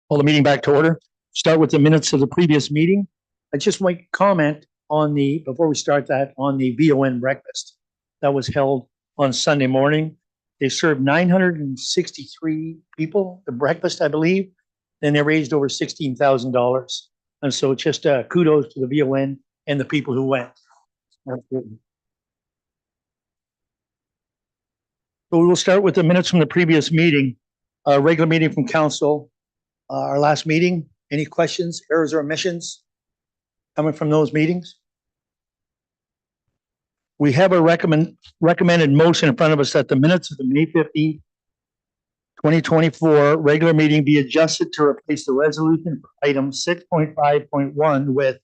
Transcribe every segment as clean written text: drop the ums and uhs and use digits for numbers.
Call the meeting back to order. Start with the minutes of the previous meeting. I just might comment on before we start that, on the VON breakfast that was held on Sunday morning. They served 963 people the breakfast, I believe, and they raised over $16,000. And so just kudos to the VON and the people who went. Absolutely. So we will start with the minutes from the previous meeting, regular meeting from council. Our last meeting, any questions, errors, or omissions coming from those meetings? We have a recommended motion in front of us that the minutes of the May 15th, 2024 regular meeting be adjusted to replace the resolution for item 6.5.1 with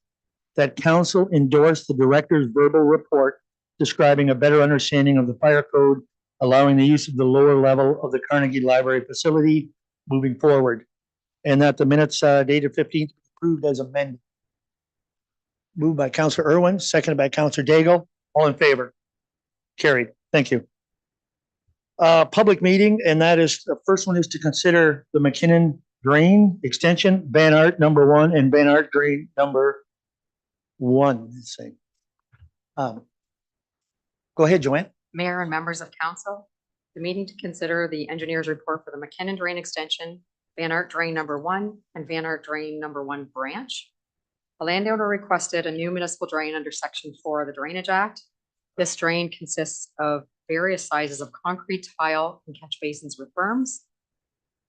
that council endorse the director's verbal report describing a better understanding of the fire code, allowing the use of the lower level of the Carnegie Library facility moving forward. And that the minutes dated 15th approved as amended. Moved by Councillor Irwin, seconded by Councillor Daigle. All in favor? Carried. Thank you. Public meeting, and that is, the first one is to consider the McKinnon Drain Extension, Van Art number 1 and Van Art Drain number 1. Let's see. Go ahead, Joanne. Mayor and members of council, the meeting to consider the engineer's report for the McKinnon Drain Extension, Van Art Drain number 1 and Van Art Drain number 1 branch. The landowner requested a new municipal drain under Section 4 of the Drainage Act. This drain consists of various sizes of concrete tile and catch basins with berms.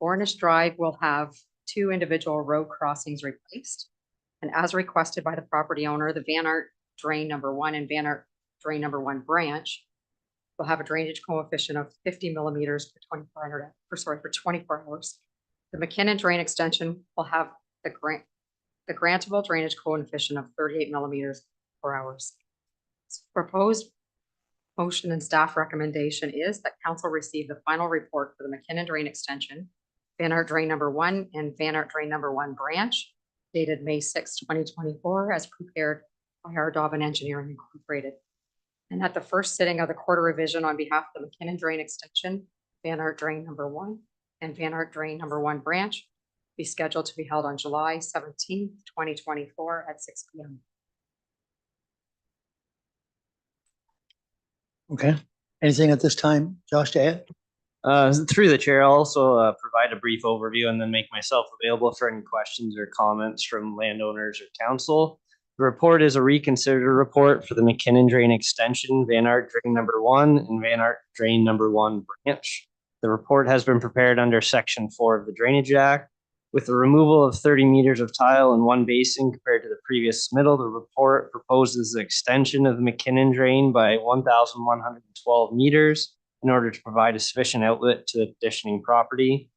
Bornish Drive will have 2 individual road crossings replaced. And as requested by the property owner, the Van Art Drain number 1 and Van Art Drain number 1 branch will have a drainage coefficient of 50 millimeters per 24 hours. The McKinnon Drain Extension will have the grantable drainage coefficient of 38 millimeters per hour. Proposed motion and staff recommendation is that council receive the final report for the McKinnon Drain Extension, Van Art Drain number 1 and Van Art Drain number 1 branch, dated May 6, 2024, as prepared by our Dobbin Engineering Incorporated. And at the first sitting of the quarter revision on behalf of the McKinnon Drain Extension, Van Art Drain number 1 and Van Art Drain number 1 branch be scheduled to be held on July 17th, 2024 at 6 p.m. Okay. Anything at this time, Josh, to add? Through the chair, I'll also provide a brief overview and then make myself available for any questions or comments from landowners or council. The report is a reconsidered report for the McKinnon Drain Extension, Van Art Drain number 1 and Van Art Drain number 1 branch. The report has been prepared under Section 4 of the Drainage Act. With the removal of 30 meters of tile in one basin compared to the previous submittal, the report proposes the extension of the McKinnon Drain by 1,112 meters in order to provide a sufficient outlet to the petitioning property.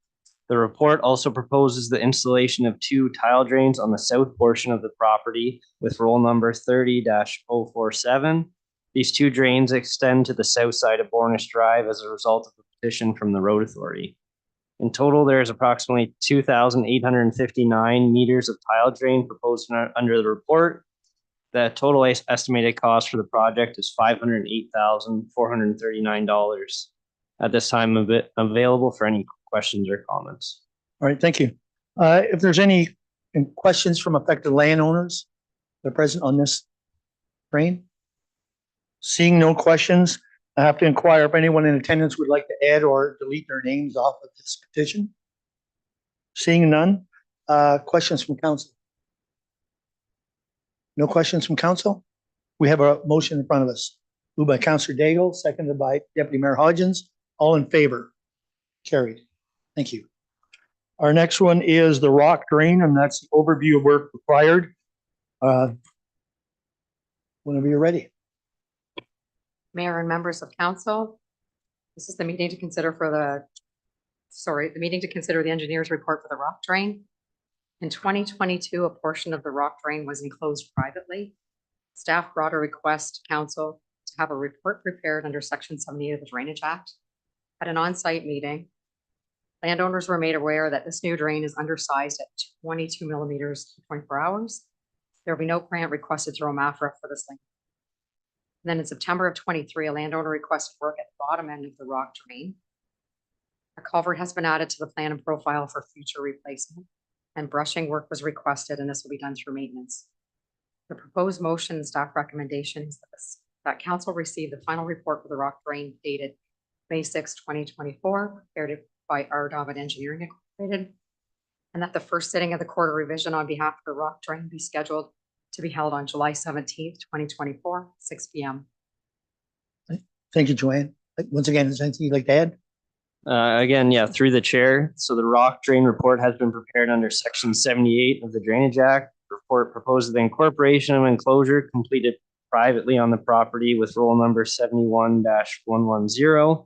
The report also proposes the installation of 2 tile drains on the south portion of the property with roll number 30-047. These 2 drains extend to the south side of Bornish Drive as a result of the petition from the road authority. In total, there is approximately 2,859 meters of tile drain proposed under the report. The total estimated cost for the project is $508,439. At this time, a bit available for any questions or comments. All right, thank you. If there's any questions from affected landowners that are present on this drain? Seeing no questions, I have to inquire if anyone in attendance would like to add or delete their names off of this petition. Seeing none, questions from council? No questions from council? We have a motion in front of us. Moved by Councillor Daigle, seconded by Deputy Mayor Hodgins. All in favor? Carried. Thank you. Our next one is the rock drain, and that's the overview of work required. Whenever you're ready. Mayor and members of council, this is the meeting to consider the meeting to consider the engineer's report for the rock drain. In 2022, a portion of the rock drain was enclosed privately. Staff brought a request to council to have a report prepared under Section 78 of the Drainage Act. At an on-site meeting, landowners were made aware that this new drain is undersized at 22 millimeters per 24 hours. There will be no grant requested through OMAFRA for this link. And then in September of 23, a landowner requested work at the bottom end of the rock drain. A culvert has been added to the plan and profile for future replacement. and brushing work was requested, and this will be done through maintenance. The proposed motion and staff recommendations that council receive the final report for the rock drain dated May 6, 2024, prepared by R. David Engineering Incorporated, and that the first sitting of the quarter revision on behalf of the rock drain be scheduled to be held on July 17th, 2024, 6 p.m. Thank you, Joanne. Once again, is there anything you'd like to add? Again, yeah, through the chair. So the rock drain report has been prepared under section 78 of the Drainage Act. The report proposes the incorporation of enclosure completed privately on the property with roll number 71-110.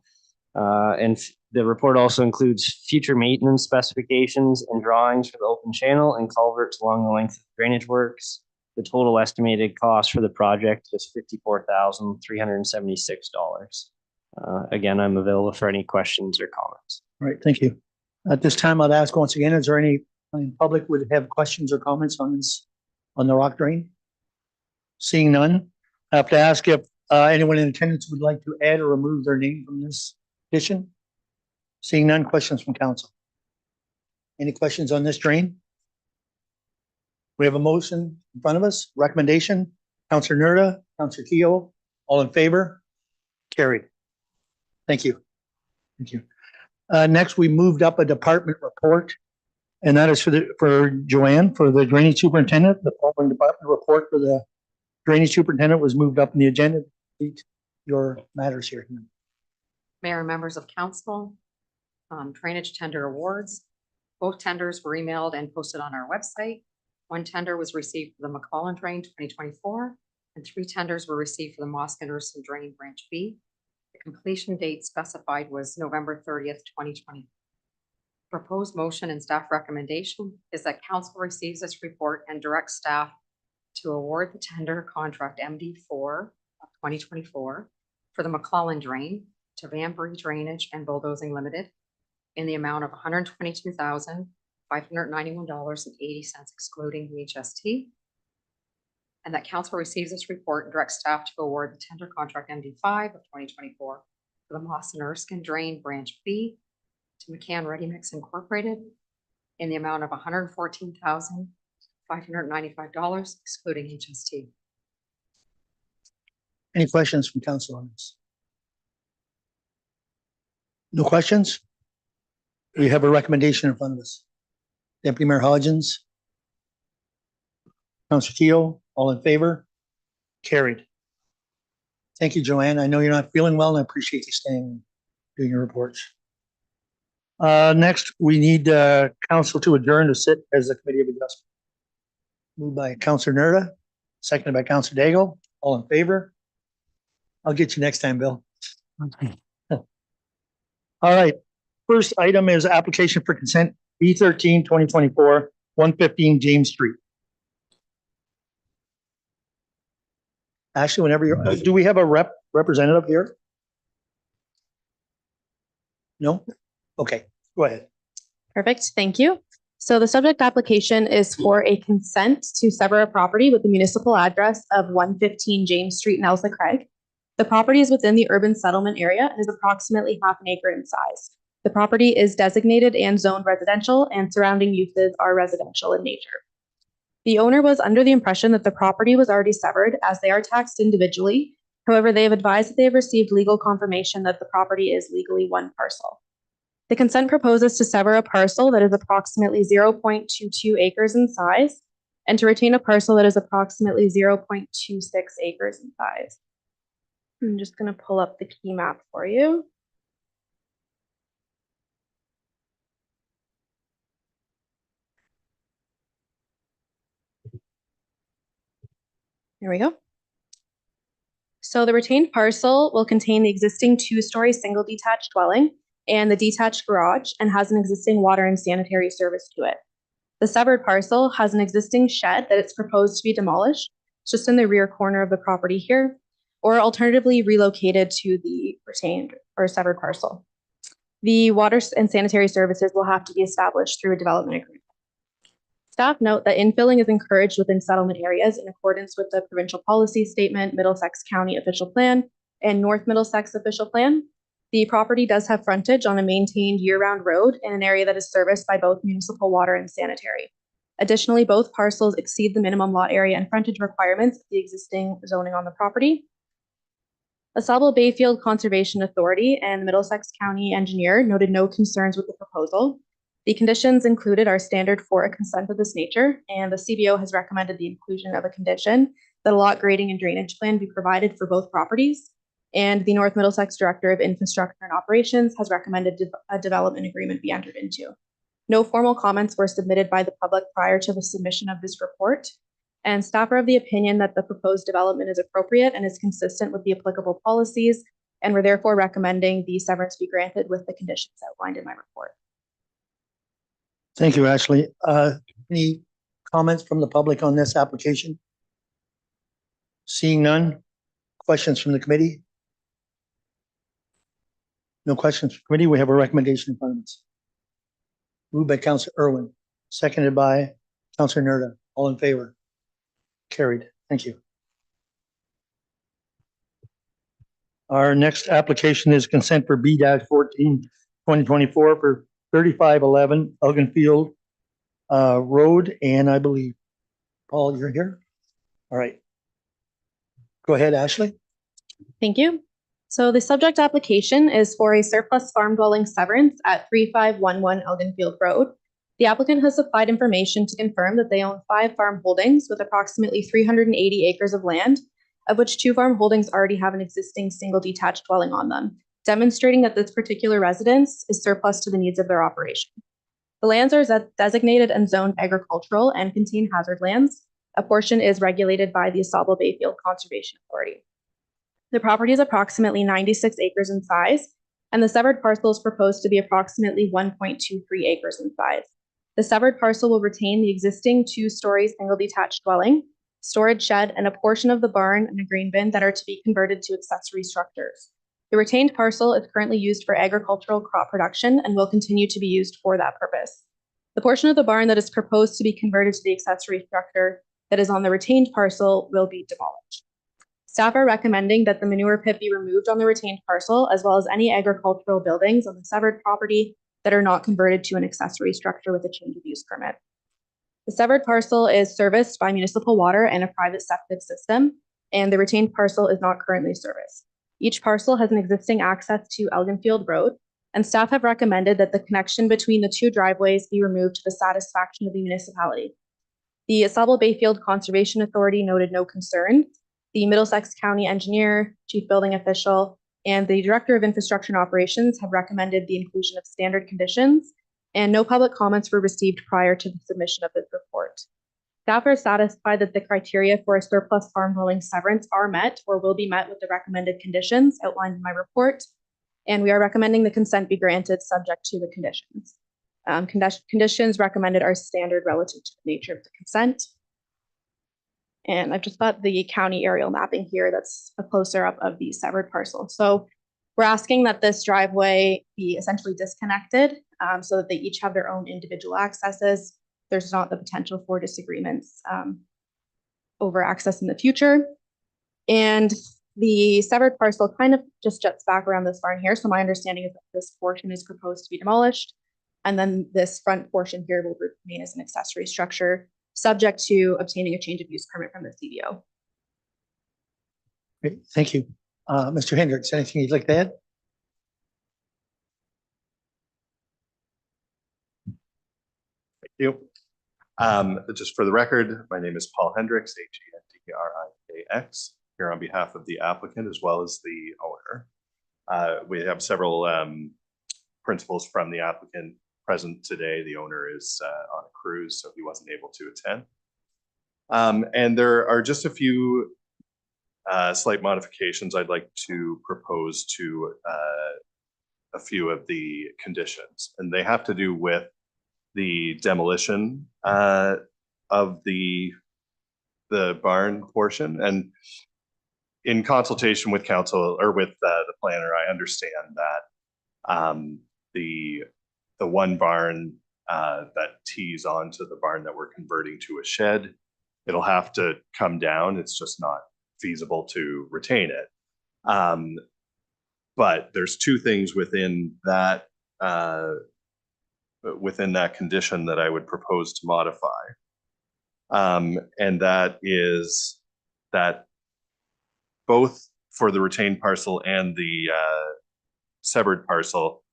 And the report also includes future maintenance specifications and drawings for the open channel and culverts along the length of the drainage works. The total estimated cost for the project is $54,376. Again, I'm available for any questions or comments. All right, thank you. At this time, I'd ask once again, is there any public would have questions or comments on this, on the rock drain? Seeing none, I have to ask if anyone in attendance would like to add or remove their name from this petition. Seeing none, questions from council. Any questions on this drain? We have a motion in front of us, recommendation, Councilor Nerda, Councilor Keogh, all in favor? Carried. Thank you. Thank you. Next, we moved up a department report, and that is for Joanne, for the drainage superintendent. The following department report for the drainage superintendent was moved up in the agenda. Complete your matters here. Mayor and members of council, drainage tender awards. Both tenders were emailed and posted on our website. One tender was received for the McCollin Drain 2024, and 3 tenders were received for the Moskin-Urson Drain Branch B. The completion date specified was November 30th, 2020. Proposed motion and staff recommendation is that council receives this report and directs staff to award the tender contract MD4 of 2024 for the McCollin Drain to Van Bree Drainage and Bulldozing Limited in the amount of $122,591.80 excluding VHST. And that council receives this report and directs staff to award the tender contract MD5 of 2024 for the Moss and Erskine Drain Branch B to McCann Ready Mix Incorporated in the amount of $114,595 excluding HST. Any questions from council on this? No questions? We have a recommendation in front of us. Deputy Mayor Hodgins. Councilor Keogh, all in favor? Carried. Thank you, Joanne. I know you're not feeling well, and I appreciate you staying and doing your reports. Next, we need council to adjourn to sit as the Committee of Adjustment. Moved by Councilor Nerda, seconded by Councilor Daigle. All in favor? I'll get you next time, Bill. All right. First item is application for consent B13 2024 115 James Street. Ashley, whenever you're, do we have a representative here? No? Okay, go ahead. Perfect, thank you. So the subject application is for a consent to sever a property with the municipal address of 115 James Street in Elsa Craig. The property is within the urban settlement area and is approximately half an acre in size. The property is designated and zoned residential, and surrounding uses are residential in nature. The owner was under the impression that the property was already severed as they are taxed individually. However, they have advised that they have received legal confirmation that the property is legally one parcel. The consent proposes to sever a parcel that is approximately 0.22 acres in size and to retain a parcel that is approximately 0.26 acres in size. I'm just going to pull up the key map for you. There we go. So the retained parcel will contain the existing 2-story single detached dwelling and the detached garage and has an existing water and sanitary service to it. The severed parcel has an existing shed that it's proposed to be demolished. It's just in the rear corner of the property here, or alternatively relocated to the retained or severed parcel. The water and sanitary services will have to be established through a development agreement. Staff note that infilling is encouraged within settlement areas in accordance with the provincial policy statement, Middlesex County official plan, and North Middlesex official plan. The property does have frontage on a maintained year-round road in an area that is serviced by both municipal water and sanitary. Additionally, both parcels exceed the minimum lot area and frontage requirements of the existing zoning on the property. AuSable Bayfield Conservation Authority and the Middlesex County Engineer noted no concerns with the proposal. The conditions included are standard for a consent of this nature, and the CBO has recommended the inclusion of a condition that a lot grading and drainage plan be provided for both properties. And the North Middlesex Director of Infrastructure and Operations has recommended a development agreement be entered into. No formal comments were submitted by the public prior to the submission of this report, and staff are of the opinion that the proposed development is appropriate and is consistent with the applicable policies, and we're therefore recommending the severance be granted with the conditions outlined in my report. Thank you, Ashley. Any comments from the public on this application? Seeing none. Questions from the committee? No questions from the committee. We have a recommendation in front of us. Moved by Councilor Irwin, seconded by Councilor Nerda. All in favor? Carried. Thank you. Our next application is consent for B-14 2024 for 3511 Elginfield Road, and I believe, Paul, you're here? All right. Go ahead, Ashley. Thank you. So the subject application is for a surplus farm dwelling severance at 3511 Elginfield Road. The applicant has supplied information to confirm that they own 5 farm holdings with approximately 380 acres of land, of which 2 farm holdings already have an existing single detached dwelling on them, demonstrating that this particular residence is surplus to the needs of their operation. The lands are designated and zoned agricultural and contain hazard lands. A portion is regulated by the AuSable Bayfield Conservation Authority. The property is approximately 96 acres in size, and the severed parcel is proposed to be approximately 1.23 acres in size. The severed parcel will retain the existing 2-story single detached dwelling, storage shed, and a portion of the barn and a grain bin that are to be converted to accessory structures. The retained parcel is currently used for agricultural crop production and will continue to be used for that purpose. The portion of the barn that is proposed to be converted to the accessory structure that is on the retained parcel will be demolished. Staff are recommending that the manure pit be removed on the retained parcel, as well as any agricultural buildings on the severed property that are not converted to an accessory structure with a change of use permit. The severed parcel is serviced by municipal water and a private septic system, and the retained parcel is not currently serviced. Each parcel has an existing access to Elginfield Road, and staff have recommended that the connection between the 2 driveways be removed to the satisfaction of the municipality. The AuSable Bayfield Conservation Authority noted no concern. The Middlesex County Engineer, Chief Building Official, and the Director of Infrastructure and Operations have recommended the inclusion of standard conditions, and no public comments were received prior to the submission of this report. Staff are satisfied that the criteria for a surplus farm dwelling severance are met or will be met with the recommended conditions outlined in my report, and we are recommending the consent be granted subject to the conditions. Conditions recommended are standard relative to the nature of the consent. And I've just got the county aerial mapping here that's a closer up of the severed parcel. So we're asking that this driveway be essentially disconnected so that they each have their own individual accesses. There's not the potential for disagreements over access in the future. And the severed parcel kind of just juts back around this barn here. So my understanding is that this portion is proposed to be demolished. And then this front portion here will remain as an accessory structure, subject to obtaining a change of use permit from the CBO. Great, thank you. Mr. Hendricks, anything you'd like to add? Thank you. Just for the record, my name is Paul Hendricks, Hendrix, here on behalf of the applicant as well as the owner. We have several principals from the applicant present today. The owner is on a cruise, so he wasn't able to attend. And there are just a few slight modifications I'd like to propose to a few of the conditions, and they have to do with the demolition of the barn portion. And in consultation with council or with the planner, I understand that the one barn that tees onto the barn that we're converting to a shed, it'll have to come down. It's just not feasible to retain it. But there's two things within that condition that I would propose to modify. And that is that both for the retained parcel and the severed parcel,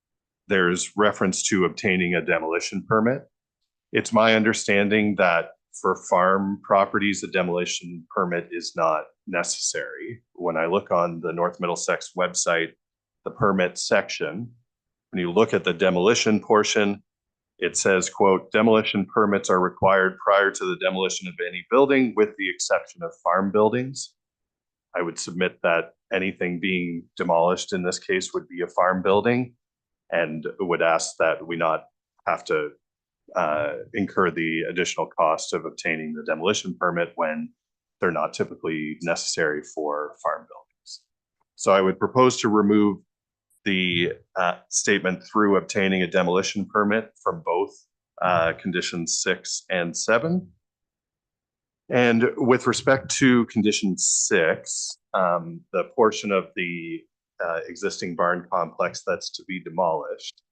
there's reference to obtaining a demolition permit. It's my understanding that for farm properties, a demolition permit is not necessary. When I look on the North Middlesex website, the permit section, when you look at the demolition portion, it says, quote, demolition permits are required prior to the demolition of any building with the exception of farm buildings. I would submit that anything being demolished in this case would be a farm building, and would ask that we not have to incur the additional cost of obtaining the demolition permit when they're not typically necessary for farm buildings. So I would propose to remove the statement through obtaining a demolition permit from both conditions 6 and 7. And with respect to condition 6, the portion of the existing barn complex that's to be demolished,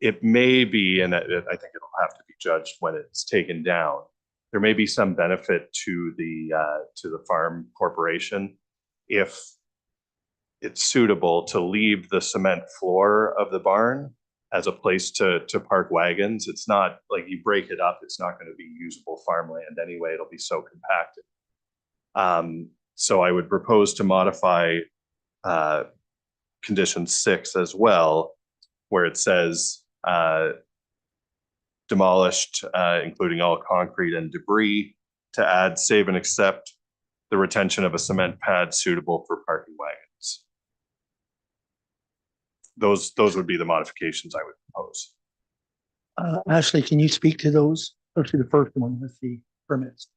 it may be, and I think it'll have to be judged when it's taken down, there may be some benefit to the farm corporation if it's suitable to leave the cement floor of the barn as a place to park wagons. It's not like you break it up, it's not going to be usable farmland anyway. It'll be so compacted. So I would propose to modify condition 6 as well, where it says demolished, including all concrete and debris, to add save and accept the retention of a cement pad suitable for parking wagons. Those would be the modifications I would propose. Ashley, can you speak to those, especially the first one with the permits?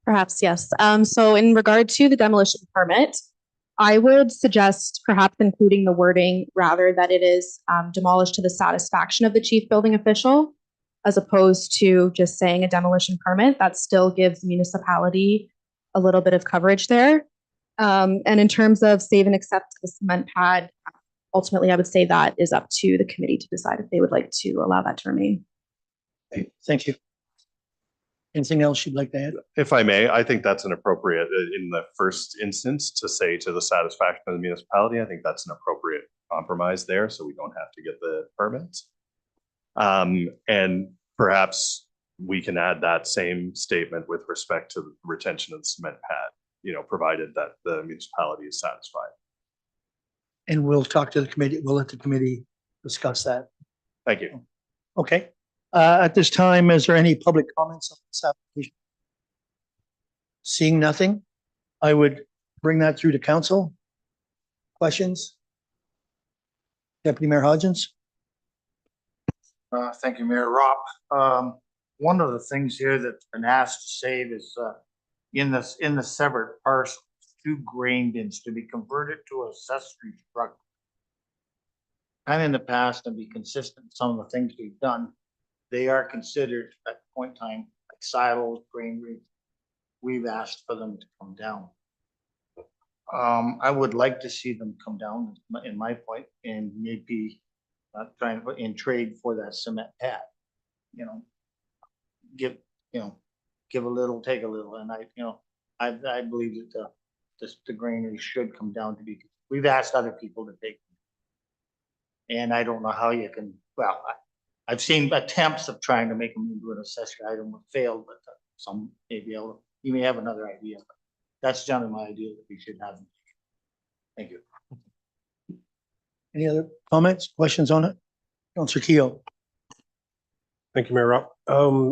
Perhaps, yes. So in regard to the demolition permit, I would suggest perhaps including the wording rather that it is demolished to the satisfaction of the chief building official, as opposed to just saying a demolition permit. That still gives the municipality a little bit of coverage there. And in terms of save and accept the cement pad, ultimately, I would say that is up to the committee to decide if they would like to allow that to remain. Okay, thank you. Anything else you'd like to add? If I may, I think that's an appropriate, in the first instance, to say to the satisfaction of the municipality. I think that's an appropriate compromise there, so we don't have to get the permits. And perhaps we can add that same statement with respect to the retention of the cement pad, provided that the municipality is satisfied. And we'll talk to the committee. We'll let the committee discuss that. Thank you. Okay. At this time, is there any public comments on this application? Seeing nothing, I would bring that through to council. Questions? Deputy Mayor Hodgins? Thank you, Mayor Rob. One of the things here that's been asked to save is in the severed parcel, 2 grain bins to be converted to accessory structure. And in the past, and be consistent with some of the things we've done, they are considered at the point in time like silos, granaries. We've asked for them to come down. I would like to see them come down, in my point, and maybe trying to put in trade for that cement pad. Give a little, take a little, and I believe that the granary should come down to be. We've asked other people to take them, and I don't know how you can. Well, I've seen attempts of trying to make them into an accessory item that failed, but some may be able. You may have another idea, but that's generally my idea that we should have them. Thank you. Any other comments, questions on it? Councilor Keough. Thank you, Mayor Rob.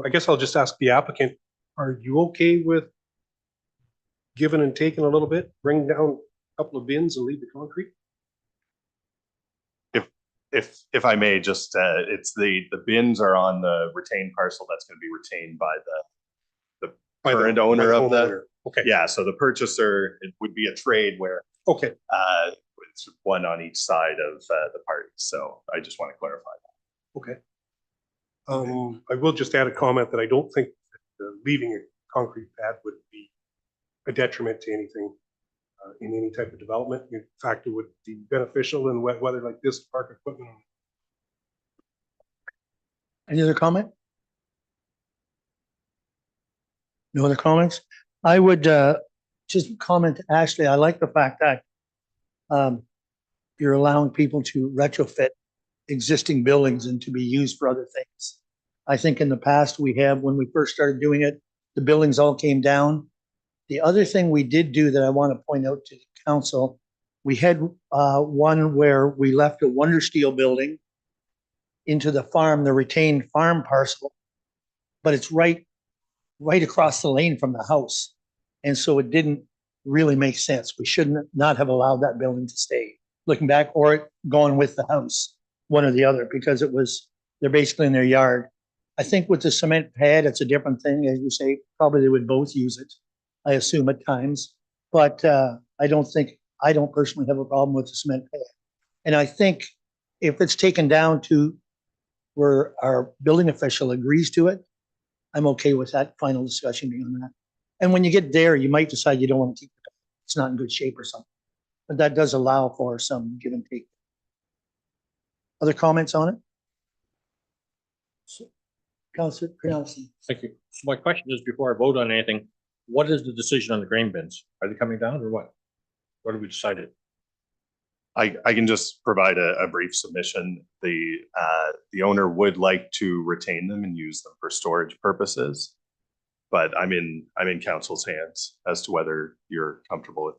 I guess I'll just ask the applicant, are you okay with giving and taking a little bit, bring down a couple of bins and leave the concrete? If I may, just it's the bins are on the retained parcel that's going to be retained by the current owner of the. Okay. Yeah, so the purchaser, it would be a trade where Okay. it's one on each side of the parties. So I just want to clarify that. Okay. I will just add a comment that I don't think that leaving a concrete pad would be a detriment to anything. in any type of development. In fact, it would be beneficial in wet weather like this to park equipment. Any other comment? No other comments? I would just comment to Ashley, I like the fact that you're allowing people to retrofit existing buildings and to be used for other things. I think in the past we have, when we first started doing it, the buildings all came down. The other thing we did do that I want to point out to the council, we had one where we left a Wonder Steel building into the farm, the retained farm parcel, but it's right across the lane from the house. And so it didn't really make sense. We shouldn't not have allowed that building to stay, looking back, or it going with the house, one or the other, because they're basically in their yard. I think with the cement pad, it's a different thing. As you say, probably they would both use it, I assume at times. But I don't personally have a problem with the cement pad. And I think if it's taken down to where our building official agrees to it, I'm okay with that final discussion being on that. And when you get there, you might decide you don't want to keep it. It's not in good shape or something. But that does allow for some give and take. Other comments on it? Councilor Pronouncing. Thank you. So my question is, before I vote on anything, what is the decision on the grain bins? Are they coming down or what? What have we decided? I can just provide a brief submission. The owner would like to retain them and use them for storage purposes. But I'm in council's hands as to whether you're comfortable with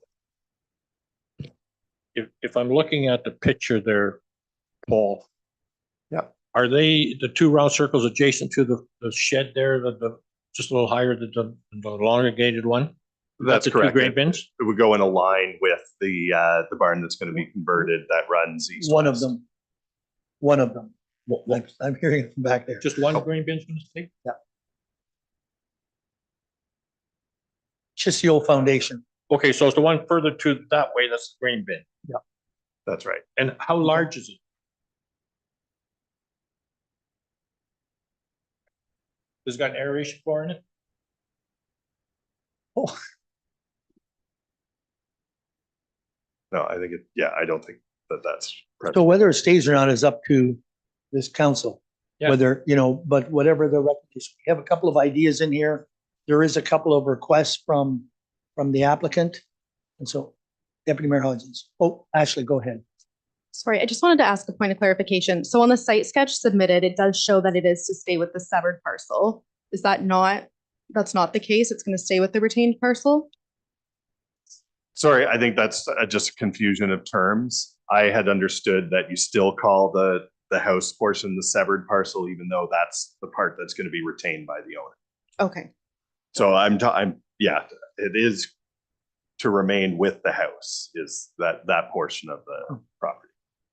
it. If I'm looking at the picture there, Paul. Yeah. Are they the two round circles adjacent to the shed there, the just a little higher than the elongated one? That's the correct. Two grain bins? It would go in a line with the barn that's going to be converted that runs east. One of west. them. One of them. What, I'm hearing it from back there. just one grain bin's gonna stay? Just the old foundation. Okay, so it's the one further to that way, that's the grain bin. That's right. And how large is it? Has it got an aeration floor in it? Oh, No, I think I don't think that's. so whether it stays or not is up to this council. Yeah. Whether, but whatever the recommendation, we have a couple of ideas in here. There is a couple of requests from the applicant. And so Deputy Mayor Hodgins. Oh, Ashley, go ahead. Sorry, I just wanted to ask a point of clarification. So on the site sketch submitted, it does show that it is to stay with the severed parcel. Is that not, that's not the case? It's going to stay with the retained parcel? Sorry, I think that's just a confusion of terms. I had understood that you still call the house portion the severed parcel, even though that's the part that's going to be retained by the owner. Okay. So it is to remain with the house, is that portion of the property.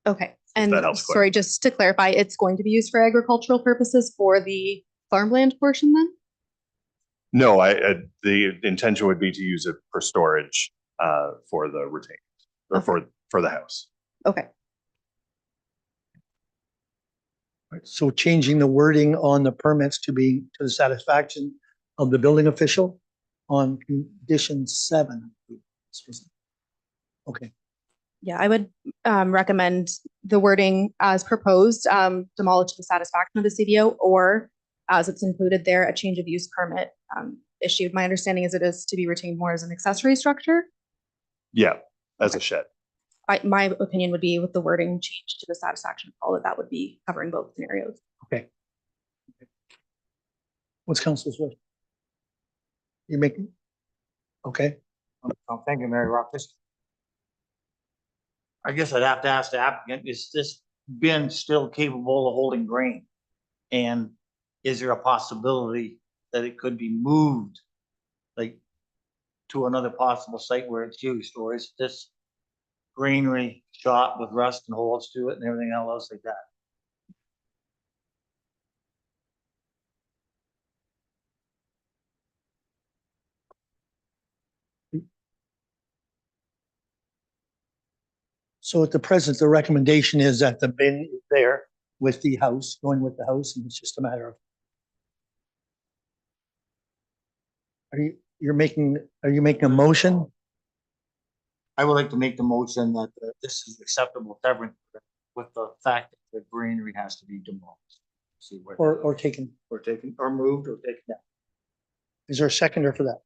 Okay. And that helps sorry, just to clarify, it's going to be used for agricultural purposes for the farmland portion then? No, the intention would be to use it for storage for the retained or for the house. Okay. So changing the wording on the permits to be to the satisfaction of the building official on condition 7. Okay. Yeah, I would recommend the wording as proposed, demolish to the satisfaction of the CDO, or as it's included there, a change of use permit issued. My understanding is it is to be retained more as an accessory structure. Yeah, as a shed. My opinion would be with the wording changed to the satisfaction of all, that would be covering both scenarios. Okay. What's council's wish? You making? Okay. Thank you, Mary Rockfist. I guess I'd have to ask the applicant, is this bin still capable of holding grain? And is there a possibility that it could be moved, like, to another possible site where it's used, or is this greenery shot with rust and holes to it and everything else like that? So at the present, the recommendation is that the bin is there with the house, going with the house, and it's just a matter of. Are you making a motion? I would like to make the motion that this is acceptable to everyone with the fact that the greenery has to be demolished. See what. or taken. Or taken, or moved, or taken down. Is there a seconder for that?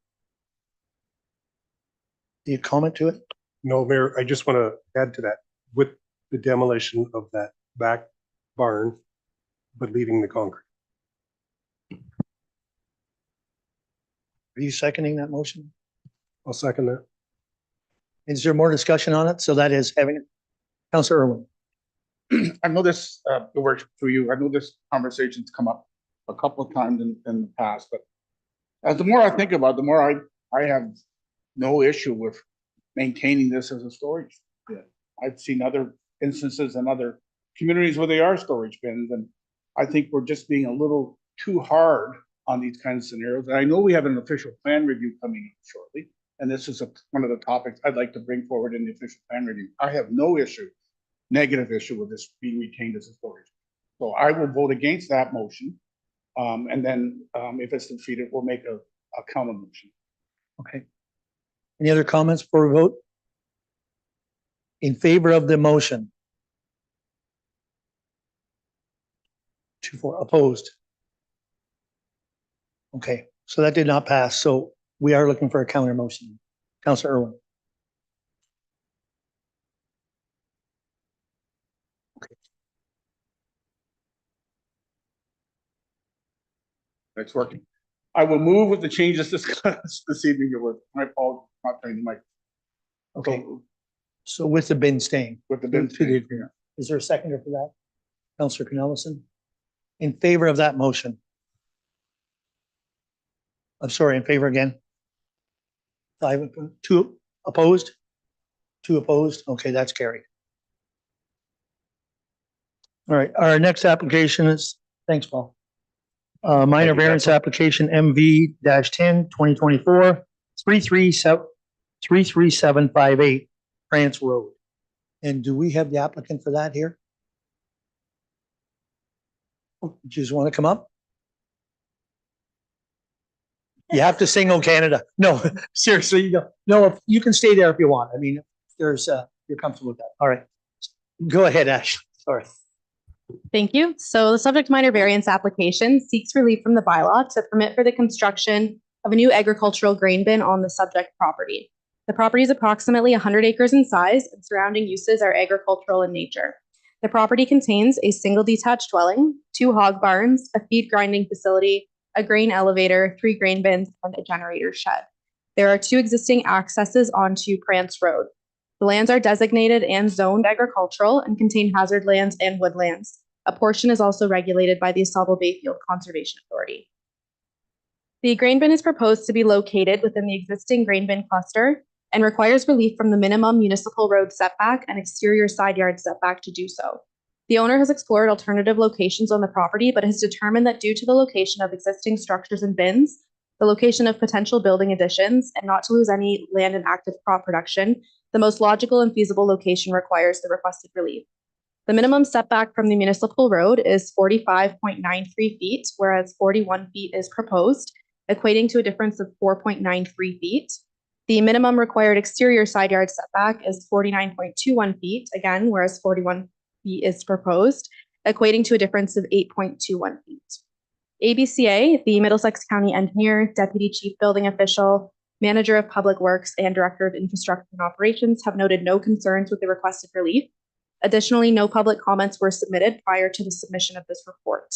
Do you comment to it? No, Mayor, I just want to add to that with the demolition of that back barn, but leaving the concrete. Are you seconding that motion? I'll second that. Is there more discussion on it? So that is having, Councillor Irwin. I know this, it works through you. I know this conversation's come up a couple of times in the past, but as the more I think about it, the more I have no issue with maintaining this as a storage bin. I've seen other instances in other communities where they are storage bins, and I think we're just being a little too hard on these kinds of scenarios. And I know we have an official plan review coming up shortly, and this is one of the topics I'd like to bring forward in the official plan review. I have no negative issue with this being retained as a storage. So I will vote against that motion. And then if it's defeated, we'll make a counter motion. Okay. Any other comments before we vote? In favor of the motion? 2-4, opposed? Okay, so that did not pass. So we are looking for a counter motion. Councillor Irwin. It's working. I will move with the changes discussed this evening. It was my fault not turning the mic. Okay, so with the bin staying. With the bin To the staying, agreement. Is there a seconder for that? Councillor Cornelison? In favor of that motion? I'm sorry, in favor again? 5, 2 opposed? 2 opposed? Okay, that's carried. All right, our next application is, thanks, Paul. Minor variance application MV -10, 2024, 33758 France Road. And do we have the applicant for that here? Do you just want to come up? You have to sing "O Canada." No, seriously, you don't. No, you can stay there if you want. I mean, there's, you're comfortable with that. All right. Go ahead, Ash. Sorry. Thank you. So the subject minor variance application seeks relief from the bylaw to permit for the construction of a new agricultural grain bin on the subject property. The property is approximately 100 acres in size and surrounding uses are agricultural in nature. The property contains a single detached dwelling, 2 hog barns, a feed grinding facility, a grain elevator, 3 grain bins, and a generator shed. There are 2 existing accesses onto Prance Road. The lands are designated and zoned agricultural and contain hazard lands and woodlands. A portion is also regulated by the Asable Bayfield Conservation Authority. The grain bin is proposed to be located within the existing grain bin cluster and requires relief from the minimum municipal road setback and exterior side yard setback to do so. The owner has explored alternative locations on the property, but has determined that due to the location of existing structures and bins, the location of potential building additions, and not to lose any land in active crop production, the most logical and feasible location requires the requested relief. The minimum setback from the municipal road is 45.93 feet, whereas 41 feet is proposed, equating to a difference of 4.93 feet. The minimum required exterior side yard setback is 49.21 feet, again, whereas 41 feet is proposed, equating to a difference of 8.21 feet. ABCA, the Middlesex County Engineer, Deputy Chief Building Official, Manager of Public Works, and Director of Infrastructure and Operations have noted no concerns with the requested relief. Additionally, no public comments were submitted prior to the submission of this report.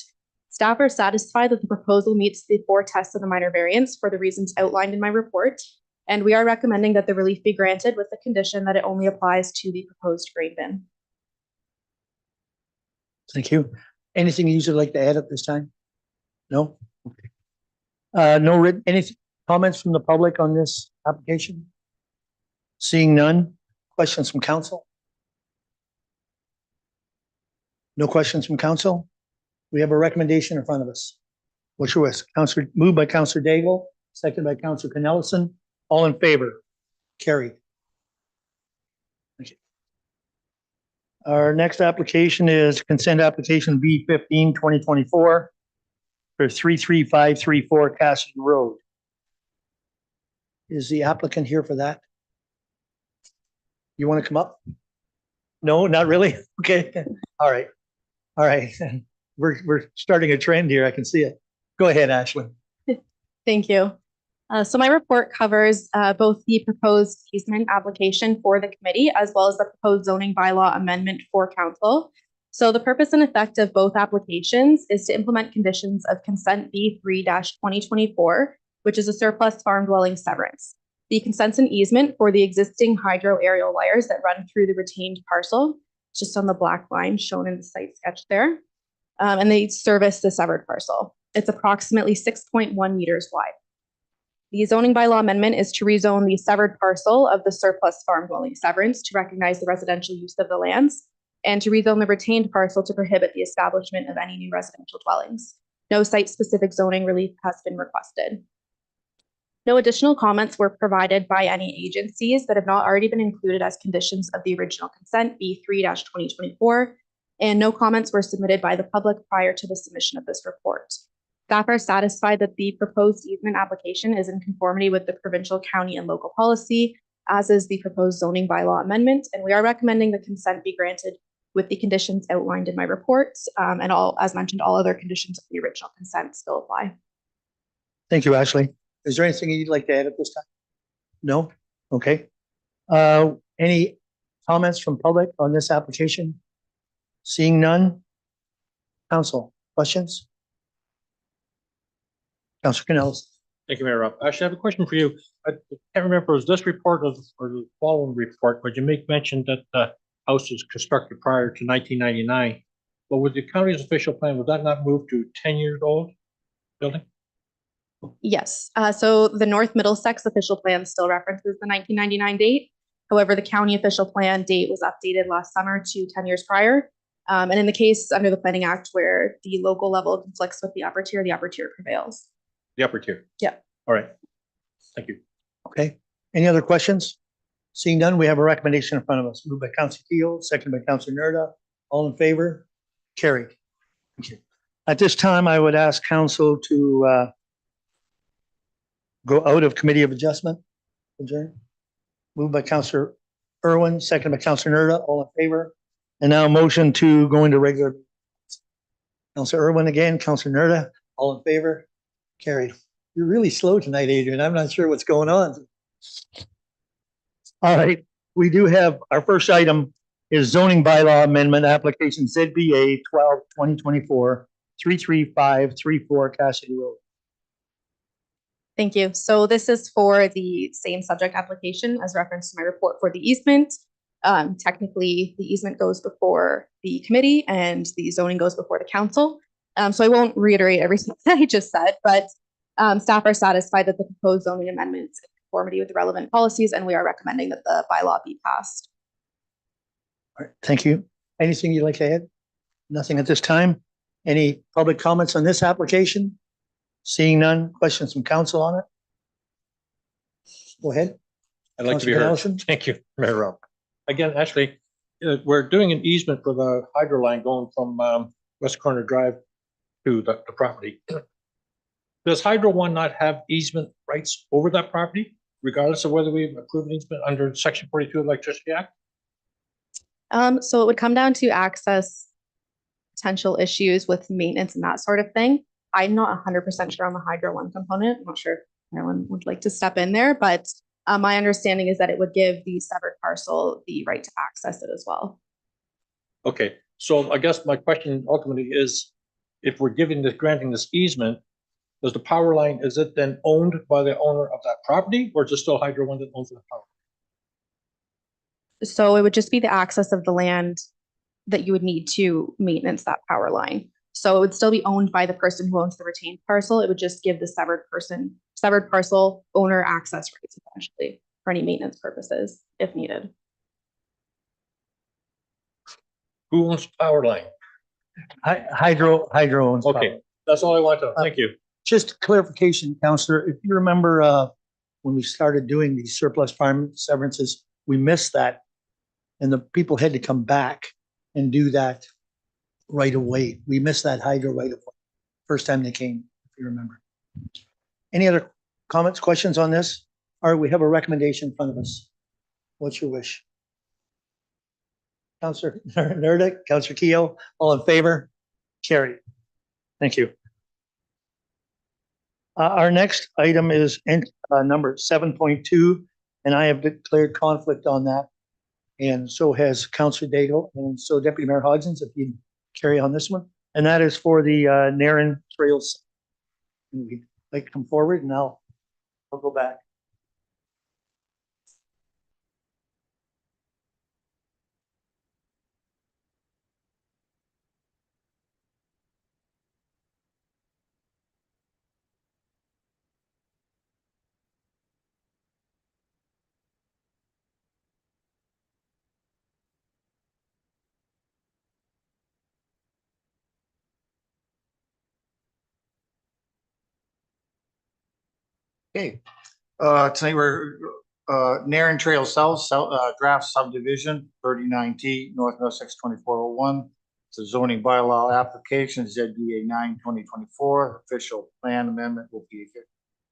Staff are satisfied that the proposal meets the 4 tests of the minor variance for the reasons outlined in my report, and we are recommending that the relief be granted with the condition that it only applies to the proposed grain bin. Thank you. Anything you'd like to add at this time? No? Okay. Any comments from the public on this application? Seeing none. Questions from council? No questions from council? We have a recommendation in front of us. What's your wish? Moved by Councillor Daigle, seconded by Councillor Cornelison. All in favor? Carried. Thank you. Our next application is consent application B15 2024 for 33534 Cassidy Road. Is the applicant here for that? You want to come up? No, not really? Okay, all right. All right, we're starting a trend here. I can see it. Go ahead, Ashley. Thank you. So my report covers both the proposed easement application for the committee as well as the proposed zoning bylaw amendment for council. So the purpose and effect of both applications is to implement conditions of consent B3-2024, which is a surplus farm dwelling severance. The consents and easement for the existing hydro aerial wires that run through the retained parcel, just on the black line shown in the site sketch there, and they service the severed parcel. It's approximately 6.1 meters wide. The zoning bylaw amendment is to rezone the severed parcel of the surplus farm dwelling severance to recognize the residential use of the lands and to rezone the retained parcel to prohibit the establishment of any new residential dwellings. No site-specific zoning relief has been requested. No additional comments were provided by any agencies that have not already been included as conditions of the original consent B3-2024, and no comments were submitted by the public prior to the submission of this report. Staff are satisfied that the proposed easement application is in conformity with the provincial, county, and local policy, as is the proposed zoning bylaw amendment, and we are recommending the consent be granted with the conditions outlined in my report, and all, as mentioned, all other conditions of the original consent still apply. Thank you, Ashley. Is there anything you'd like to add at this time? No? Okay. Any comments from public on this application? Seeing none? Council, questions? Councilor Canales. Thank you, Mayor Rob. Actually, I have a question for you. I can't remember, was this report or the following report, but you make mention that the house was constructed prior to 1999. But with the county's official plan, would that not move to 10-year-old building? Yes, so the North Middlesex official plan still references the 1999 date. However, the county official plan date was updated last summer to 10 years prior. And in the case under the Planning Act where the local level conflicts with the upper tier prevails. The upper tier? Yeah. All right. Thank you. Okay. Any other questions? Seeing none, we have a recommendation in front of us. Moved by Councilor Keel, seconded by Councilor Nerda. All in favor? Carried. Thank you. At this time, I would ask council to go out of committee of adjustment. Adjourn. Moved by Councilor Irwin, seconded by Councilor Nerda. All in favor? And now motion to go into regular. Councilor Irwin again, Councilor Nerda. All in favor? Carried. You're really slow tonight, Adrian. I'm not sure what's going on. All right, we do have, our first item is zoning bylaw amendment application ZBA 12-2024, 33534 Cassidy Road. Thank you. So this is for the same subject application as referenced in my report for the easement. Technically, the easement goes before the committee and the zoning goes before the council. So I won't reiterate everything that I just said, but staff are satisfied that the proposed zoning amendments in conformity with the relevant policies, and we are recommending that the bylaw be passed. All right, thank you. Anything you'd like to add? Nothing at this time. Any public comments on this application? Seeing none, questions from council on it? Go ahead. I'd like to be Councilor heard. Nelson? Thank you, Mayor Rob. Again, actually, we're doing an easement for the hydro line going from West Corner Drive to the property. Does Hydro One not have easement rights over that property, regardless of whether we approve an easement under Section 42 of the Electricity Act? So it would come down to access potential issues with maintenance and that sort of thing. I'm not 100% sure on the Hydro One component. I'm not sure if anyone would like to step in there, but my understanding is that it would give the severed parcel the right to access it as well. Okay, so I guess my question ultimately is, if we're granting this easement, does the power line, is it then owned by the owner of that property, or is it still Hydro One that owns the power? So it would just be the access of the land that you would need to maintenance that power line. So it would still be owned by the person who owns the retained parcel. It would just give the severed parcel owner access rights essentially for any maintenance purposes if needed. Who owns the power line? Hydro owns. Okay, power. that's all I want to know. Thank you. Just clarification, Councillor, if you remember, when we started doing these surplus farm severances, we missed that. And the people had to come back and do that right away. We missed that hydro right away. First time they came, if you remember. Any other comments, questions on this? All right, we have a recommendation in front of us. What's your wish? Counselor Nerdick, Counselor Keo, all in favor? Carried. Thank you. Our next item is number 7.2, and I have declared conflict on that. And so has Counselor Daigle, and so Deputy Mayor Hodgins, if you carry on this one. And that is for the Narren Trails. We'd like to come forward, and I'll go back. Okay, tonight we're, Narren Trail South, draft subdivision, 39T, North Middlesex 2401. It's a zoning bylaw application, ZBA 9/2024, official plan amendment will be here.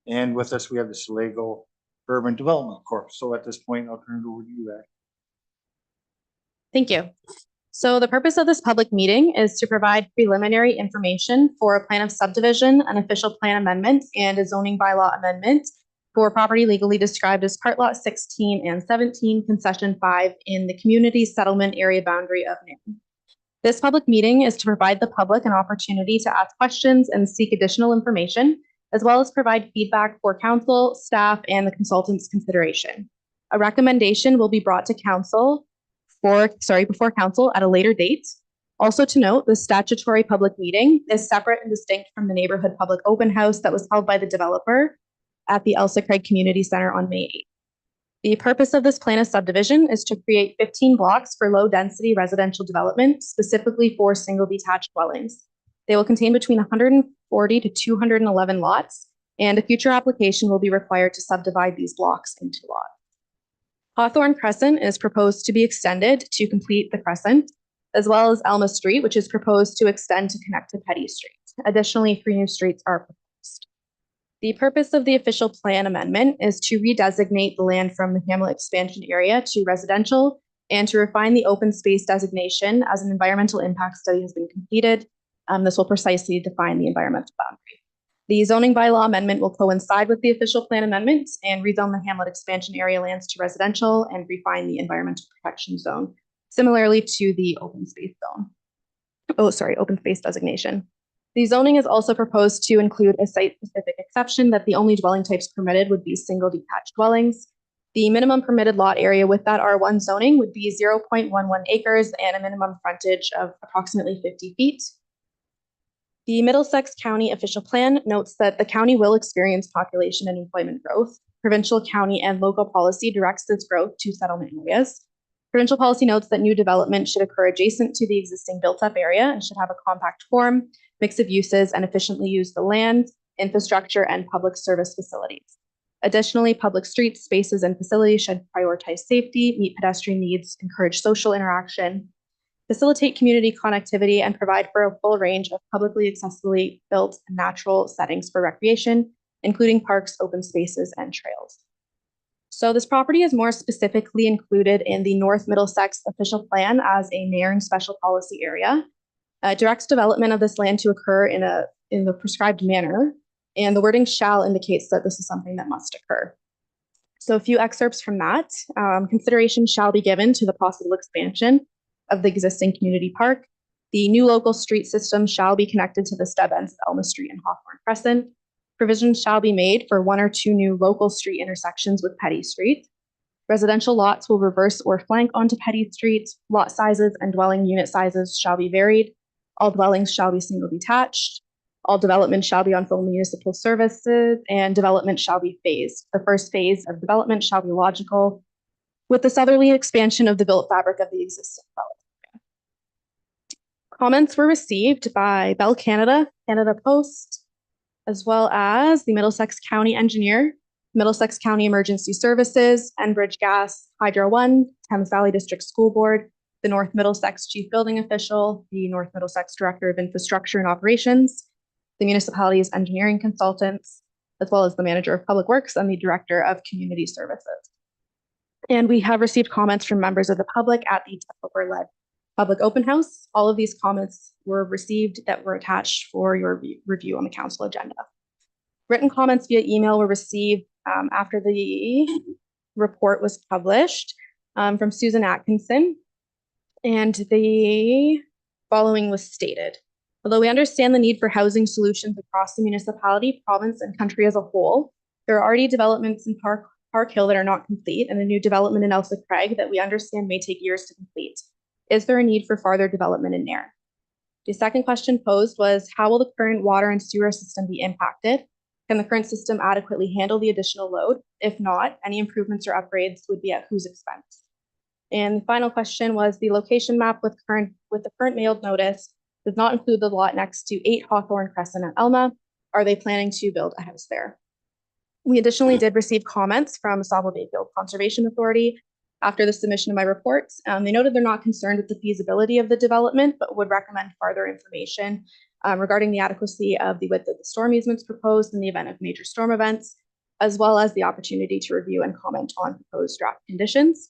And with us, we have the Salego Urban Development Corp. So at this point, I'll turn it over to you, Ash. Thank you. So the purpose of this public meeting is to provide preliminary information for a plan of subdivision, an official plan amendment, and a zoning bylaw amendment for property legally described as Part Lot 16 and 17, Concession 5 in the Community Settlement Area boundary of Narren. This public meeting is to provide the public an opportunity to ask questions and seek additional information, as well as provide feedback for council, staff, and the consultant's consideration. A recommendation will be brought to council before council at a later date. Also to note, the statutory public meeting is separate and distinct from the neighborhood public open house that was held by the developer at the Elsa Craig Community Center on May 8th. The purpose of this plan of subdivision is to create 15 blocks for low-density residential development, specifically for single detached dwellings. They will contain between 140 to 211 lots, and a future application will be required to subdivide these blocks into lots. Hawthorne Crescent is proposed to be extended to complete the crescent, as well as Elma Street, which is proposed to extend to connect to Petty Street. Additionally, 3 new streets are proposed. The purpose of the official plan amendment is to redesignate the land from the Hamlet expansion area to residential and to refine the open space designation as an environmental impact study has been completed. This will precisely define the environmental boundary. The zoning bylaw amendment will coincide with the official plan amendments and rezone the Hamlet expansion area lands to residential and refine the environmental protection zone, similarly to the open space designation. The zoning is also proposed to include a site-specific exception that the only dwelling types permitted would be single detached dwellings. The minimum permitted lot area with that R1 zoning would be 0.11 acres and a minimum frontage of approximately 50 feet. The Middlesex County official plan notes that the county will experience population and employment growth. Provincial, county, and local policy directs this growth to settlement areas. Provincial policy notes that new development should occur adjacent to the existing built-up area and should have a compact form, mix of uses, and efficiently use the land, infrastructure, and public service facilities. Additionally, public streets, spaces, and facilities should prioritize safety, meet pedestrian needs, encourage social interaction, facilitate community connectivity, and provide for a full range of publicly accessibly built natural settings for recreation, including parks, open spaces, and trails. So this property is more specifically included in the North Middlesex official plan as a Narren special policy area. Directs development of this land to occur in the prescribed manner, and the wording shall indicates that this is something that must occur. So a few excerpts from that. Consideration shall be given to the possible expansion of the existing community park. The new local street system shall be connected to the stub ends of Elma Street and Hawthorne Crescent. Provisions shall be made for 1 or 2 new local street intersections with Petty Street. Residential lots will reverse or flank onto Petty Street. Lot sizes and dwelling unit sizes shall be varied. All dwellings shall be single detached. All development shall be on full municipal services, and development shall be phased. The first phase of development shall be logical with the southerly expansion of the built fabric of the existing development. Comments were received by Bell Canada, Canada Post, as well as the Middlesex County Engineer, Middlesex County Emergency Services, Enbridge Gas, Hydro One, Thames Valley District School Board, the North Middlesex Chief Building Official, the North Middlesex Director of Infrastructure and Operations, the municipality's engineering consultants, as well as the Manager of Public Works and the Director of Community Services. And we have received comments from members of the public at the developer-led public open house. All of these comments were received that were attached for your review on the council agenda. Written comments via email were received after the report was published from Susan Atkinson, and the following was stated. Although we understand the need for housing solutions across the municipality, province, and country as a whole, there are already developments in Park Hill that are not complete, and a new development in Elsa Craig that we understand may take years to complete. Is there a need for farther development in Nairn? The second question posed was, how will the current water and sewer system be impacted? Can the current system adequately handle the additional load? If not, any improvements or upgrades would be at whose expense? And the final question was, the location map with the current mailed notice does not include the lot next to 8 Hawthorne Crescent at Elma. Are they planning to build a house there? We additionally did receive comments from Sauble Bayfield Conservation Authority after the submission of my reports. They noted they're not concerned with the feasibility of the development, but would recommend further information regarding the adequacy of the width of the storm easements proposed in the event of major storm events, as well as the opportunity to review and comment on proposed draft conditions.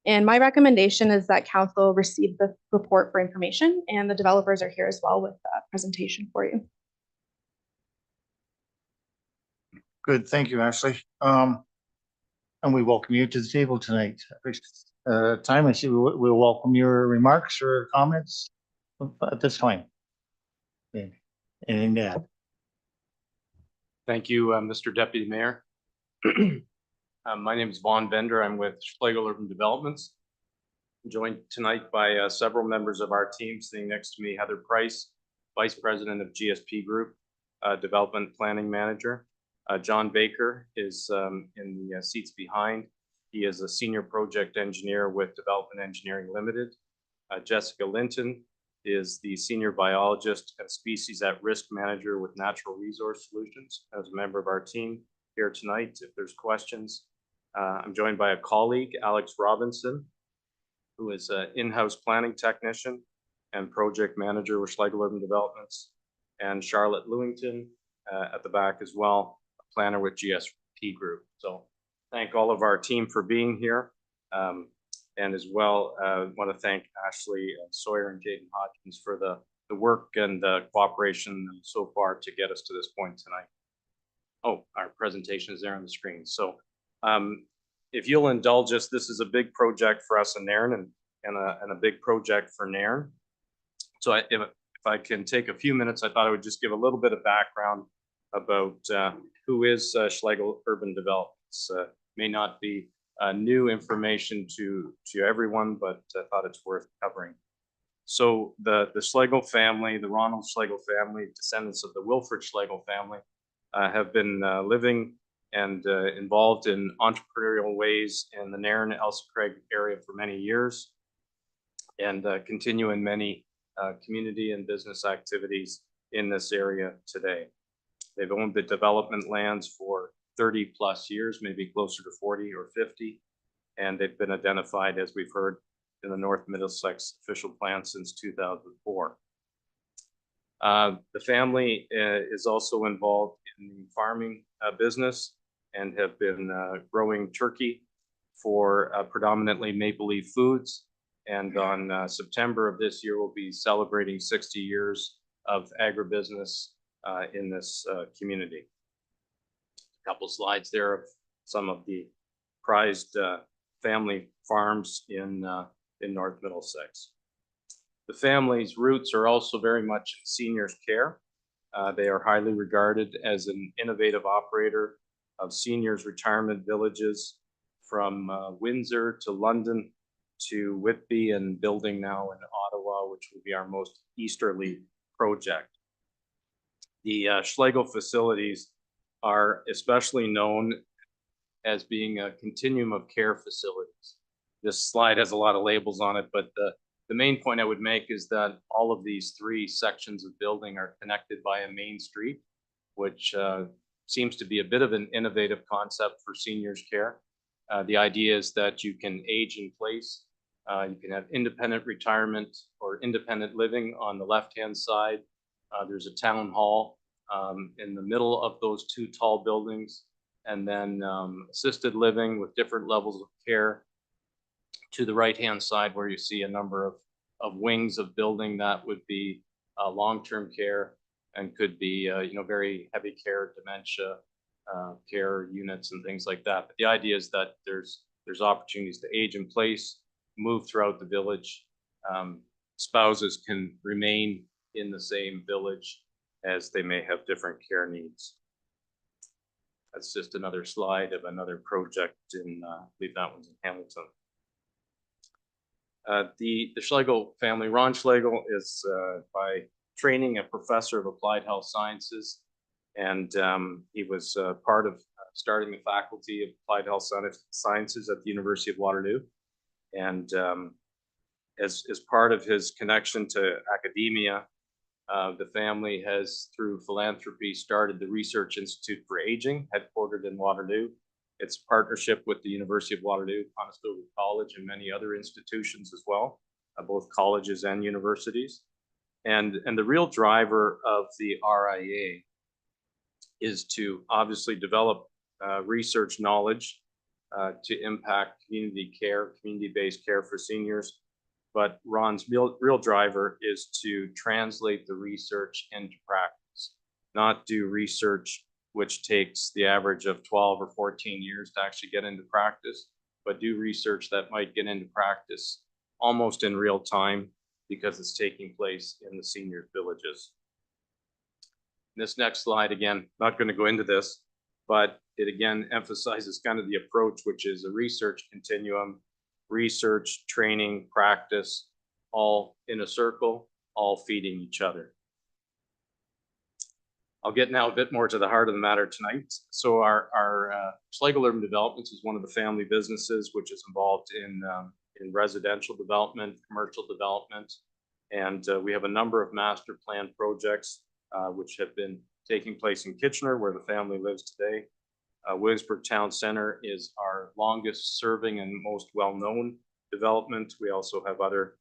And my recommendation is that council receive the report for information, and the developers are here as well with a presentation for you. Good, thank you, Ashley. And we welcome you to the table tonight. Time, I see we'll welcome your remarks or comments at this time. Okay. Anything to add? Thank you, Mr. Deputy Mayor. My name is Vaughn Bender. I'm with Schlegel Urban Developments. I'm joined tonight by several members of our team. Sitting next to me, Heather Price, Vice President of GSP Group, Development Planning Manager. John Baker is in the seats behind. He is a Senior Project Engineer with Development Engineering Limited. Jessica Linton is the Senior Biologist and Species at Risk Manager with Natural Resource Solutions, as a member of our team here tonight. If there's questions, I'm joined by a colleague, Alex Robinson, who is an in-house planning technician and project manager with Schlegel Urban Developments, and Charlotte Lewington at the back as well, a planner with GSP Group. So thank all of our team for being here. And as well, want to thank Ashley Sawyer and Jaden Hodgkins for the work and the cooperation so far to get us to this point tonight. Oh, our presentation is there on the screen. So if you'll indulge us, this is a big project for us in Nairn and a big project for Nairn. So if I can take a few minutes, I thought I would just give a little bit of background about who is Schlegel Urban Developments. May not be new information to everyone, but I thought it's worth covering. So the Schlegel family, the Ronald Schlegel family, descendants of the Wilfred Schlegel family, have been living and involved in entrepreneurial ways in the Nairn, Elsa Craig area for many years, and continue in many community and business activities in this area today. They've owned the development lands for 30 plus years, maybe closer to 40 or 50. And they've been identified, as we've heard, in the North Middlesex official plan since 2004. The family is also involved in the farming business and have been growing turkey for predominantly Maple Leaf Foods. And on September of this year, we'll be celebrating 60 years of agribusiness in this community. A couple slides there of some of the prized family farms in North Middlesex. The family's roots are also very much in seniors care. They are highly regarded as an innovative operator of seniors retirement villages from Windsor to London to Whitby, and building now in Ottawa, which will be our most easterly project. The Schlegel facilities are especially known as being a continuum of care facilities. This slide has a lot of labels on it, but the main point I would make is that all of these three sections of building are connected by a main street, which seems to be a bit of an innovative concept for seniors care. The idea is that you can age in place. You can have independent retirement or independent living on the left-hand side. There's a town hall in the middle of those two tall buildings, and then assisted living with different levels of care to the right-hand side, where you see a number wings of building that would be long-term care and could be, very heavy care, dementia care units and things like that. But the idea is that there's opportunities to age in place, move throughout the village. Spouses can remain in the same village as they may have different care needs. That's just another slide of another project in, I believe that one's in Hamilton. The Schlegel family, Ron Schlegel is by training a professor of applied health sciences, and he was part of starting the faculty of applied health sciences at the University of Waterloo. And as part of his connection to academia, the family has, through philanthropy, started the Research Institute for Aging, headquartered in Waterloo. It's a partnership with the University of Waterloo, Conestoga College, and many other institutions as well, both colleges and universities. And the real driver of the RIA is to obviously develop research knowledge to impact community care, community-based care for seniors. But Ron's real driver is to translate the research into practice, not do research which takes the average of 12 or 14 years to actually get into practice, but do research that might get into practice almost in real time because it's taking place in the senior villages. This next slide, again, not going to go into this, but it again emphasizes kind of the approach, which is a research continuum, research, training, practice, all in a circle, all feeding each other. I'll get now a bit more to the heart of the matter tonight. So our Schlegel Urban Developments is one of the family businesses which is involved in residential development, commercial development, and we have a number of master plan projects which have been taking place in Kitchener, where the family lives today. Williamsburg Town Center is our longest serving and most well-known development. We also have other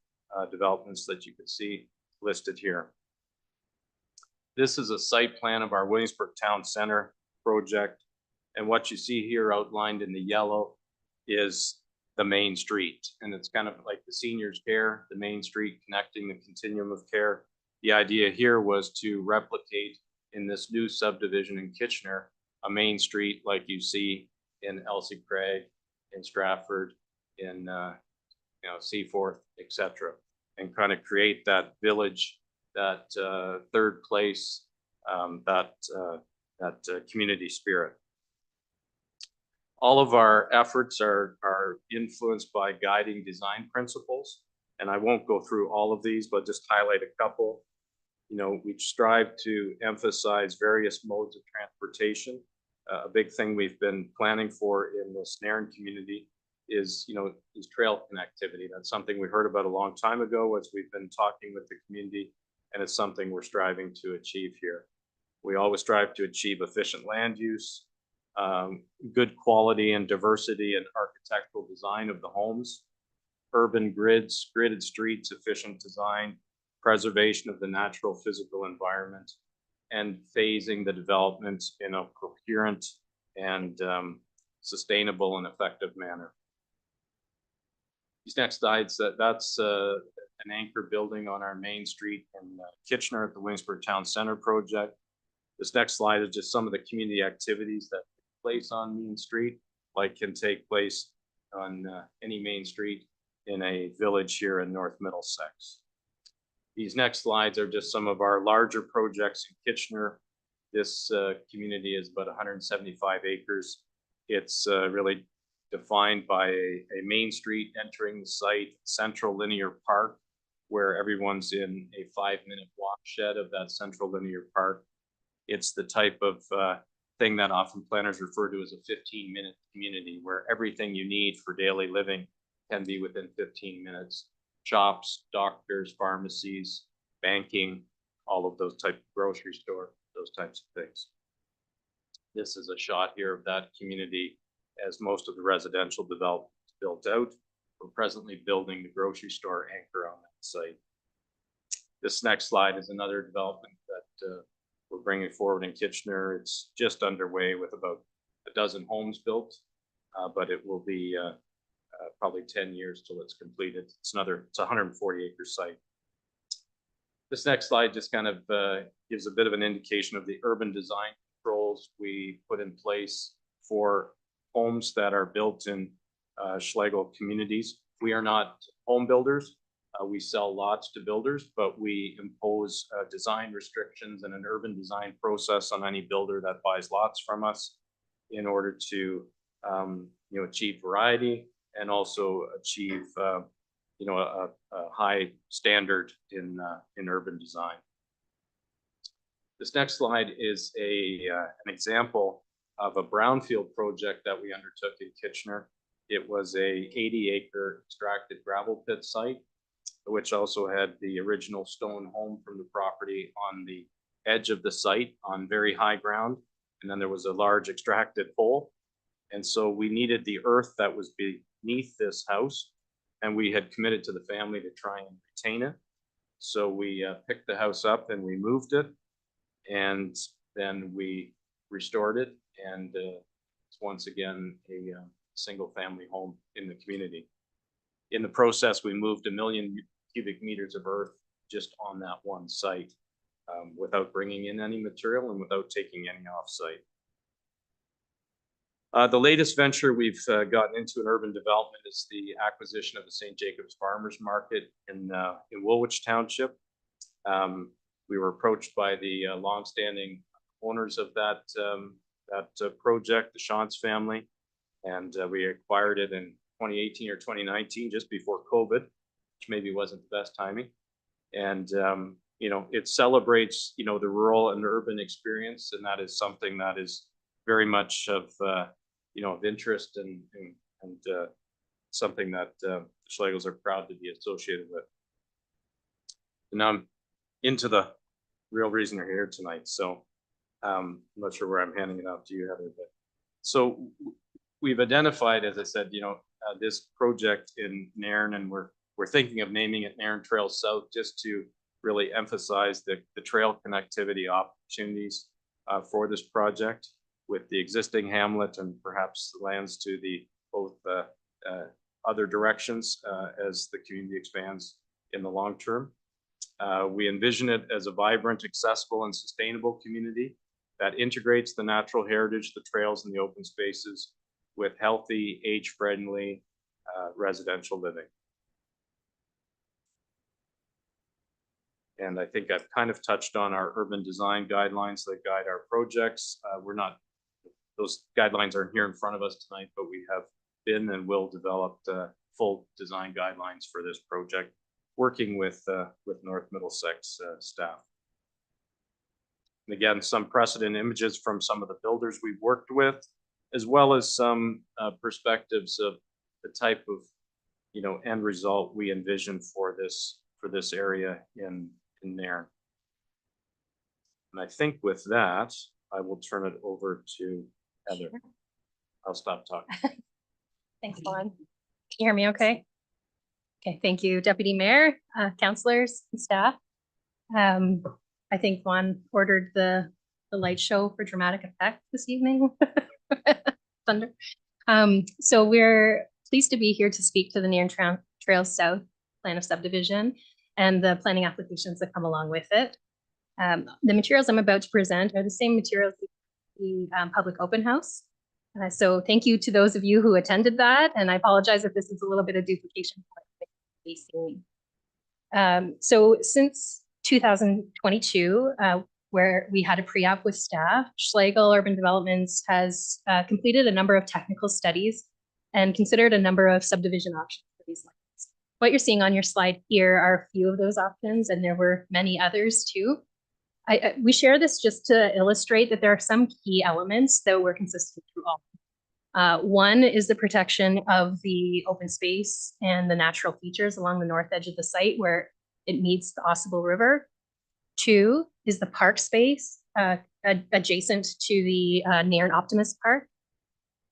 developments that you can see listed here. This is a site plan of our Williamsburg Town Center project. And what you see here outlined in the yellow is the main street. And it's kind of like the seniors care, the main street connecting the continuum of care. The idea here was to replicate in this new subdivision in Kitchener, a main street like you see in Elsie Craig, in Stratford, in Seaforth, etc., and kind of create that village, that third place, that community spirit. All of our efforts are influenced by guiding design principles, and I won't go through all of these, but just highlight a couple. We strive to emphasize various modes of transportation. A big thing we've been planning for in the Nairn community is trail connectivity. That's something we heard about a long time ago as we've been talking with the community, and it's something we're striving to achieve here. We always strive to achieve efficient land use, good quality and diversity and architectural design of the homes, urban grids, gridded streets, efficient design, preservation of the natural physical environment, and phasing the development in a coherent and sustainable and effective manner. These next slides, that's an anchor building on our main street in Kitchener at the Williamsburg Town Center project. This next slide is just some of the community activities that take place on Main Street, like can take place on any main street in a village here in North Middlesex. These next slides are just some of our larger projects in Kitchener. This community is about 175 acres. It's really defined by a main street entering the site, central linear park, where everyone's in a 5-minute walk shed of that central linear park. It's the type of thing that often planners refer to as a 15-minute community, where everything you need for daily living can be within 15 minutes. Shops, doctors, pharmacies, banking, all of those types of grocery store, those types of things. This is a shot here of that community as most of the residential development is built out. We're presently building the grocery store anchor on that site. This next slide is another development that we're bringing forward in Kitchener. It's just underway with about a dozen homes built, but it will be probably 10 years till it's completed. It's a 140-acre site. This next slide just kind of gives a bit of an indication of the urban design controls we put in place for homes that are built in Schlegel communities. We are not home builders. We sell lots to builders, but we impose design restrictions and an urban design process on any builder that buys lots from us in order to achieve variety and also achieve a high standard in urban design. This next slide is an example of a brownfield project that we undertook in Kitchener. It was a 80-acre extracted gravel pit site, which also had the original stone home from the property on the edge of the site on very high ground. And then there was a large extracted hole. And so we needed the earth that was beneath this house. And we had committed to the family to try and retain it. So we picked the house up and we moved it. And then we restored it. And it's once again a single family home in the community. In the process, we moved 1 million cubic meters of earth just on that one site without bringing in any material and without taking any off-site. The latest venture we've gotten into in urban development is the acquisition of the St. Jacobs Farmers Market in Woolwich Township. We were approached by the longstanding owners of that project, the Shantz family, and we acquired it in 2018 or 2019, just before COVID, which maybe wasn't the best timing. And, it celebrates, the rural and urban experience. And that is something that is very much of interest and something that the Schlegels are proud to be associated with. And now I'm into the real reason you're here tonight. So I'm not sure where I'm handing it out to you, Heather, but so we've identified, as I said, this project in Nairn, and we're thinking of naming it Nairn Trail South, just to really emphasize the trail connectivity opportunities for this project with the existing hamlet and perhaps the lands to the both other directions as the community expands in the long term. We envision it as a vibrant, accessible, and sustainable community that integrates the natural heritage, the trails, and the open spaces with healthy, age-friendly residential living. And I think I've kind of touched on our urban design guidelines that guide our projects. Those guidelines aren't here in front of us tonight, but we have been and will develop full design guidelines for this project, working with North Middlesex staff. And again, some precedent images from some of the builders we've worked with, as well as some perspectives of the type of end result we envision for this area in Nairn. And I think with that, I will turn it over to Heather. Sure. I'll stop talking. Thanks, Vaughn. Can you hear me okay? Okay, thank you, Deputy Mayor, councillors, and staff. I think Vaughn ordered the light show for dramatic effect this evening. Thunder. So we're pleased to be here to speak to the Nairn Trail South Plan of Subdivision and the planning applications that come along with it. The materials I'm about to present are the same materials as the public open house. So thank you to those of you who attended that, and I apologize if this is a little bit of duplication. So since 2022, where we had a pre-app with staff, Schlegel Urban Developments has completed a number of technical studies and considered a number of subdivision options for these lands. What you're seeing on your slide here are a few of those options, and there were many others too. We share this just to illustrate that there are some key elements that were consistent through all. One is the protection of the open space and the natural features along the north edge of the site where it meets the Ossable River. Two is the park space adjacent to the Nairn Optimist Park.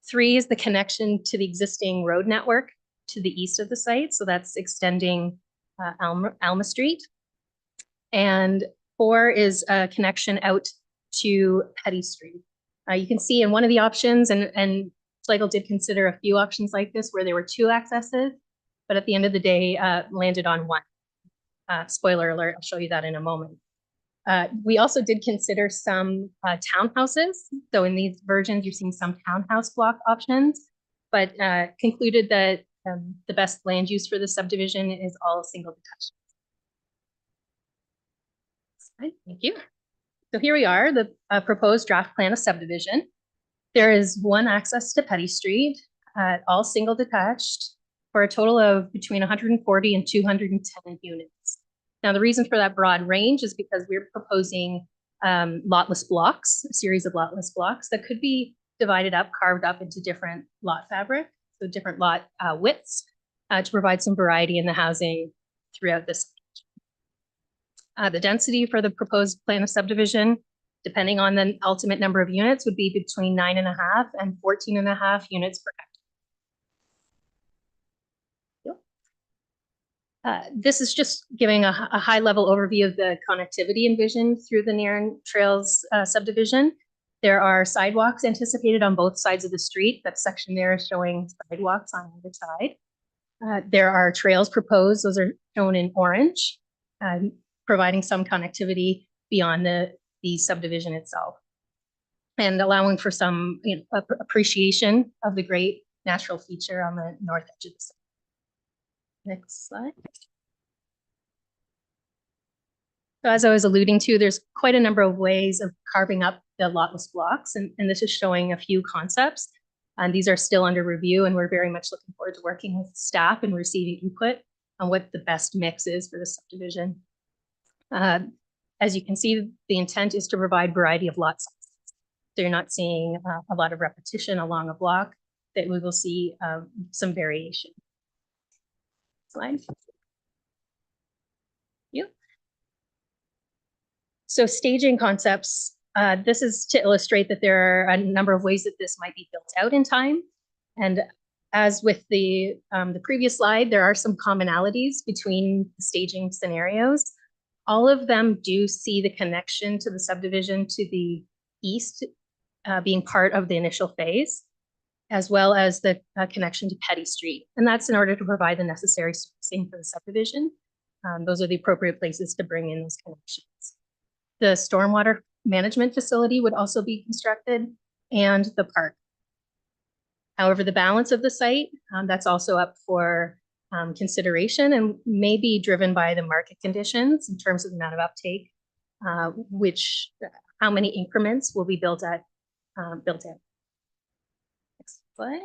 Three is the connection to the existing road network to the east of the site. So that's extending Alma Street. And four is a connection out to Petty Street. You can see in one of the options, and Schlegel did consider a few options like this where there were two accesses, but at the end of the day, landed on one. Spoiler alert, I'll show you that in a moment. We also did consider some townhouses. So in these versions, you're seeing some townhouse block options, but concluded that the best land use for the subdivision is all single detached. Thank you. So here we are, the proposed draft plan of subdivision. There is one access to Petty Street, all single detached, for a total of between 140 and 210 units. Now, the reason for that broad range is because we're proposing lotless blocks, a series of lotless blocks that could be divided up, carved up into different lot fabric, so different lot widths, to provide some variety in the housing throughout this. The density for the proposed plan of subdivision, depending on the ultimate number of units, would be between 9.5 and 14.5 units per hectare. This is just giving a high-level overview of the connectivity envisioned through the Nairn Trails subdivision. There are sidewalks anticipated on both sides of the street. That section there is showing sidewalks on either side. There are trails proposed. Those are shown in orange, providing some connectivity beyond the subdivision itself, and allowing for some appreciation of the great natural feature on the north edge of the city. Next slide. So as I was alluding to, there's quite a number of ways of carving up the lotless blocks, and this is showing a few concepts. And these are still under review, and we're very much looking forward to working with staff and receiving input on what the best mix is for the subdivision. As you can see, the intent is to provide variety of lot sizes. So you're not seeing a lot of repetition along a block, that we will see some variation. Slide. Yep. So staging concepts, this is to illustrate that there are a number of ways that this might be built out in time. And as with the previous slide, there are some commonalities between the staging scenarios. All of them do see the connection to the subdivision to the east being part of the initial phase, as well as the connection to Petty Street. And that's in order to provide the necessary servicing for the subdivision. Those are the appropriate places to bring in those connections. The stormwater management facility would also be constructed, and the park. However, the balance of the site, that's also up for consideration and may be driven by the market conditions in terms of the amount of uptake, how many increments will be built in. Next slide.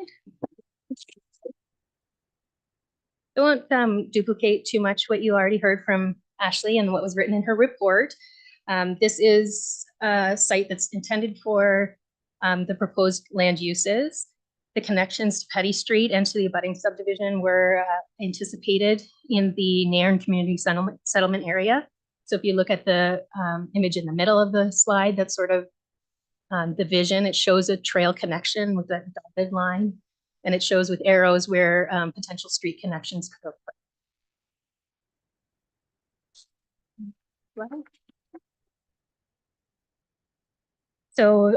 I won't duplicate too much what you already heard from Ashley and what was written in her report. This is a site that's intended for the proposed land uses. The connections to Petty Street and to the abutting subdivision were anticipated in the Nairn community settlement area. So if you look at the image in the middle of the slide, that's sort of the vision. It shows a trail connection with a dotted line, and it shows with arrows where potential street connections could occur. So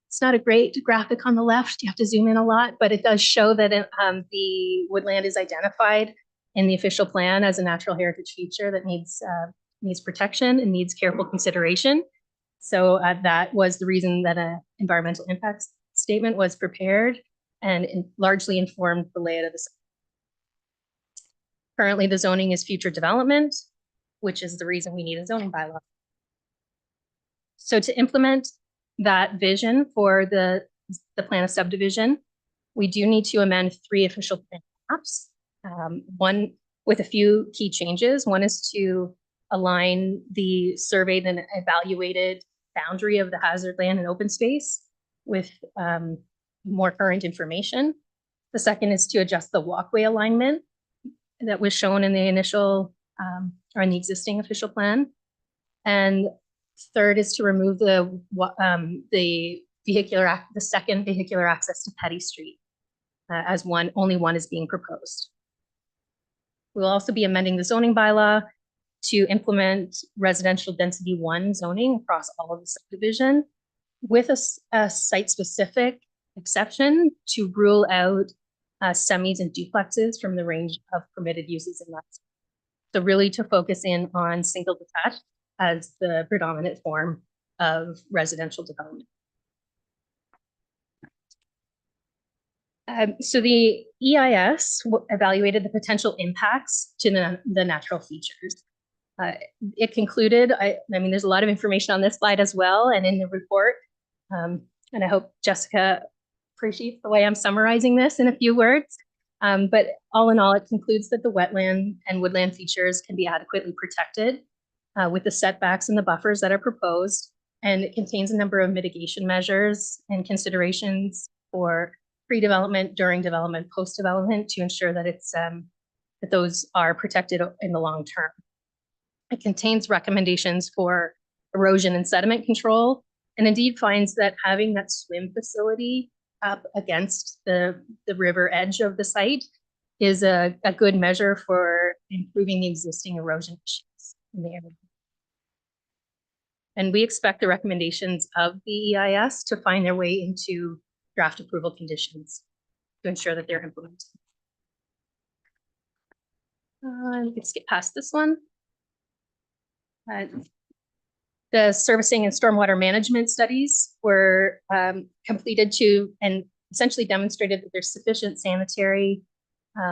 it's not a great graphic on the left. You have to zoom in a lot, but it does show that the woodland is identified in the official plan as a natural heritage feature that needs protection and needs careful consideration. So that was the reason that an environmental impact statement was prepared and largely informed the layout of the site. Currently, the zoning is future development, which is the reason we need a zoning bylaw. So to implement that vision for the plan of subdivision, we do need to amend 3 official plan maps. One with a few key changes. One is to align the surveyed and evaluated boundary of the hazard land and open space with more current information. The second is to adjust the walkway alignment that was shown in the initial or in the existing official plan. And third is to remove the second vehicular access to Petty Street, as only one is being proposed. We'll also be amending the zoning bylaw to implement residential density 1 zoning across all of the subdivision with a site-specific exception to rule out semis and duplexes from the range of permitted uses in that. So really to focus in on single detached as the predominant form of residential development. So the EIS evaluated the potential impacts to the natural features. It concluded, I mean, there's a lot of information on this slide as well and in the report. And I hope Jessica appreciates the way I'm summarizing this in a few words. But all in all, it concludes that the wetland and woodland features can be adequately protected with the setbacks and the buffers that are proposed. And it contains a number of mitigation measures and considerations for pre-development, during development, post-development to ensure that it's that those are protected in the long term. It contains recommendations for erosion and sediment control, and indeed finds that having that swim facility up against the river edge of the site is a good measure for improving the existing erosion issues in the area. And we expect the recommendations of the EIS to find their way into draft approval conditions to ensure that they're implemented. Let's get past this one. The servicing and stormwater management studies were completed to and essentially demonstrated that there's sufficient sanitary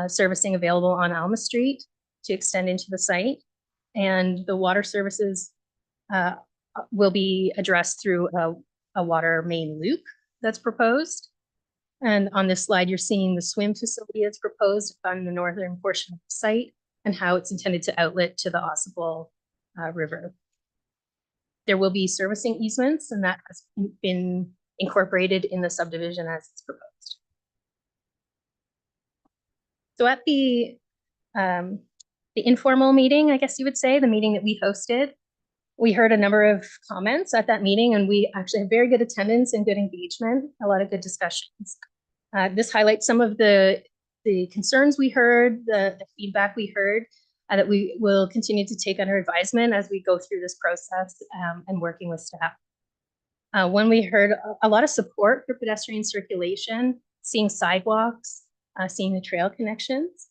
servicing available on Alma Street to extend into the site. And the water services will be addressed through a water main loop that's proposed. And on this slide, you're seeing the swim facility that's proposed on the northern portion of the site and how it's intended to outlet to the Ossipol River. There will be servicing easements, and that has been incorporated in the subdivision as it's proposed. So at the informal meeting, I guess you would say, the meeting that we hosted, we heard a number of comments at that meeting, and we actually had very good attendance and good engagement, a lot of good discussions. This highlights some of the concerns we heard, the feedback we heard, that we will continue to take under advisement as we go through this process and working with staff. When we heard a lot of support for pedestrian circulation, seeing sidewalks, seeing the trail connections.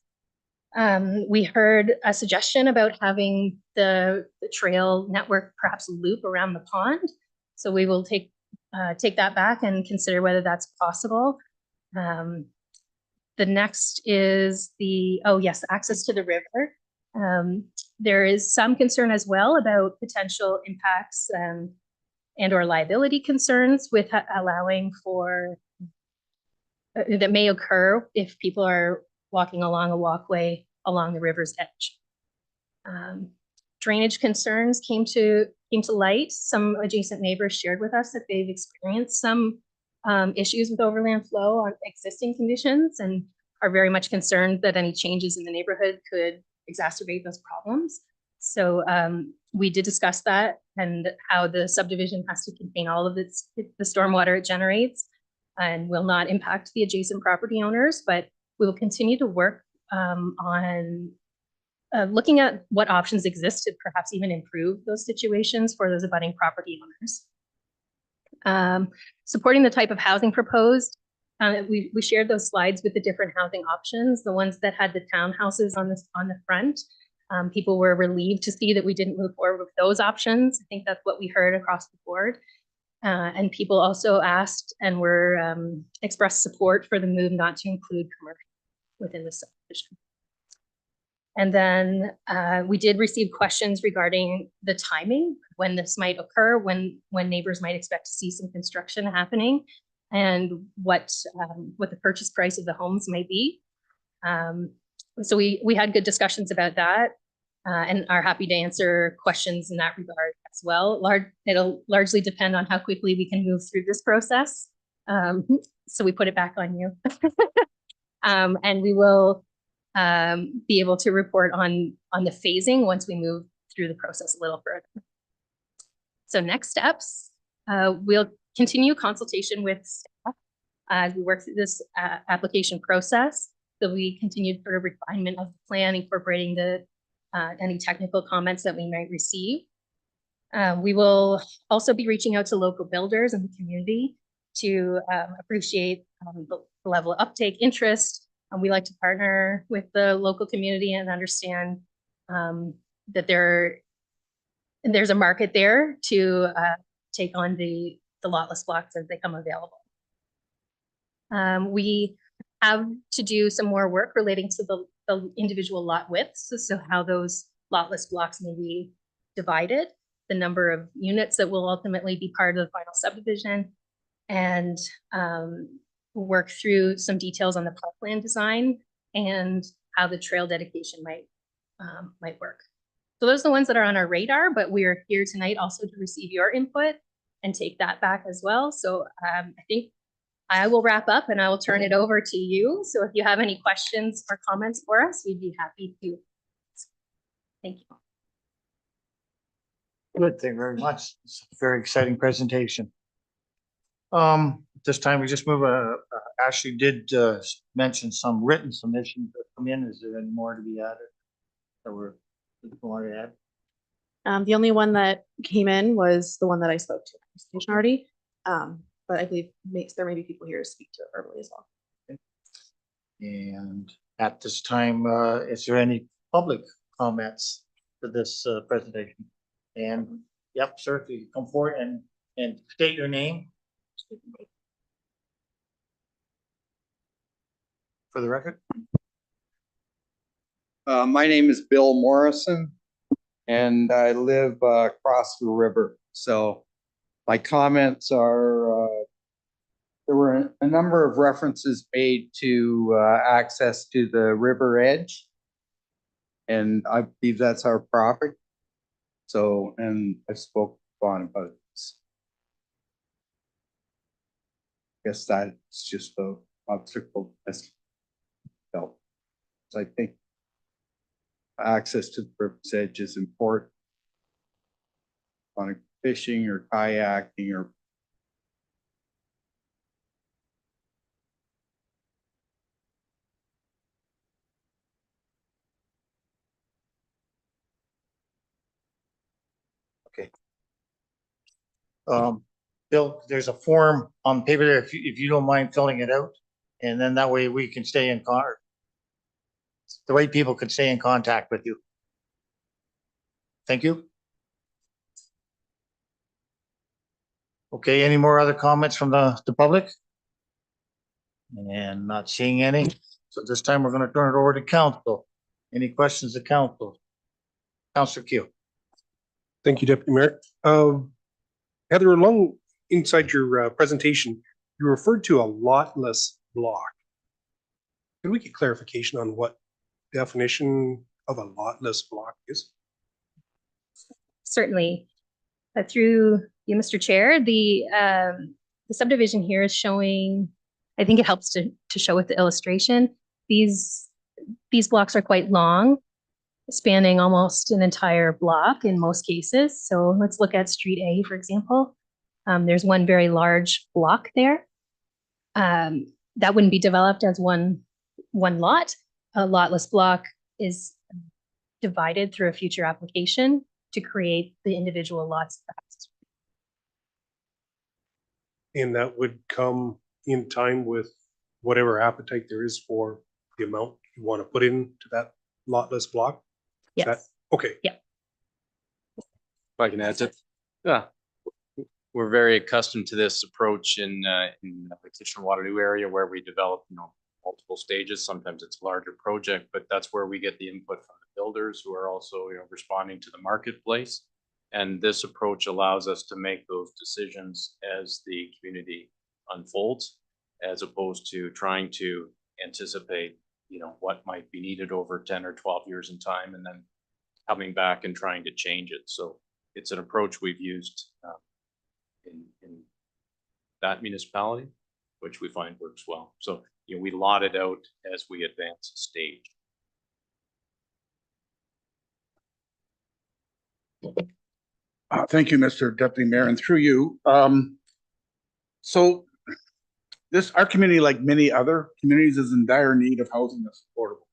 We heard a suggestion about having the trail network perhaps loop around the pond. So we will take that back and consider whether that's possible. The next is access to the river. There is some concern as well about potential impacts and or liability concerns with allowing for that may occur if people are walking along a walkway along the river's edge. Drainage concerns came to light. Some adjacent neighbors shared with us that they've experienced some issues with overland flow on existing conditions and are very much concerned that any changes in the neighborhood could exacerbate those problems. So we did discuss that and how the subdivision has to contain all of the stormwater it generates and will not impact the adjacent property owners, but we will continue to work on looking at what options exist to perhaps even improve those situations for those abutting property owners. Supporting the type of housing proposed, we shared those slides with the different housing options, the ones that had the townhouses on the front. People were relieved to see that we didn't move forward with those options. I think that's what we heard across the board. And people also asked and were expressed support for the move not to include commercial within the subdivision. And then we did receive questions regarding the timing, when this might occur, when neighbors might expect to see some construction happening, and what the purchase price of the homes may be. So we had good discussions about that and are happy to answer questions in that regard as well. It'll largely depend on how quickly we can move through this process. So we put it back on you. And we will be able to report on the phasing once we move through the process a little further. So next steps, we'll continue consultation with staff as we work through this application process. So we continue sort of refinement of the plan, incorporating any technical comments that we might receive. We will also be reaching out to local builders and the community to appreciate the level of uptake, interest. And we like to partner with the local community and understand that there's a market there to take on the lotless blocks as they come available. We have to do some more work relating to the individual lot widths, so how those lotless blocks may be divided, the number of units that will ultimately be part of the final subdivision, and work through some details on the parkland design and how the trail dedication might work. So those are the ones that are on our radar, but we are here tonight also to receive your input and take that back as well. So I think I will wrap up and I will turn it over to you. So if you have any questions or comments for us, we'd be happy to. Thank you. Good, thank you very much. It's a very exciting presentation. This time we just move, Ashley did mention some written submissions that come in. Is there any more to be added? That we're going to add? The only one that came in was the one that I spoke to in the presentation already. But I believe there may be people here to speak to it verbally as well. And at this time, is there any public comments for this presentation? And yep, sir, if you come forward and state your name. For the record. My name is Bill Morrison, and I live across the river. So my comments are, there were a number of references made to access to the river edge. And I believe that's our property. So, and I spoke to Vaughn about this. I guess that's just the obstacle that's felt. So I think access to the river's edge is important on fishing or kayaking or Okay. Bill, there's a form on paper there, if you don't mind filling it out, and then that way we can stay in contact. The way people can stay in contact with you. Thank you. Okay, any more other comments from the public? And not seeing any, so this time we're gonna turn it over to council. Any questions to council? Councilor Q. Thank you, Deputy Mayor. Heather, along inside your presentation, you referred to a lotless block. Can we get clarification on what definition of a lotless block is? Certainly. Through you, Mr. Chair, the subdivision here is showing, I think it helps to show with the illustration. These blocks are quite long, spanning almost an entire block in most cases. So let's look at Street A, for example. There's one very large block there. That wouldn't be developed as one lot. A lotless block is divided through a future application to create the individual lots. And that would come in time with whatever appetite there is for the amount you want to put into that lotless block? Yes. Okay. Yeah. If I can add to, yeah, we're very accustomed to this approach in the Kitchener-Waterloo area where we develop, multiple stages. Sometimes it's a larger project, but that's where we get the input from the builders who are also, responding to the marketplace. And this approach allows us to make those decisions as the community unfolds, as opposed to trying to anticipate, what might be needed over 10 or 12 years in time and then coming back and trying to change it. So it's an approach we've used in that municipality, which we find works well. So, we lot it out as we advance stage. Thank you, Mr. Deputy Mayor, and through you. So our community, like many other communities, is in dire need of housing that's affordable.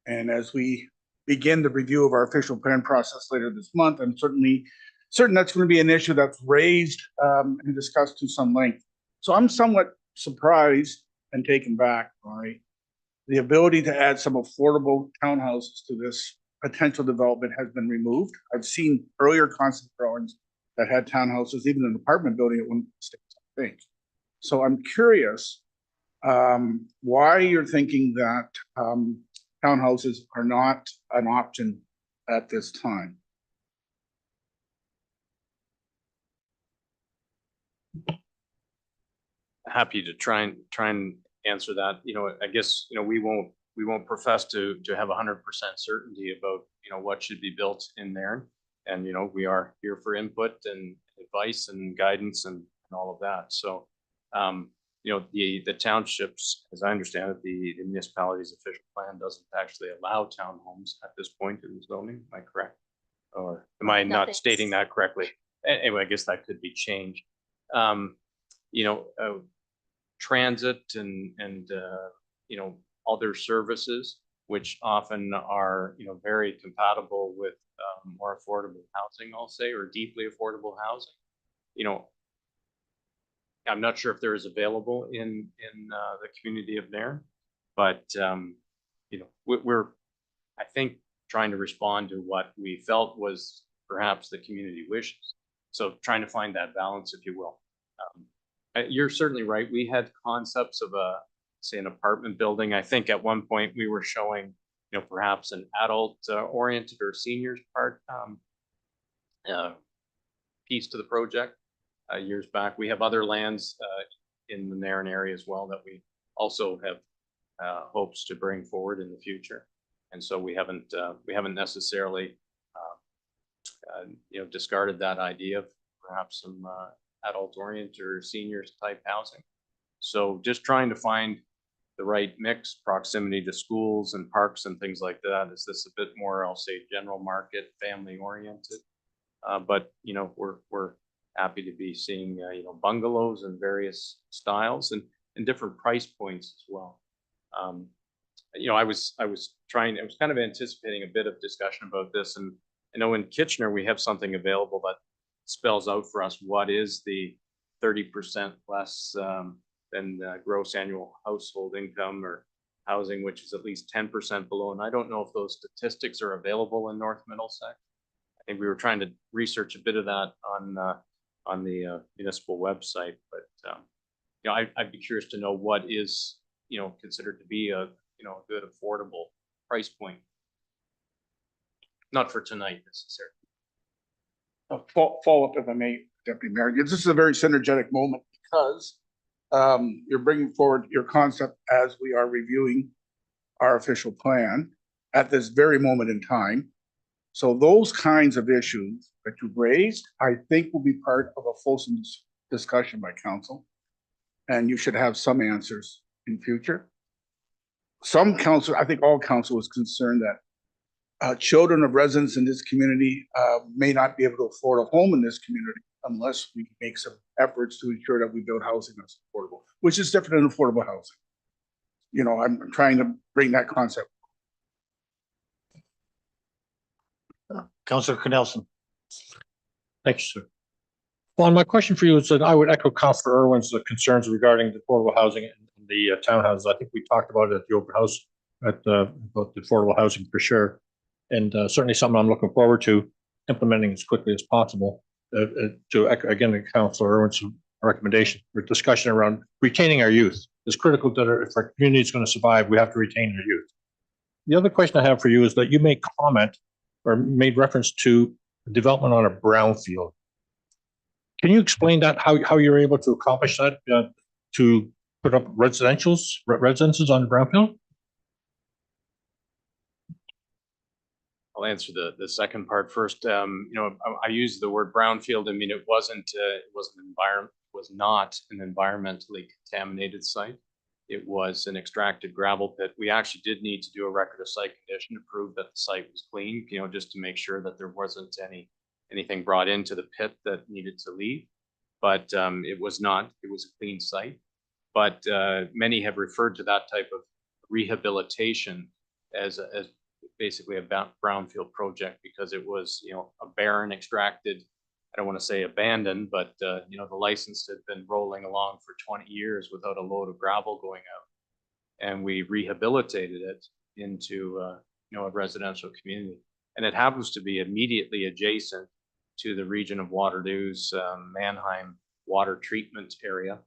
And as we begin the review of our official plan process later this month, I'm certain that's going to be an issue that's raised and discussed to some length. So I'm somewhat surprised and taken back by the ability to add some affordable townhouses to this potential development has been removed. I've seen earlier concept drawings that had townhouses, even an apartment building at one stage, I think. So I'm curious why you're thinking that townhouses are not an option at this time. Happy to try and answer that. You know, I guess, you know, we won't profess to have 100% certainty about, you know, what should be built in there. And, you know, we are here for input and advice and guidance and all of that. So, you know, the townships, as I understand it, the municipality's official plan doesn't actually allow townhomes at this point in zoning. Am I correct? Or am I not Nothing's- stating that correctly? Anyway, I guess that could be changed. You know, transit and you know, other services, which often are, you know, very compatible with more affordable housing, I'll say, or deeply affordable housing. You know, I'm not sure if there is available in the community of Nairn, but you know, we're I think trying to respond to what we felt was perhaps the community wishes. So trying to find that balance, if you will. You're certainly right. We had concepts of say an apartment building. I think at one point we were showing, you know, perhaps an adult oriented or seniors part piece to the project years back. We have other lands in the Nairn area as well that we also have hopes to bring forward in the future. And so we haven't necessarily you know, discarded that idea of perhaps some adult oriented or seniors type housing. So just trying to find the right mix, proximity to schools and parks and things like that. Is this a bit more, I'll say, general market, family oriented? But you know, we're happy to be seeing you know, bungalows in various styles and different price points as well. You know, I was kind of anticipating a bit of discussion about this, and I know in Kitchener we have something available that spells out for us what is the 30% less than gross annual household income or housing, which is at least 10% below. And I don't know if those statistics are available in North Middlesex. I think we were trying to research a bit of that on the municipal website, but you know, I'd be curious to know what is, you know, considered to be a, you know, a good affordable price point. Not for tonight necessarily. Follow up, if I may, Deputy Mayor. This is a very synergetic moment because you're bringing forward your concept as we are reviewing our official plan at this very moment in time. So those kinds of issues that you've raised, I think will be part of a fulsome discussion by council. And you should have some answers in future. Some council, I think all council is concerned that children of residents in this community may not be able to afford a home in this community unless we make some efforts to ensure that we build housing that's affordable, which is different than affordable housing. You know, I'm trying to bring that concept. Councillor Knelson. Thank you, sir. Well, my question for you is that I would echo Councillor Irwin's concerns regarding the affordable housing and the townhouses. I think we talked about it at the open house about the affordable housing for sure. And certainly something I'm looking forward to implementing as quickly as possible. To echo again, Councillor Irwin's recommendation for discussion around retaining our youth. It's critical that if our community is going to survive, we have to retain our youth. The other question I have for you is that you made comment or made reference to development on a brownfield. Can you explain that, how you're able to accomplish that, to put up residences on brownfield? I'll answer the second part first. You know, I use the word brownfield. I mean, it was not an environmentally contaminated site. It was an extracted gravel pit. We actually did need to do a record of site condition to prove that the site was clean, you know, just to make sure that there wasn't anything brought into the pit that needed to leave. But it was not. It was a clean site. But many have referred to that type of rehabilitation as basically a brownfield project because it was, you know, a barren extracted I don't want to say abandoned, but, you know, the license had been rolling along for 20 years without a load of gravel going out. And we rehabilitated it into, you know, a residential community. And it happens to be immediately adjacent to the region of Waterloo's Mannheim water treatment area,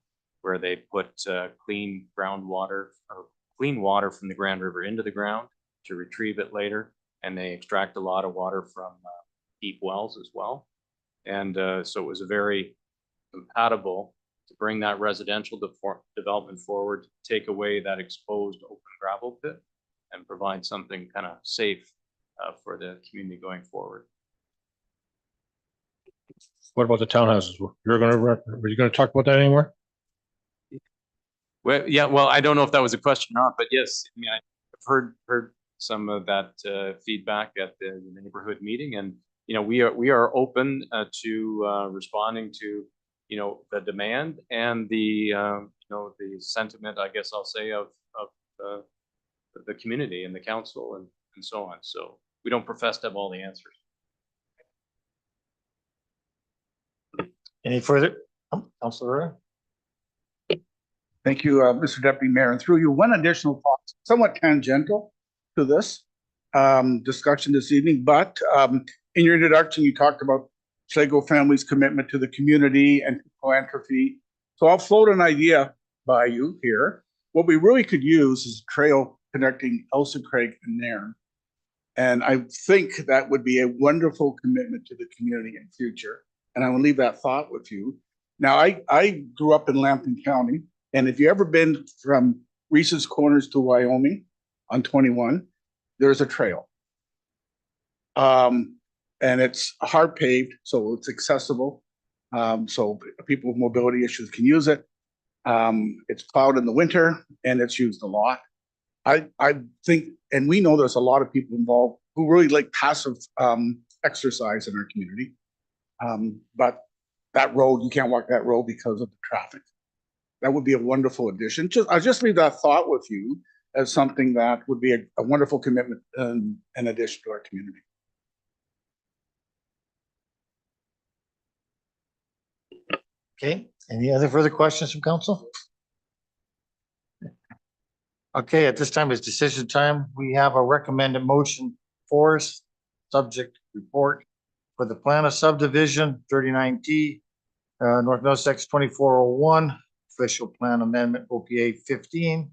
where they put clean groundwater or clean water from the Grand River into the ground to retrieve it later. And they extract a lot of water from deep wells as well. And so it was a very compatible to bring that residential development forward, take away that exposed open gravel pit and provide something kind of safe for the community going forward. What about the townhouses? Were you gonna talk about that anymore? Well, yeah, well, I don't know if that was a question or not, but yes, I mean, I've heard some of that feedback at the neighborhood meeting, and you know, we are open to responding to, you know, the demand and the you know, the sentiment, I guess I'll say, of the community and the council and so on. So we don't profess to have all the answers. Any further? Councilor. Thank you, Mr. Deputy Mayor. And through you, one additional thought, somewhat tangential to this discussion this evening, but in your introduction, you talked about Schlegel family's commitment to the community and philanthropy. So I'll float an idea by you here. What we really could use is a trail connecting Elsa Craig and Nairn. And I think that would be a wonderful commitment to the community in future. And I will leave that thought with you. Now, I grew up in Lambton County. And if you've ever been from Reese's Corners to Wyoming on 21, there's a trail. And it's hard paved, so it's accessible. So people with mobility issues can use it. It's plowed in the winter and it's used a lot. I think, and we know there's a lot of people involved who really like passive exercise in our community. But that road, you can't walk that road because of the traffic. That would be a wonderful addition. I'll just leave that thought with you as something that would be a wonderful commitment and an addition to our community. Okay, any other further questions from council? Okay, at this time is decision time. We have a recommended motion for subject report for the plan of subdivision 39T, North Middlesex 2401, official plan amendment OPA 15,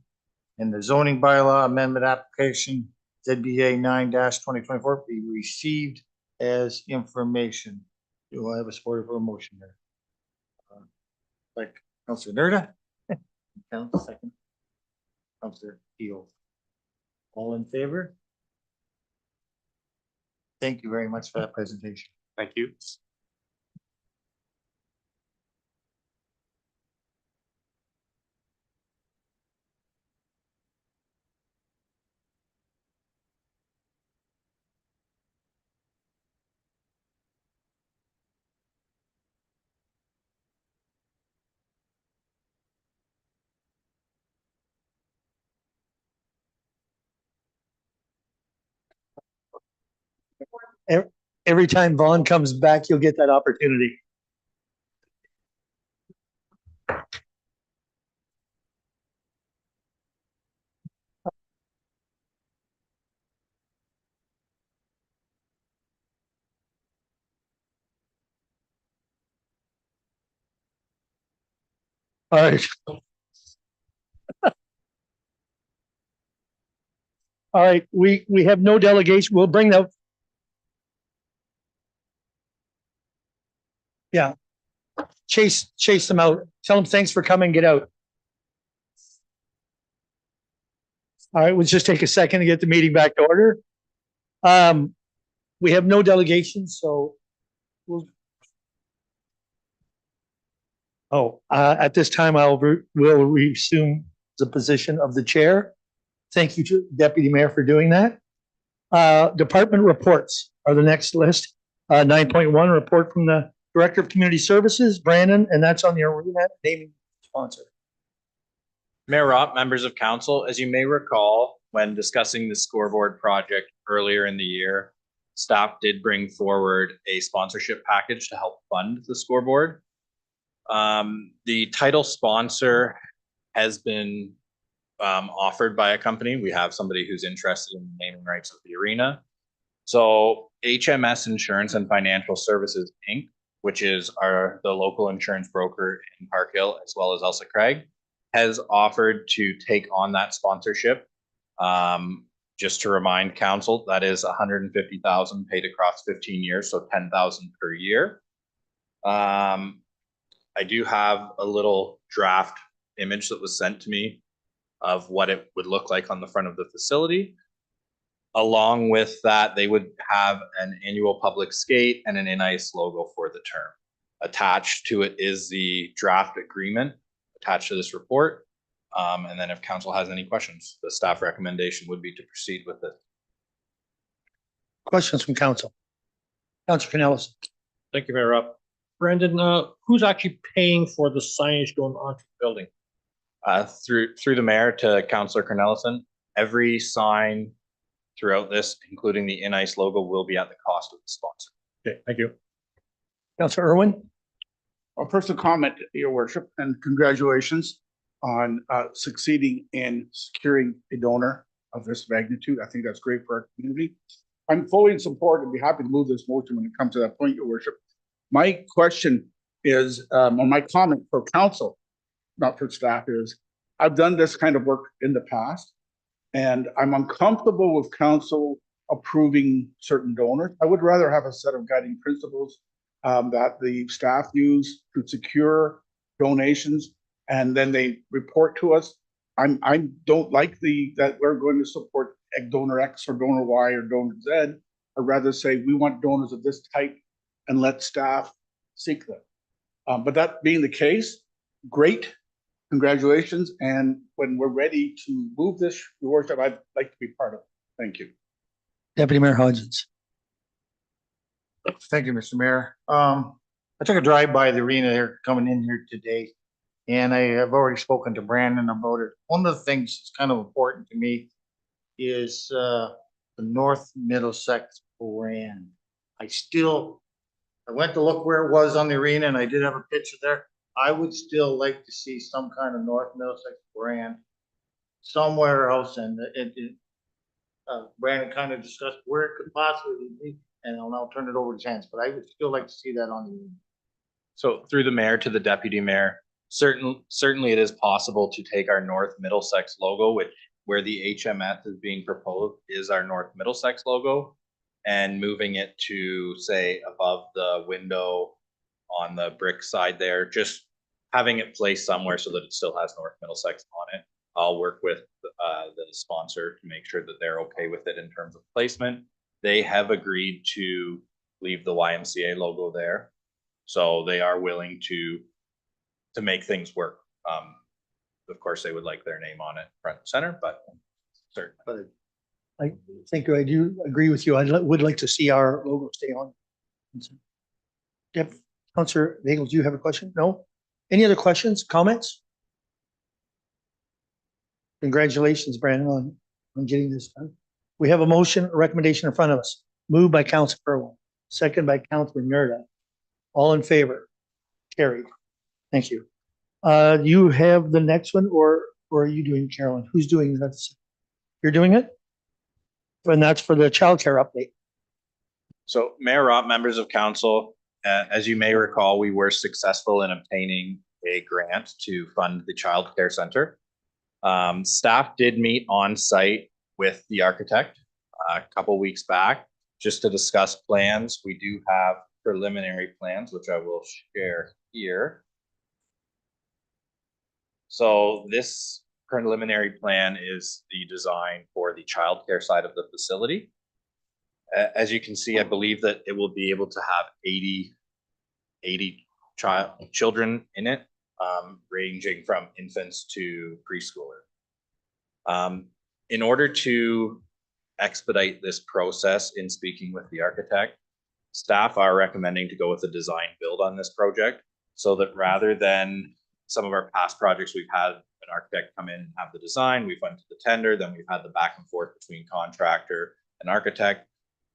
and the zoning bylaw amendment application ZBA 9-2024 be received as information. Do I have a support for a motion there? Like Councilor Nerda? Council second. Councilor Keel. All in favor? Thank you very much for that presentation. Thank you. Every time Vaughn comes back, you'll get that opportunity. All right. All right, we have no delegation. We'll bring the. Yeah. Chase them out. Tell them thanks for coming, get out. All right, we'll just take a second to get the meeting back to order. We have no delegation, so we'll. At this time, will resume the position of the chair. Thank you to Deputy Mayor for doing that. Department reports are the next list. 9.1 report from the Director of Community Services, Brandon, and that's on the arena naming sponsor. Mayor Ropp, members of council, as you may recall, when discussing the scoreboard project earlier in the year, staff did bring forward a sponsorship package to help fund the scoreboard. The title sponsor has been offered by a company. We have somebody who's interested in the naming rights of the arena. So HMS Insurance and Financial Services, Inc., which is the local insurance broker in Park Hill, as well as Elsa Craig, has offered to take on that sponsorship. Just to remind council, that is $150,000 paid across 15 years, so $10,000 per year. I do have a little draft image that was sent to me of what it would look like on the front of the facility. Along with that, they would have an annual public skate and an in-ice logo for the term. Attached to it is the draft agreement attached to this report. And then if council has any questions, the staff recommendation would be to proceed with it. Questions from council? Councilor Canellis. Thank you, Mayor Up. Brandon, who's actually paying for the signage going onto the building? Through the mayor to Councillor Cornelison, every sign throughout this, including the in-ice logo, will be at the cost of the sponsor. Okay, thank you. Councilor Irwin. A personal comment, Your Worship, and congratulations on succeeding in securing a donor of this magnitude. I think that's great for our community. I'm fully in support and be happy to move this motion when it comes to that point, Your Worship. My question is, or my comment for council, not for staff, is I've done this kind of work in the past, and I'm uncomfortable with council approving certain donors. I would rather have a set of guiding principles that the staff use to secure donations, and then they report to us. I don't like that we're going to support donor X or donor Y or donor Z. I'd rather say we want donors of this type and let staff seek them. But that being the case, great, congratulations. And when we're ready to move this, Your Worship, I'd like to be part of it. Thank you. Deputy Mayor Hodgins. Thank you, Mr. Mayor. I took a drive by the arena there coming in here today, and I have already spoken to Brandon about it. One of the things that's kind of important to me is the North Middlesex brand. I went to look where it was on the arena, and I did have a picture there. I would still like to see some kind of North Middlesex brand somewhere else, and Brandon kind of discussed where it could possibly be, and I'll now turn it over to Chance, but I would still like to see that on the arena. So through the mayor to the deputy mayor, certainly it is possible to take our North Middlesex logo, where the HMS is being proposed is our North Middlesex logo, and moving it to, say, above the window on the brick side there, just having it placed somewhere so that it still has North Middlesex on it. I'll work with the sponsor to make sure that they're okay with it in terms of placement. They have agreed to leave the YMCA logo there, so they are willing to make things work. Of course, they would like their name on it front and center, but certainly. I think I do agree with you. I would like to see our logo stay on. Yep. Councilor Nagel, do you have a question? No? Any other questions, comments? Congratulations, Brandon, on getting this done. We have a motion, a recommendation in front of us. Moved by Councilor Irwin, second by Councilor Nerda. All in favor? Carried. Thank you. You have the next one, or are you doing, Carolyn? Who's doing that? You're doing it? And that's for the childcare update. So Mayor Ropp, members of council, as you may recall, we were successful in obtaining a grant to fund the child care center. Staff did meet on site with the architect a couple weeks back just to discuss plans. We do have preliminary plans, which I will share here. So this preliminary plan is the design for the childcare side of the facility. As you can see, I believe that it will be able to have 80 children in it, ranging from infants to preschooler. In order to expedite this process in speaking with the architect, staff are recommending to go with a design build on this project, so that rather than some of our past projects, we've had an architect come in and have the design, we've went to the tender, then we've had the back and forth between contractor and architect.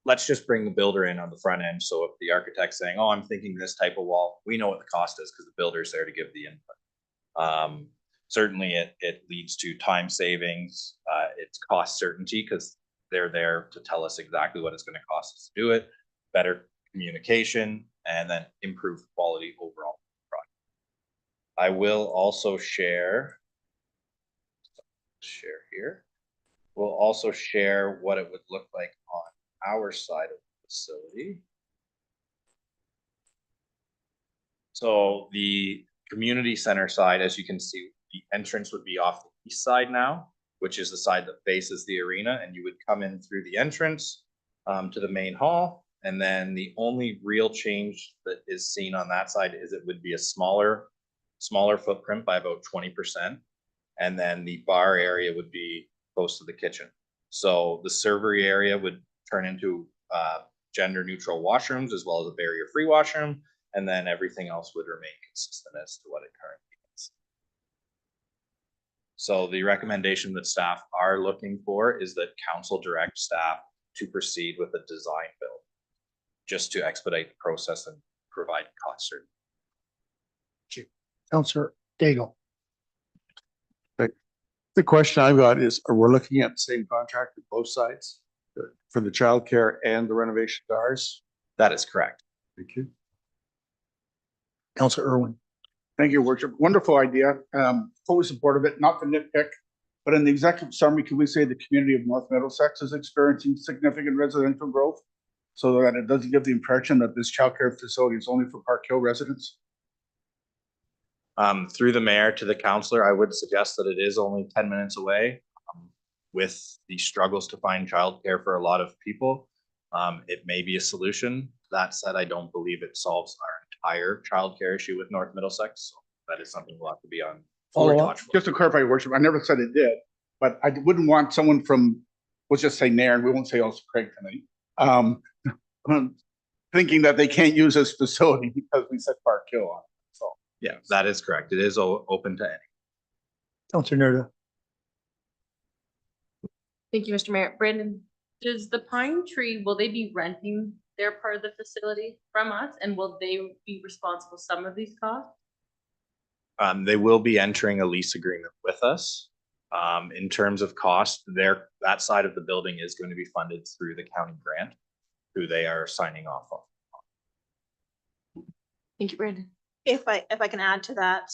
let's just bring the builder in on the front end. So if the architect's saying, oh, I'm thinking this type of wall, we know what the cost is because the builder's there to give the input. Certainly it leads to time savings. It's cost certainty because they're there to tell us exactly what it's going to cost us to do it, better communication, and then improve quality overall. I will also share here. We'll also share what it would look like on our side of the facility. So the community center side, as you can see, the entrance would be off the east side now, which is the side that faces the arena, and you would come in through the entrance to the main hall. And then the only real change that is seen on that side is it would be a smaller footprint by about 20%. And then the bar area would be close to the kitchen. So the servery area would turn into gender neutral washrooms as well as a barrier free washroom. And then everything else would remain consistent as to what it currently is. So the recommendation that staff are looking for is that council direct staff to proceed with a design build, just to expedite the process and provide cost certainty. Councillor Daigle. The question I've got is, we're looking at the same contract at both sides for the childcare and the renovation to ours? That is correct. Thank you. Councillor Irwin. Thank you, Worship. Wonderful idea. Fully supportive of it, not to nitpick, but in the executive summary, can we say the community of North Middlesex is experiencing significant residential growth so that it doesn't give the impression that this childcare facility is only for Park Hill residents? Through the mayor to the councillor, I would suggest that it is only 10 minutes away. With the struggles to find childcare for a lot of people, it may be a solution. That said, I don't believe it solves our entire childcare issue with North Middlesex. So that is something we'll have to be on forward watch for. Just to clarify, Your Worship, I never said it did, but I wouldn't want someone from, let's just say Nairn, we won't say also Craig tonight, thinking that they can't use this facility because we said Park Hill on it. So yeah, that is correct. It is open to any. Councillor Nerda. Thank you, Mr. Mayor. Brandon, does the Pine Tree, will they be renting their part of the facility from us, and will they be responsible for some of these costs? They will be entering a lease agreement with us. In terms of cost, that side of the building is going to be funded through the county grant, who they are signing off on. Thank you, Brandon. If I can add to that,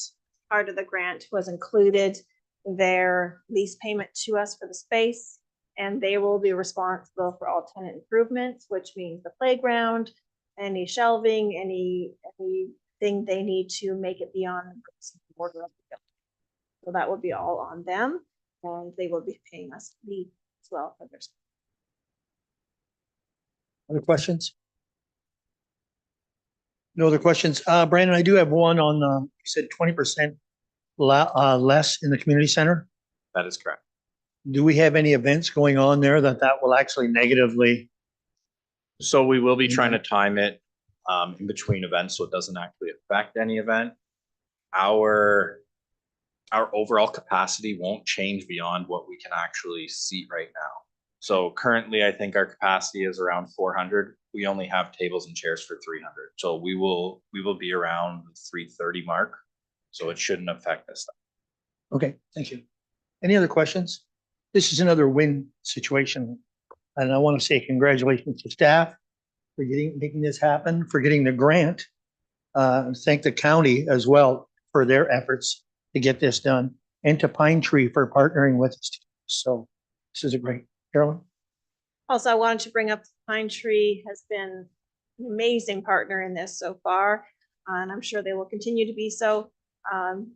part of the grant was included their lease payment to us for the space, and they will be responsible for all tenant improvements, which means the playground, any shelving, anything they need to make it beyond the border of the building. So that will be all on them, and they will be paying us fee as well for their. Other questions? No other questions. Brandon, I do have one on, you said 20% less in the community center. That is correct. Do we have any events going on there that will actually negatively? So we will be trying to time it in between events so it doesn't actually affect any event. Our overall capacity won't change beyond what we can actually seat right now. So currently, I think our capacity is around 400. We only have tables and chairs for 300. So we will be around the 330 mark. So it shouldn't affect us. Okay, thank you. Any other questions? This is another win situation. And I want to say congratulations to staff for making this happen, for getting the grant. Thank the county as well for their efforts to get this done, and to Pine Tree for partnering with us. So this is a great, Carolyn. Also, I wanted to bring up Pine Tree has been an amazing partner in this so far, and I'm sure they will continue to be so.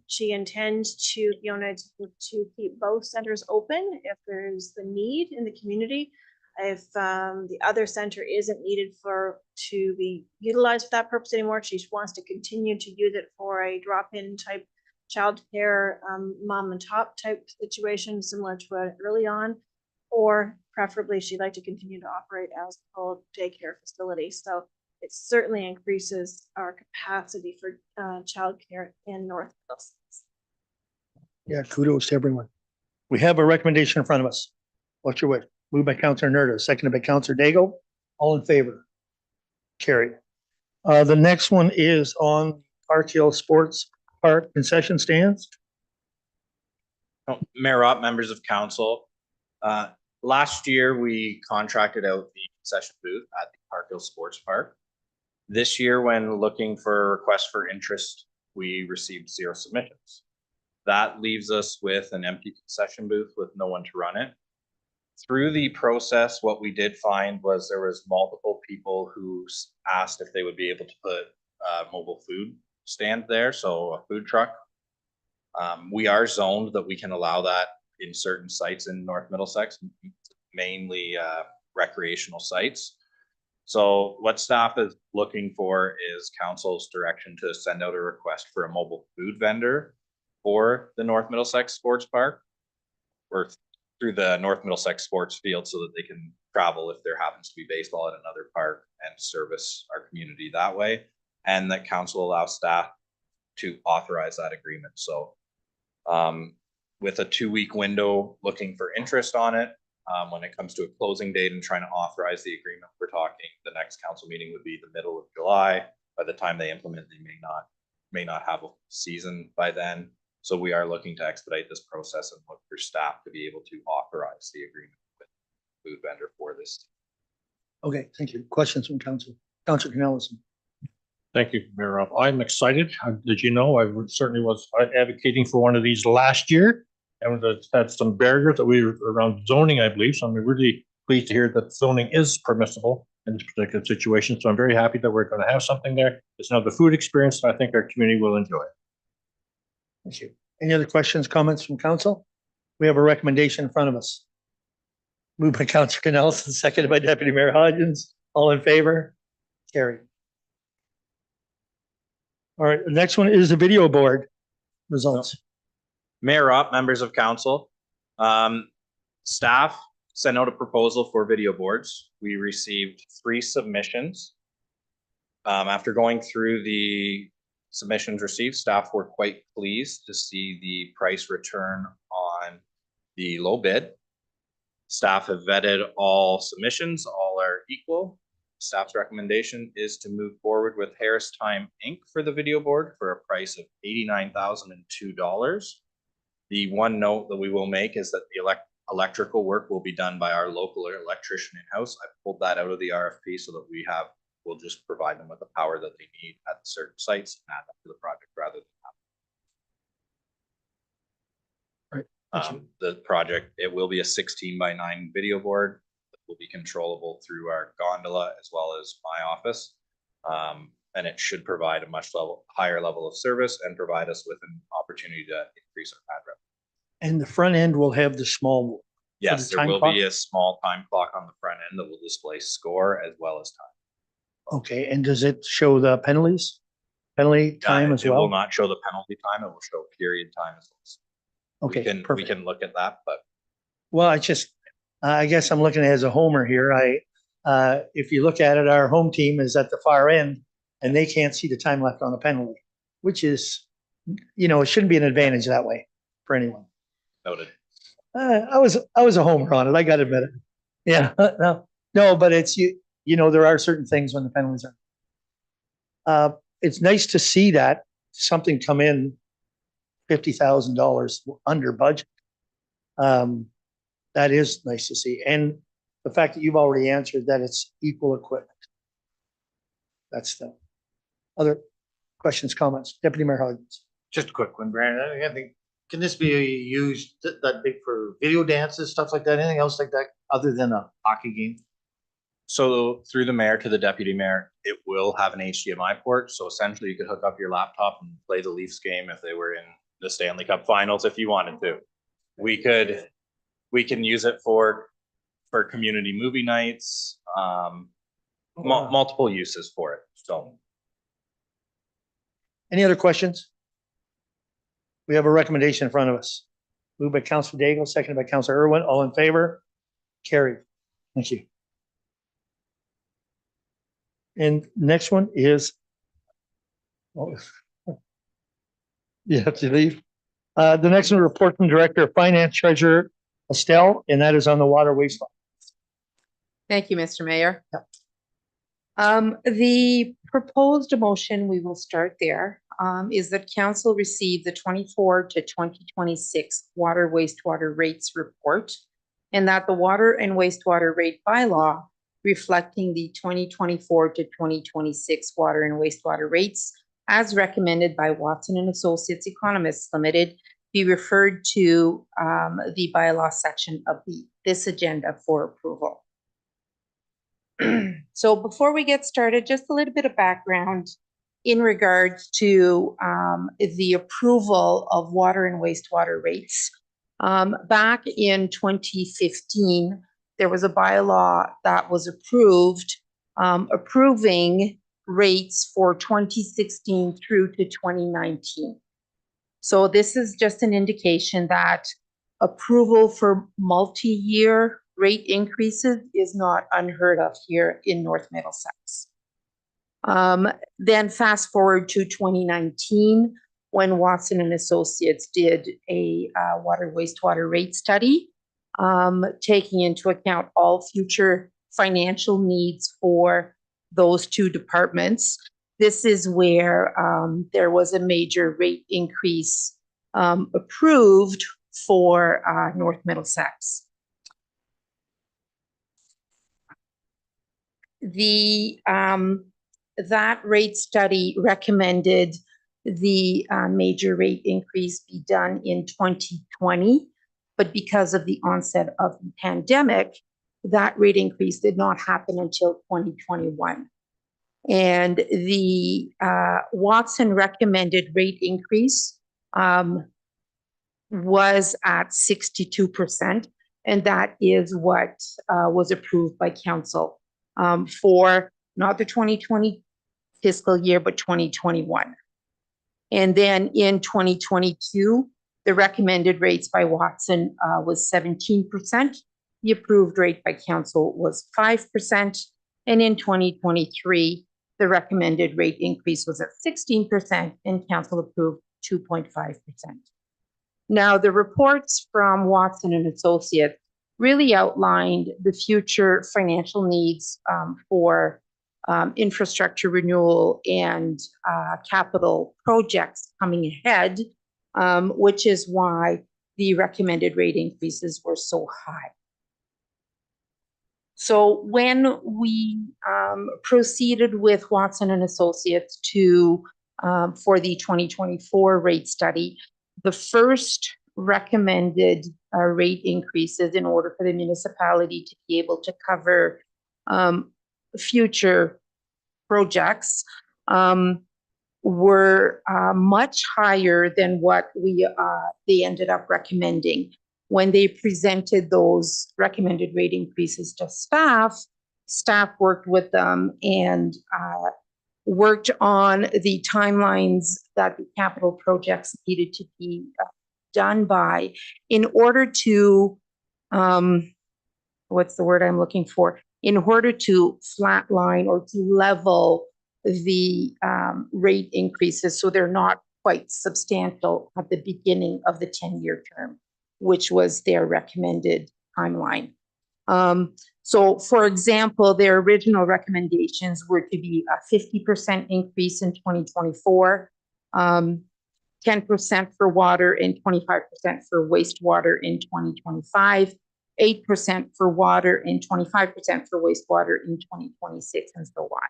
She intends to, Fiona, to keep both centers open if there's the need in the community. If the other center isn't needed to be utilized for that purpose anymore, she wants to continue to use it for a drop-in type childcare, mom and top type situation, similar to it early on, or preferably she'd like to continue to operate as a full daycare facility. So it certainly increases our capacity for childcare in North Middlesex. Yeah, kudos to everyone. We have a recommendation in front of us. What's your wish? Moved by Councillor Nerda, seconded by Councillor Daigle. All in favor? Carried. The next one is on Park Hill Sports Park concession stands. Mayor Ott, members of council, last year we contracted out the concession booth at the Park Hill Sports Park. This year, when looking for requests for interest, we received 0 submissions. That leaves us with an empty concession booth with no one to run it. Through the process, what we did find was there was multiple people who asked if they would be able to put a mobile food stand there, so a food truck. We are zoned that we can allow that in certain sites in North Middlesex, mainly recreational sites. So what staff is looking for is council's direction to send out a request for a mobile food vendor for the North Middlesex Sports Park, or through the North Middlesex Sports Field, so that they can travel if there happens to be baseball at another park and service our community that way, and that council allows staff to authorize that agreement. So with a 2-week window looking for interest on it, when it comes to a closing date and trying to authorize the agreement, we're talking the next council meeting would be the middle of July. By the time they implement, they may not have a season by then. So we are looking to expedite this process and look for staff to be able to authorize the agreement with the food vendor for this. Okay, thank you. Questions from council? Councilor Canellison. Thank you, Mayor. I'm excited. Did you know, I certainly was advocating for one of these last year. And it's had some barriers that we were around zoning, I believe. So I'm really pleased to hear that zoning is permissible in this particular situation. So I'm very happy that we're going to have something there. It's another food experience that I think our community will enjoy. Thank you. Any other questions, comments from council? We have a recommendation in front of us. Moved by Councilor Canellison, seconded by Deputy Mayor Hodgins. All in favor? Carried. All right, the next one is the video board results. Mayor Ott, members of council, staff sent out a proposal for video boards. We received 3 submissions. After going through the submissions received, staff were quite pleased to see the price return on the low bid. Staff have vetted all submissions, all are equal. Staff's recommendation is to move forward with Harris Time Inc. for the video board for a price of $89,002. The one note that we will make is that the electrical work will be done by our local electrician in-house. I pulled that out of the RFP so that we'll just provide them with the power that they need at certain sites and add that to the project rather than the project. It will be a 16:9 video board that will be controllable through our gondola as well as my office. And it should provide a much higher level of service and provide us with an opportunity to increase our pad revenue. And the front end will have the small. Yes, the there time will clock? be a small time clock on the front end that will display score as well as time. Okay, and does it show the penalty time as It will well? not show the penalty time. It will show period time as well. Okay, We perfect. can look at that, but Well, I guess I'm looking at it as a homer here. If you look at it, our home team is at the far end and they can't see the time left on the penalty, which is, it shouldn't be an advantage that way for anyone. noted. I was a homer on it. I got to admit it. Yeah, no, but it's there are certain things when the penalties are. It's nice to see that something come in $50,000 under budget. That is nice to see, and the fact that you've already answered that it's equal equipment. That's the other questions, comments. Deputy Mayor Hodgins. Just a quick one, Brandon. I think, can this be used that big for video dances, stuff like that? Anything else like that other than a hockey game? So through the mayor to the deputy mayor, it will have an HDMI port. So essentially you could hook up your laptop and play the Leafs game if they were in the Stanley Cup Finals if you wanted to. We can use it for community movie nights, multiple uses for it. So Any other questions? We have a recommendation in front of us. Moved by Councilor Daigle, seconded by Councilor Irwin. All in favor? Carried. Thank you. And next one is, you have to leave. The next one, report from Director of Finance Treasurer Estelle, and that is on the water wastewater. Thank you, Mr. Mayor. Yep. The proposed motion, we will start there, is that council receive the 24 to 2026 water wastewater rates report, and that the water and wastewater rate bylaw reflecting the 2024 to 2026 water and wastewater rates as recommended by Watson and Associates Economists Limited be referred to the bylaw section of this agenda for approval. So before we get started, just a little bit of background in regards to the approval of water and wastewater rates. Back in 2015, there was a bylaw that was approved, approving rates for 2016 through to 2019. So this is just an indication that approval for multi-year rate increases is not unheard of here in North Middlesex. Then fast forward to 2019, when Watson and Associates did a water wastewater rate study, taking into account all future financial needs for those two departments. This is where there was a major rate increase approved for North Middlesex. That rate study recommended the major rate increase be done in 2020, but because of the onset of the pandemic, that rate increase did not happen until 2021. And the Watson recommended rate increase was at 62%, and that is what was approved by council for not the 2020 fiscal year, but 2021. And then in 2022, the recommended rates by Watson was 17%. The approved rate by council was 5%. And in 2023, the recommended rate increase was at 16% and council approved 2.5%. Now, the reports from Watson and Associates really outlined the future financial needs for infrastructure renewal and capital projects coming ahead, which is why the recommended rate increases were so high. So when we proceeded with Watson and Associates to for the 2024 rate study, the first recommended rate increases in order for the municipality to be able to cover future projects were much higher than what they ended up recommending. When they presented those recommended rate increases to staff worked with them and worked on the timelines that the capital projects needed to be done by in order to, what's the word I'm looking for? In order to flatline or to level the rate increases so they're not quite substantial at the beginning of the 10-year term, which was their recommended timeline. So, for example, their original recommendations were to be a 50% increase in 2024, 10% for water and 25% for wastewater in 2025, 8% for water and 25% for wastewater in 2026, and so on.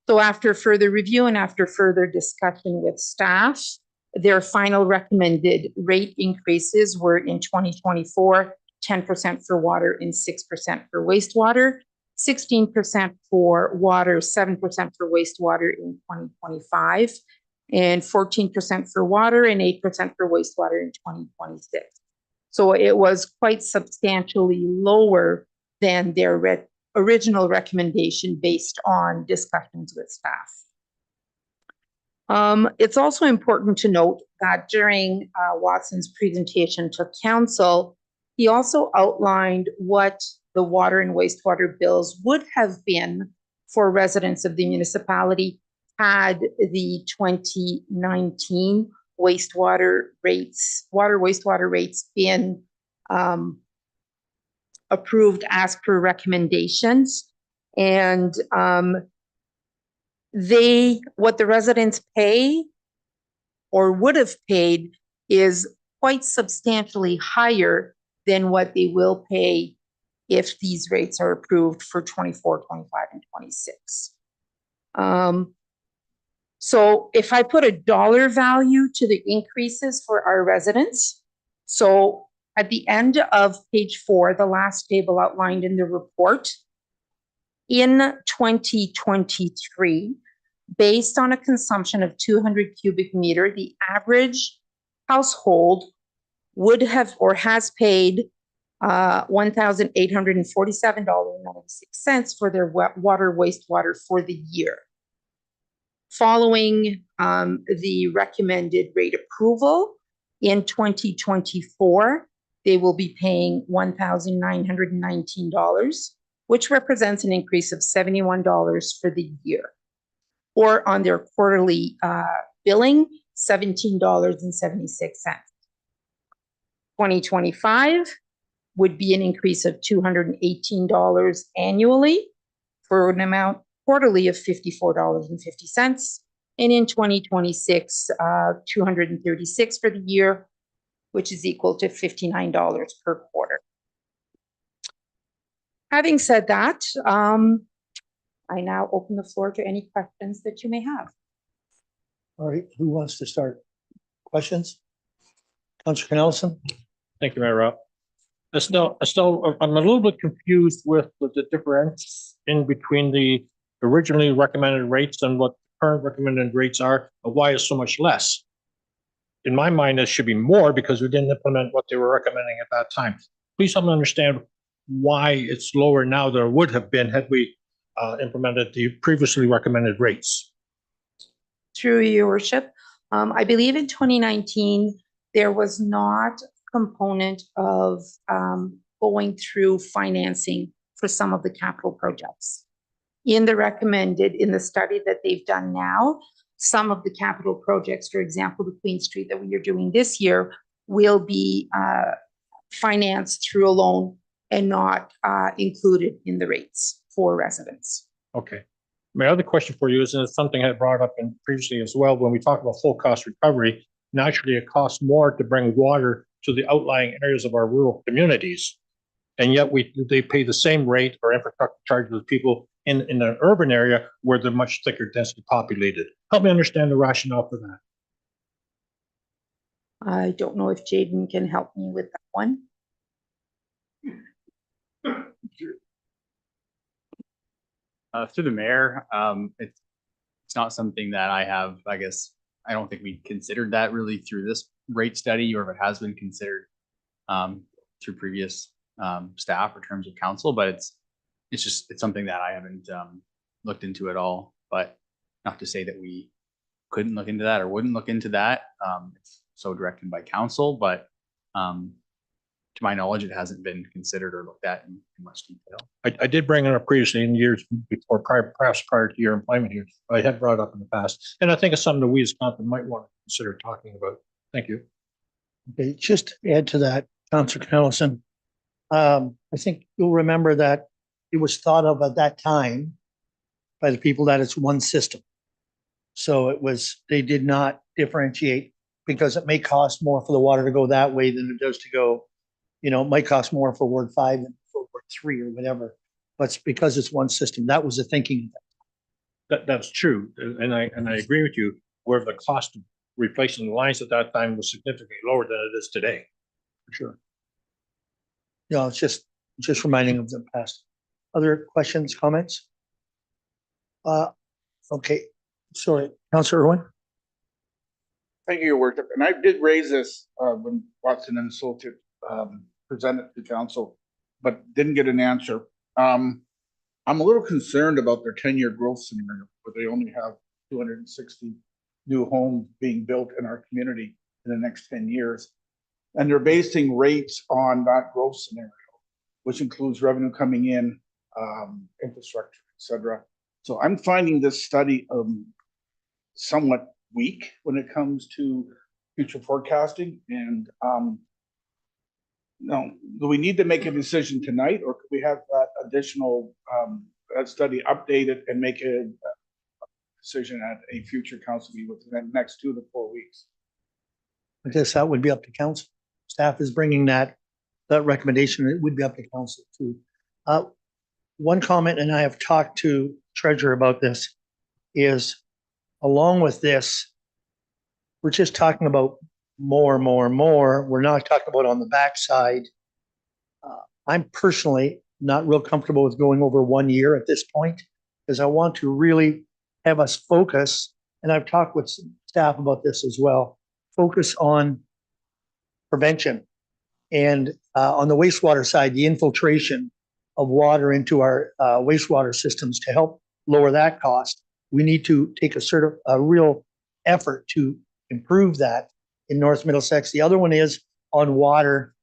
So after further review and after further discussion with staff, their final recommended rate increases were in 2024, 10% for water and 6% for wastewater, 16% for water, 7% for wastewater in 2025, and 14% for water and 8% for wastewater in 2026. So it was quite substantially lower than their original recommendation based on discussions with staff. It's also important to note that during Watson's presentation to council, he also outlined what the water and wastewater bills would have been for residents of the municipality had the 2019 wastewater rates, wastewater rates been approved as per recommendations. And what the residents pay or would have paid is quite substantially higher than what they will pay if these rates are approved for 24, 25, and 26. So if I put a dollar value to the increases for our residents, so at the end of page 4, the last table outlined in the report, in 2023, based on a consumption of 200 cubic meter, the average household would have or has paid $1,847.96 for their water, wastewater for the year. Following the recommended rate approval in 2024, they will be paying $1,919, which represents an increase of $71 for the year. Or on their quarterly billing, $17.76. 2025 would be an increase of $218 annually for an amount quarterly of $54.50. And in 2026, $236 for the year, which is equal to $59 per quarter. Having said that, I now open the floor to any questions that you may have. All right, who wants to start? Questions? Councillor Nelson? Thank you, Mayor Rob. Estelle, I'm a little bit confused with the difference in between the originally recommended rates and what current recommended rates are, and why it's so much less. In my mind, it should be more because we didn't implement what they were recommending at that time. Please help me understand why it's lower now than it would have been had we implemented the previously recommended rates. Through your worship, I believe in 2019, there was not a component of going through financing for some of the capital projects. In the study that they've done now, some of the capital projects, for example, the Queen Street that we are doing this year, will be financed through a loan and not included in the rates for residents. Okay. My other question for you is, and it's something I brought up in previously as well, when we talk about full cost recovery, naturally it costs more to bring water to the outlying areas of our rural communities. And yet they pay the same rate or infrastructure charges as people in an urban area where they're much thicker, densely populated. Help me understand the rationale for that. I don't know if Jaden can help me with that one. Through the mayor, it's not something that I have, I guess, I don't think we considered that really through this rate study, or if it has been considered through previous staff or terms of council, but it's something that I haven't looked into at all. But not to say that we couldn't look into that or wouldn't look into that. It's so directed by council, but to my knowledge, it hasn't been considered or looked at in much detail. I did bring it up previously in years before, perhaps prior to your employment here. I had brought it up in the past, and I think it's something that we as council might want to consider talking about. Thank you. Okay, just to add to that, Councillor Nelson, I think you'll remember that it was thought of at that time by the people that it's one system. So they did not differentiate, because it may cost more for the water to go that way than it does to go, it might cost more for Ward 5 than for Ward 3 or whatever. But it's because it's one system. That was the thinking. That's true, and I agree with you. Where the cost of replacing the lines at that time was significantly lower than it is today, for sure. It's just reminding of the past. Other questions, comments? Okay, sorry, Councillor Irwin. Thank you, Your Worship. And I did raise this when Watson and Associates presented to council, but didn't get an answer. I'm a little concerned about their 10-year growth scenario, where they only have 260 new homes being built in our community in the next 10 years. And they're basing rates on that growth scenario, which includes revenue coming in, infrastructure, et cetera. So I'm finding this study somewhat weak when it comes to future forecasting. And do we need to make a decision tonight, or could we have that additional that study, update it, and make a decision at a future council meeting within the next 2 to 4 weeks. I guess that would be up to council. Staff is bringing that recommendation. It would be up to council too. One comment, and I have talked to treasurer about this, is along with this, we're just talking about more. We're not talking about on the backside. I'm personally not real comfortable with going over 1 year at this point, because I want to really have us focus, and I've talked with staff about this as well, focus on prevention. And on the wastewater side, the infiltration of water into our wastewater systems to help lower that cost. We need to take a real effort to improve that in North Middlesex. The other one is on water.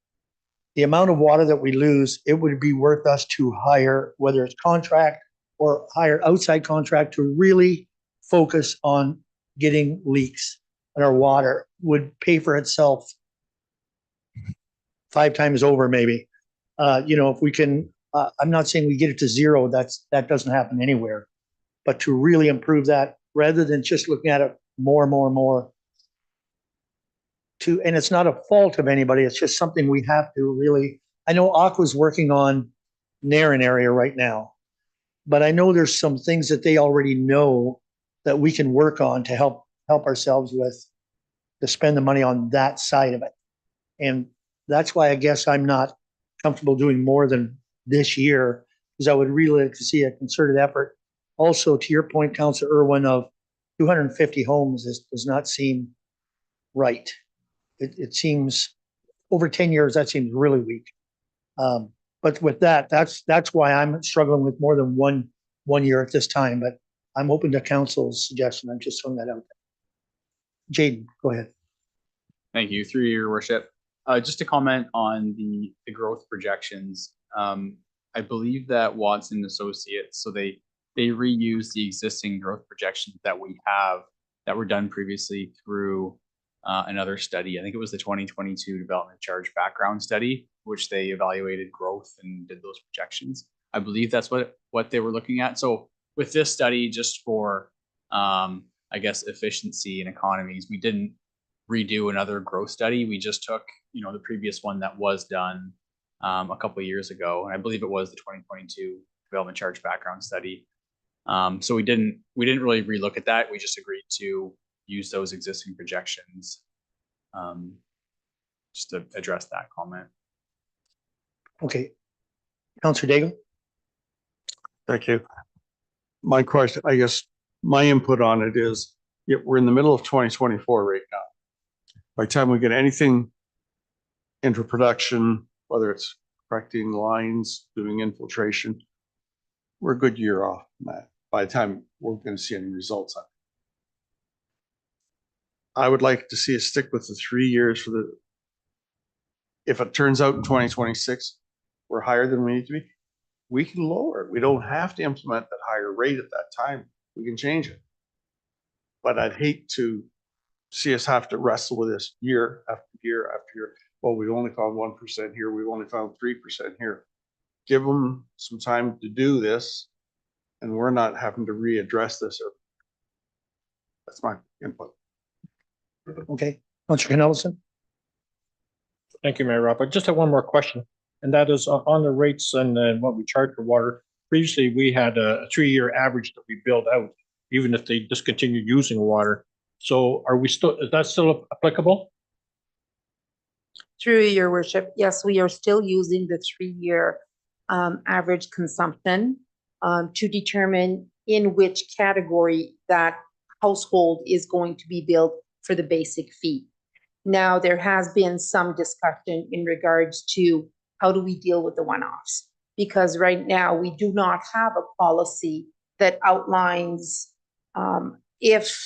The amount of water that we lose, it would be worth us to hire, whether it's contract or hire outside contract, to really focus on getting leaks. And our water would pay for itself 5 times over, maybe. If we can, I'm not saying we get it to zero. That doesn't happen anywhere. But to really improve that, rather than just looking at it more. And it's not a fault of anybody. It's just something we have to really. I know Aqua's working on Narren area right now, but I know there's some things that they already know that we can work on to help ourselves with, to spend the money on that side of it. And that's why I guess I'm not comfortable doing more than this year, because I would really like to see a concerted effort. Also, to your point, Councilor Irwin, of 250 homes does not seem right. It seems over 10 years, that seems really weak. But with that's why I'm struggling with more than one year at this time. But I'm open to council's suggestion. I'm just throwing that out there. Jaden, go ahead. Thank you. Through your worship. Just to comment on the growth projections. I believe that Watson Associates, so they reuse the existing growth projections that we have that were done previously through another study. I think it was the 2022 development charge background study, which they evaluated growth and did those projections. I believe that's what they were looking at. So with this study, just for I guess efficiency and economies, we didn't redo another growth study. We just took the previous one that was done a couple of years ago, and I believe it was the 2022 development charge background study. So we didn't really relook at that. We just agreed to use those existing projections, just to address that comment. Okay. Councilor Daigle. Thank you. My question, I guess, my input on it is, we're in the middle of 2024 right now. By the time we get anything into production, whether it's correcting lines, doing infiltration, we're a good year off from that. By the time we're going to see any results on it. I would like to see us stick with the 3 years for the, if it turns out in 2026, we're higher than we need to be, we can lower it. We don't have to implement that higher rate at that time. We can change it. But I'd hate to see us have to wrestle with this year after year after year. Well, we only found 1% here. We've only found 3% here. Give them some time to do this, and we're not having to readdress this. That's my input. Okay, Councilor Nelson. Thank you, Mayor Rob. I just have one more question, and that is on the rates and what we charge for water. Previously, we had a 3-year average that we billed out, even if they discontinued using water. So is that still applicable? Through your worship, yes, we are still using the 3-year average consumption to determine in which category that household is going to be billed for the basic fee. Now, there has been some discussion in regards to how do we deal with the one-offs? Because right now we do not have a policy that outlines if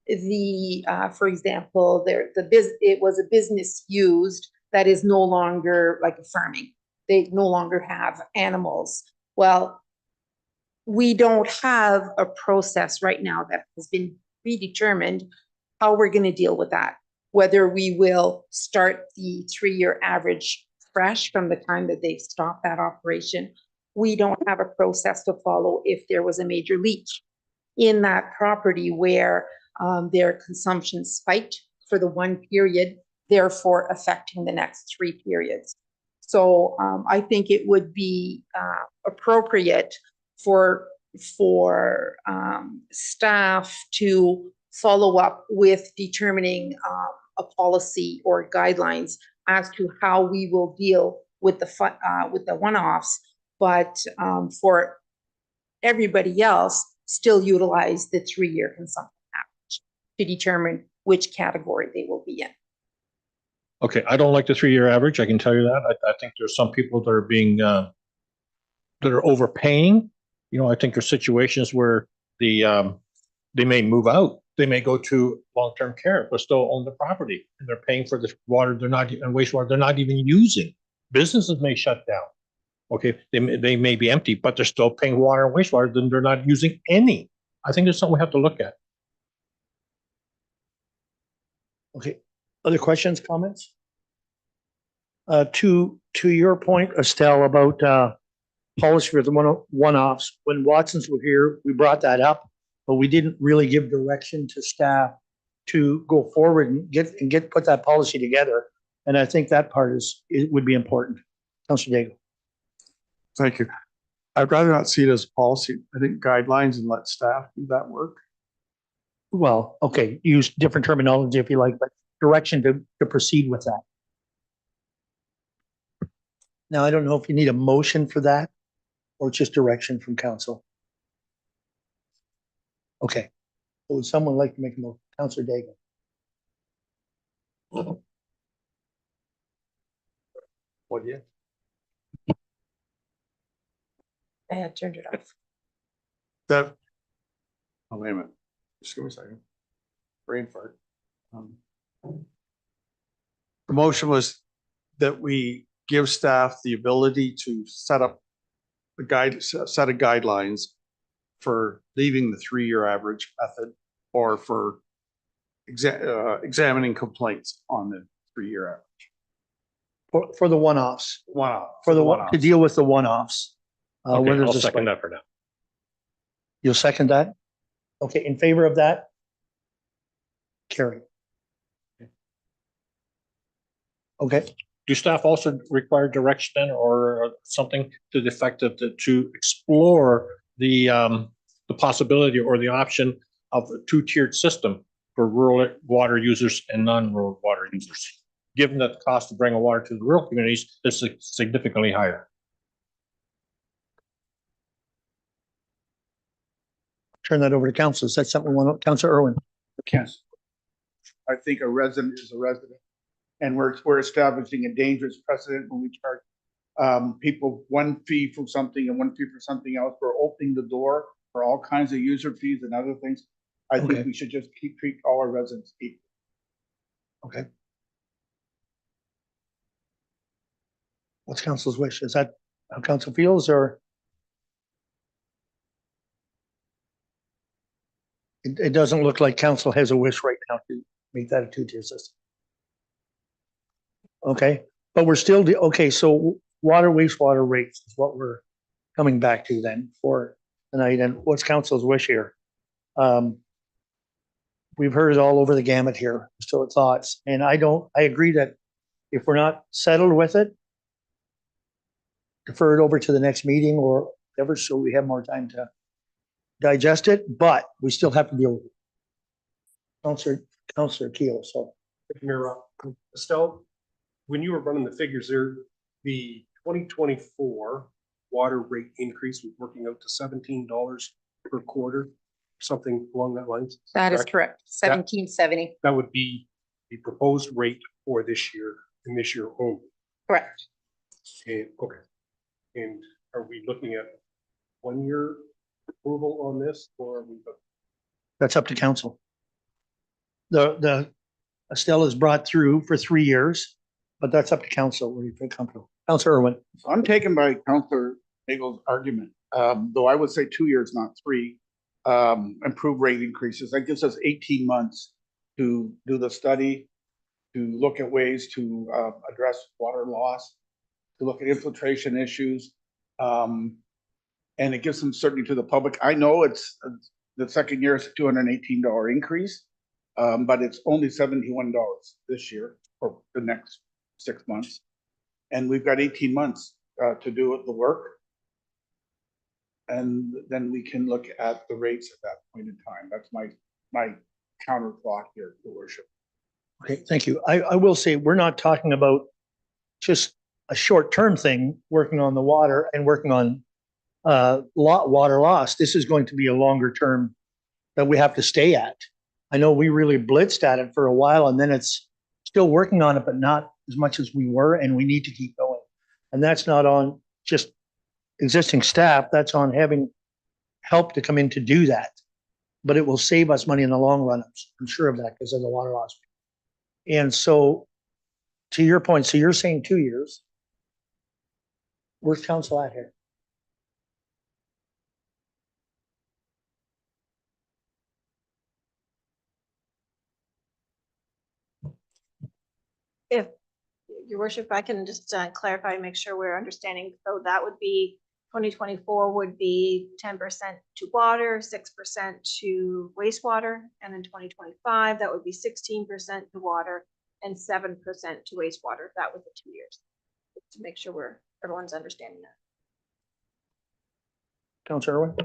the, for example, it was a business used that is no longer like a farming. They no longer have animals. Well, we don't have a process right now that has been predetermined how we're going to deal with that. Whether we will start the 3-year average fresh from the time that they've stopped that operation, we don't have a process to follow if there was a major leak in that property where their consumption spiked for the one period, therefore affecting the next 3 periods. So I think it would be appropriate for staff to follow up with determining a policy or guidelines as to how we will deal with the one-offs, but for everybody else, still utilize the 3-year consumption average to determine which category they will be in. Okay, I don't like the 3-year average. I can tell you that. I think there's some people that are being, that are overpaying. You know, I think there's situations where they may move out. They may go to long-term care, but still own the property, and they're paying for the water and wastewater they're not even using. Businesses may shut down. Okay, they may be empty, but they're still paying water and wastewater, then they're not using any. I think it's something we have to look at. Okay, other questions, comments? To your point, Estelle, about policy for the one-offs, when Watsons were here, we brought that up, but we didn't really give direction to staff to go forward and put that policy together. And I think that part would be important. Councilor Daigle. Thank you. I'd rather not see it as policy. I think guidelines and let staff do that work. Well, okay, use different terminology if you like, but direction to proceed with that. Now, I don't know if you need a motion for that or just direction from council. Okay. Would someone like to make a motion? Councilor Daigle. What, yeah? I had turned it off. That, oh, wait a minute. Just give me a second. Brain fart. The motion was that we give staff the ability to set up a set of guidelines for leaving the 3-year average method or for examining complaints on the 3-year average. For the one-offs. One-off. To deal with the one-offs. Okay, I'll second that for now. You'll second that? Okay, in favor of that? Carry. Okay. Do staff also require direction or something to the effect of to explore the possibility or the option of a 2-tiered system for rural water users and non-rural water users, given that the cost of bringing water to the rural communities is significantly higher? Turn that over to council. Is that something we want, Councilor Irwin? Yes. I think a resident is a resident. And we're establishing a dangerous precedent when we charge people one fee for something and one fee for something else. We're opening the door for all kinds of user fees and other things. I think we should just treat all our residents equal. Okay. What's council's wish? Is that how council feels, or? It doesn't look like council has a wish right now to make that a 2-tier system. Okay, but we're still, okay, so water, wastewater rates is what we're coming back to then for tonight. And what's council's wish here? We've heard it all over the gamut here, so thoughts. And I agree that if we're not settled with it, defer it over to the next meeting or whatever, so we have more time to digest it, but we still have to deal with it. Councilor Keel, so. Mayor, Estelle, when you were running the figures there, the 2024 water rate increase was working out to $17 per quarter, something along that lines. That is correct. 1770. That would be the proposed rate for this year and this year only. Correct. Okay. And are we looking at 1-year approval on this, or are we? That's up to council. The Estelle is brought through for 3 years, but that's up to council. Where you feel comfortable. Councilor Irwin. So I'm taken by Councilor Daigle's argument, though I would say 2 years, not 3. Improve rate increases. That gives us 18 months to do the study, to look at ways to address water loss, to look at infiltration issues. And it gives some certainty to the public. I know it's the second year is a $218 increase, but it's only $71 this year or the next 6 months. And we've got 18 months to do the work. And then we can look at the rates at that point in time. That's my counter thought here, Your Worship. Okay, thank you. I will say, we're not talking about just a short-term thing, working on the water and working on water loss. This is going to be a longer term that we have to stay at. I know we really blitzed at it for a while, and then it's still working on it, but not as much as we were, and we need to keep going. And that's not on just existing staff, that's on having help to come in to do that. But it will save us money in the long run. I'm sure of that because of the water loss. And so, to your point, so you're saying 2 years. Where's council at here? If, Your Worship, I can just clarify, make sure we're understanding. So that would be 2024 would be 10% to water, 6% to wastewater, and in 2025 that would be 16% to water and 7% to wastewater. That was the 2 years. Just to make sure everyone's understanding that. Councilor Irwin?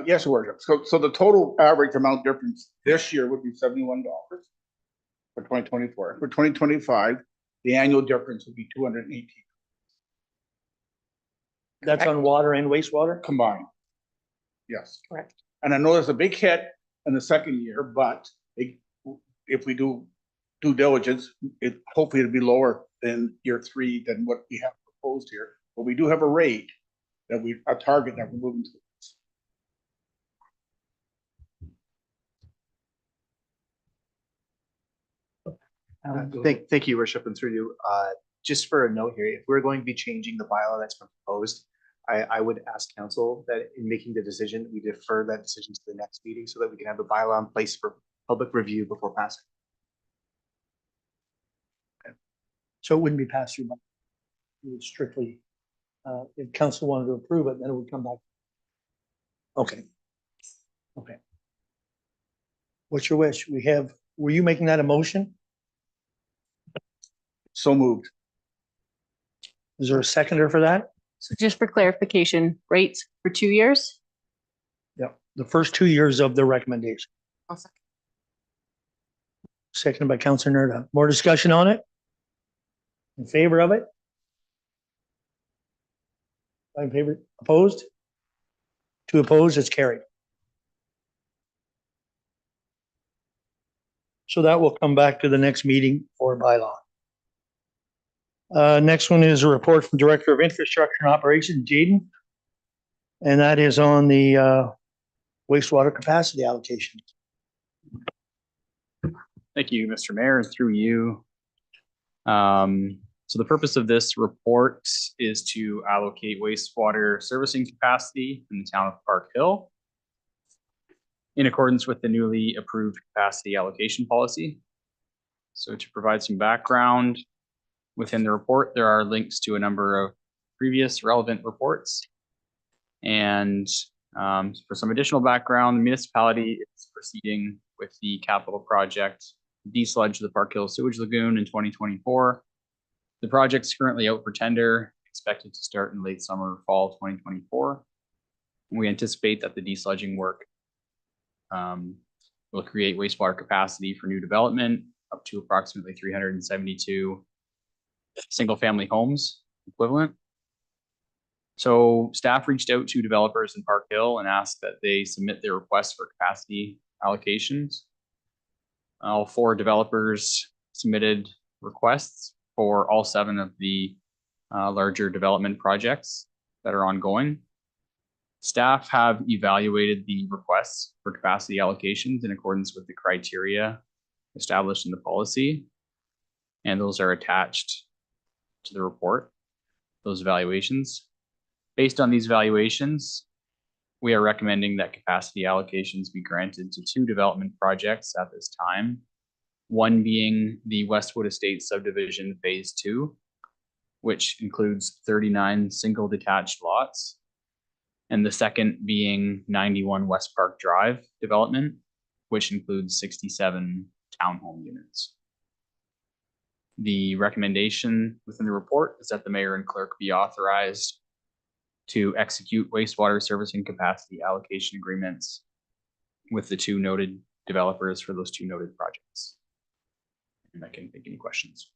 Yes, Your Worship. So the total average amount difference this year would be $71 for 2024. For 2025, the annual difference would be 218. That's on water and wastewater? Combined. Yes. Correct. And I know there's a big hit in the second year, but if we do due diligence, hopefully it'll be lower than year 3 than what we have proposed here. But we do have a rate a target that we're moving towards. Thank you, Your Worship, and through you. Just for a note here, if we're going to be changing the bylaw that's been proposed, I would ask council that in making the decision, we defer that decision to the next meeting so that we can have a bylaw in place for public review before passing. Okay. So it wouldn't be passed through, but it would strictly, if council wanted to approve it, then it would come back. Okay. Okay. What's your wish? Were you making that a motion? So moved. Is there a seconder for that? So just for clarification, rates for 2 years? Yep. The first 2 years of the recommendation. I'll second. Seconded by Councilor Nerda. More discussion on it? In favor of it? In favor? Opposed? 2 opposed, it's carried. So that will come back to the next meeting for bylaw. Next one is a report from Director of Infrastructure and Operations, Jaden. And that is on the wastewater capacity allocation. Thank you, Mr. Mayor, and through you. So the purpose of this report is to allocate wastewater servicing capacity in the town of Park Hill in accordance with the newly approved capacity allocation policy. So to provide some background, within the report, there are links to a number of previous relevant reports. And for some additional background, the municipality is proceeding with the capital project, desludge the Park Hill Sewage Lagoon in 2024. The project's currently out for tender, expected to start in late summer or fall 2024. We anticipate that the desludging work will create wastewater capacity for new development up to approximately 372 single-family homes equivalent. So staff reached out to developers in Park Hill and asked that they submit their requests for capacity allocations. All 4 developers submitted requests for all 7 of the larger development projects that are ongoing. Staff have evaluated the requests for capacity allocations in accordance with the criteria established in the policy, and those are attached to the report, those evaluations. Based on these evaluations, we are recommending that capacity allocations be granted to 2 development projects at this time. One being the Westwood Estates subdivision phase 2, which includes 39 single detached lots. And the second being 91 West Park Drive development, which includes 67 townhome units. The recommendation within the report is that the mayor and clerk be authorized to execute wastewater servicing capacity allocation agreements with the two noted developers for those two noted projects. And I can take any questions.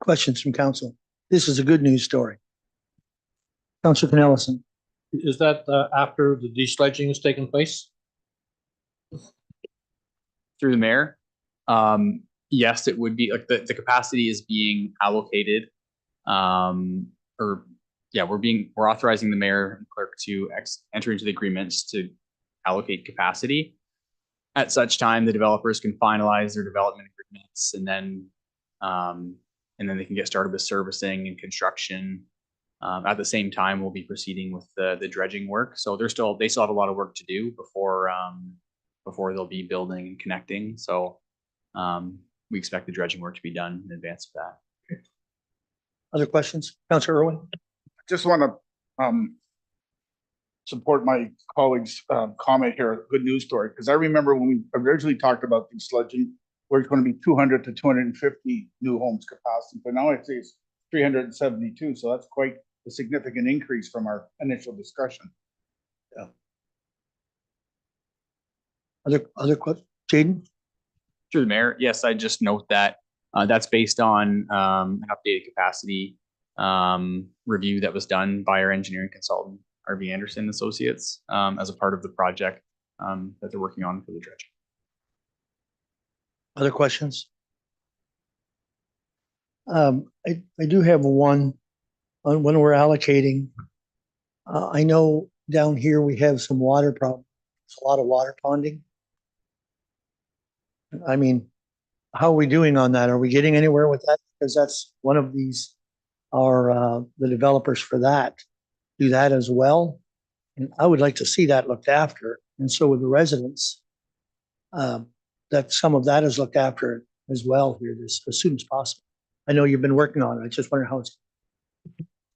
Questions from council? This is a good news story. Councilor Canellison. Is that after the desludging has taken place? Through the mayor, yes, it would be like the capacity is being allocated. We're authorizing the mayor and clerk to enter into the agreements to allocate capacity. At such time, the developers can finalize their development agreements, and then they can get started with servicing and construction. At the same time, we'll be proceeding with the dredging work. So they still have a lot of work to do before they'll be building and connecting. So we expect the dredging work to be done in advance of that. Other questions? Councilor Irwin? Just want to support my colleague's comment here, good news story, because I remember when we originally talked about desludging, where it's going to be 200 to 250 new homes capacity, but now I say it's 372, so that's quite a significant increase from our initial discussion. Yeah. Other questions? Jaden? Through the mayor, yes, I just note that that's based on an updated capacity review that was done by our engineering consultant, RV Anderson Associates, as a part of the project that they're working on for the dredging. Other questions? I do have one on when we're allocating. I know down here we have some water problems, a lot of water ponding. I mean, how are we doing on that? Are we getting anywhere with that? Because that's one of these are the developers for that do that as well. And I would like to see that looked after. And so with the residents, that some of that is looked after as well here as soon as possible. I know you've been working on it. I just wonder how it's.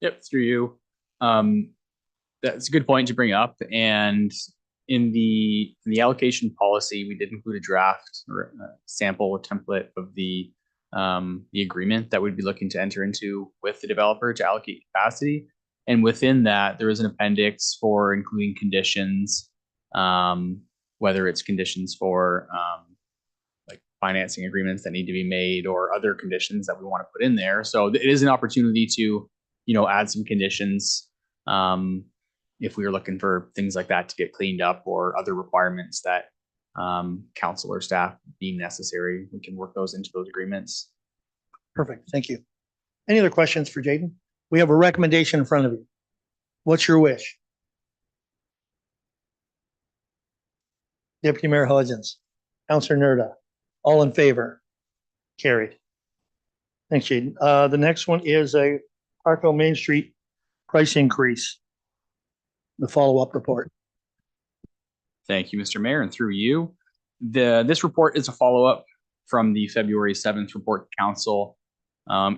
Yep, through you. That's a good point to bring up. And in the allocation policy, we did include a draft or a sample, a template of the agreement that we'd be looking to enter into with the developer to allocate capacity. And within that, there is an appendix for including conditions, whether it's conditions for like financing agreements that need to be made or other conditions that we want to put in there. So it is an opportunity to, add some conditions if we are looking for things like that to get cleaned up or other requirements that council or staff deem necessary. We can work those into those agreements. Perfect. Thank you. Any other questions for Jaden? We have a recommendation in front of you. What's your wish? Deputy Mayor Hodgins, Councilor Nerda, all in favor? Carried. Thanks, Jaden. The next one is a Parkville Main Street price increase. The follow-up report. Thank you, Mr. Mayor, and through you. This report is a follow-up from the February 7th report to council,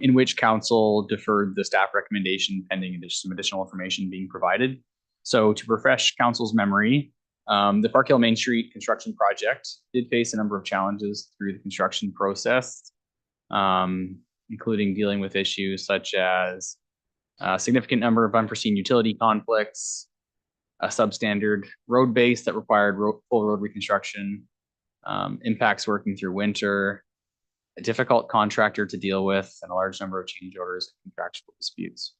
in which council deferred the staff recommendation pending some additional information being provided. So to refresh council's memory, the Park Hill Main Street construction project did face a number of challenges through the construction process, including dealing with issues such as a significant number of unforeseen utility conflicts, a substandard road base that required full road reconstruction, impacts working through winter, a difficult contractor to deal with, and a large number of change orders and contractual disputes.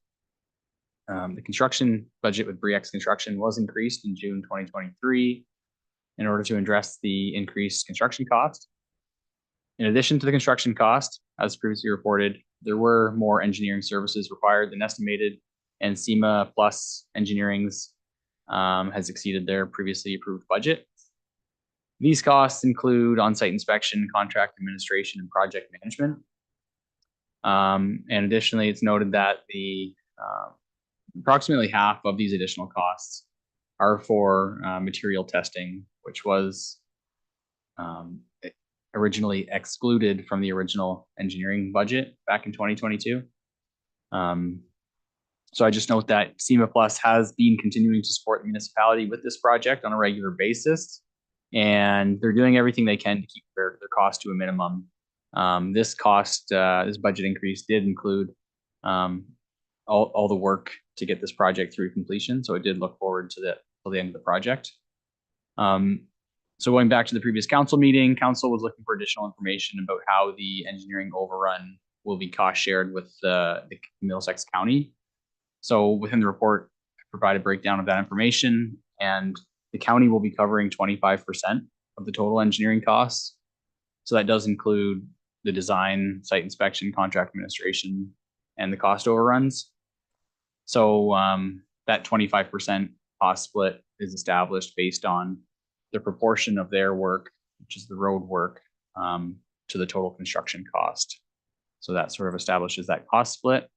The construction budget with Brex Construction was increased in June 2023 in order to address the increased construction cost. In addition to the construction cost, as previously reported, there were more engineering services required than estimated, and SEMA Plus Engineering's has exceeded their previously approved budget. These costs include on-site inspection, contract administration, and project management. And additionally, it's noted that the approximately half of these additional costs are for material testing, which was originally excluded from the original engineering budget back in 2022. So I just note that SEMA Plus has been continuing to support the municipality with this project on a regular basis. And they're doing everything they can to keep their cost to a minimum. This budget increase did include all the work to get this project through completion. So it did look forward to till the end of the project. So going back to the previous council meeting, council was looking for additional information about how the engineering overrun will be cost shared with the Middlesex County. So within the report, I provide a breakdown of that information, and the county will be covering 25% of the total engineering costs. So that does include the design, site inspection, contract administration, and the cost overruns. So that 25% cost split is established based on the proportion of their work, which is the road work, to the total construction cost. So that sort of establishes that cost split.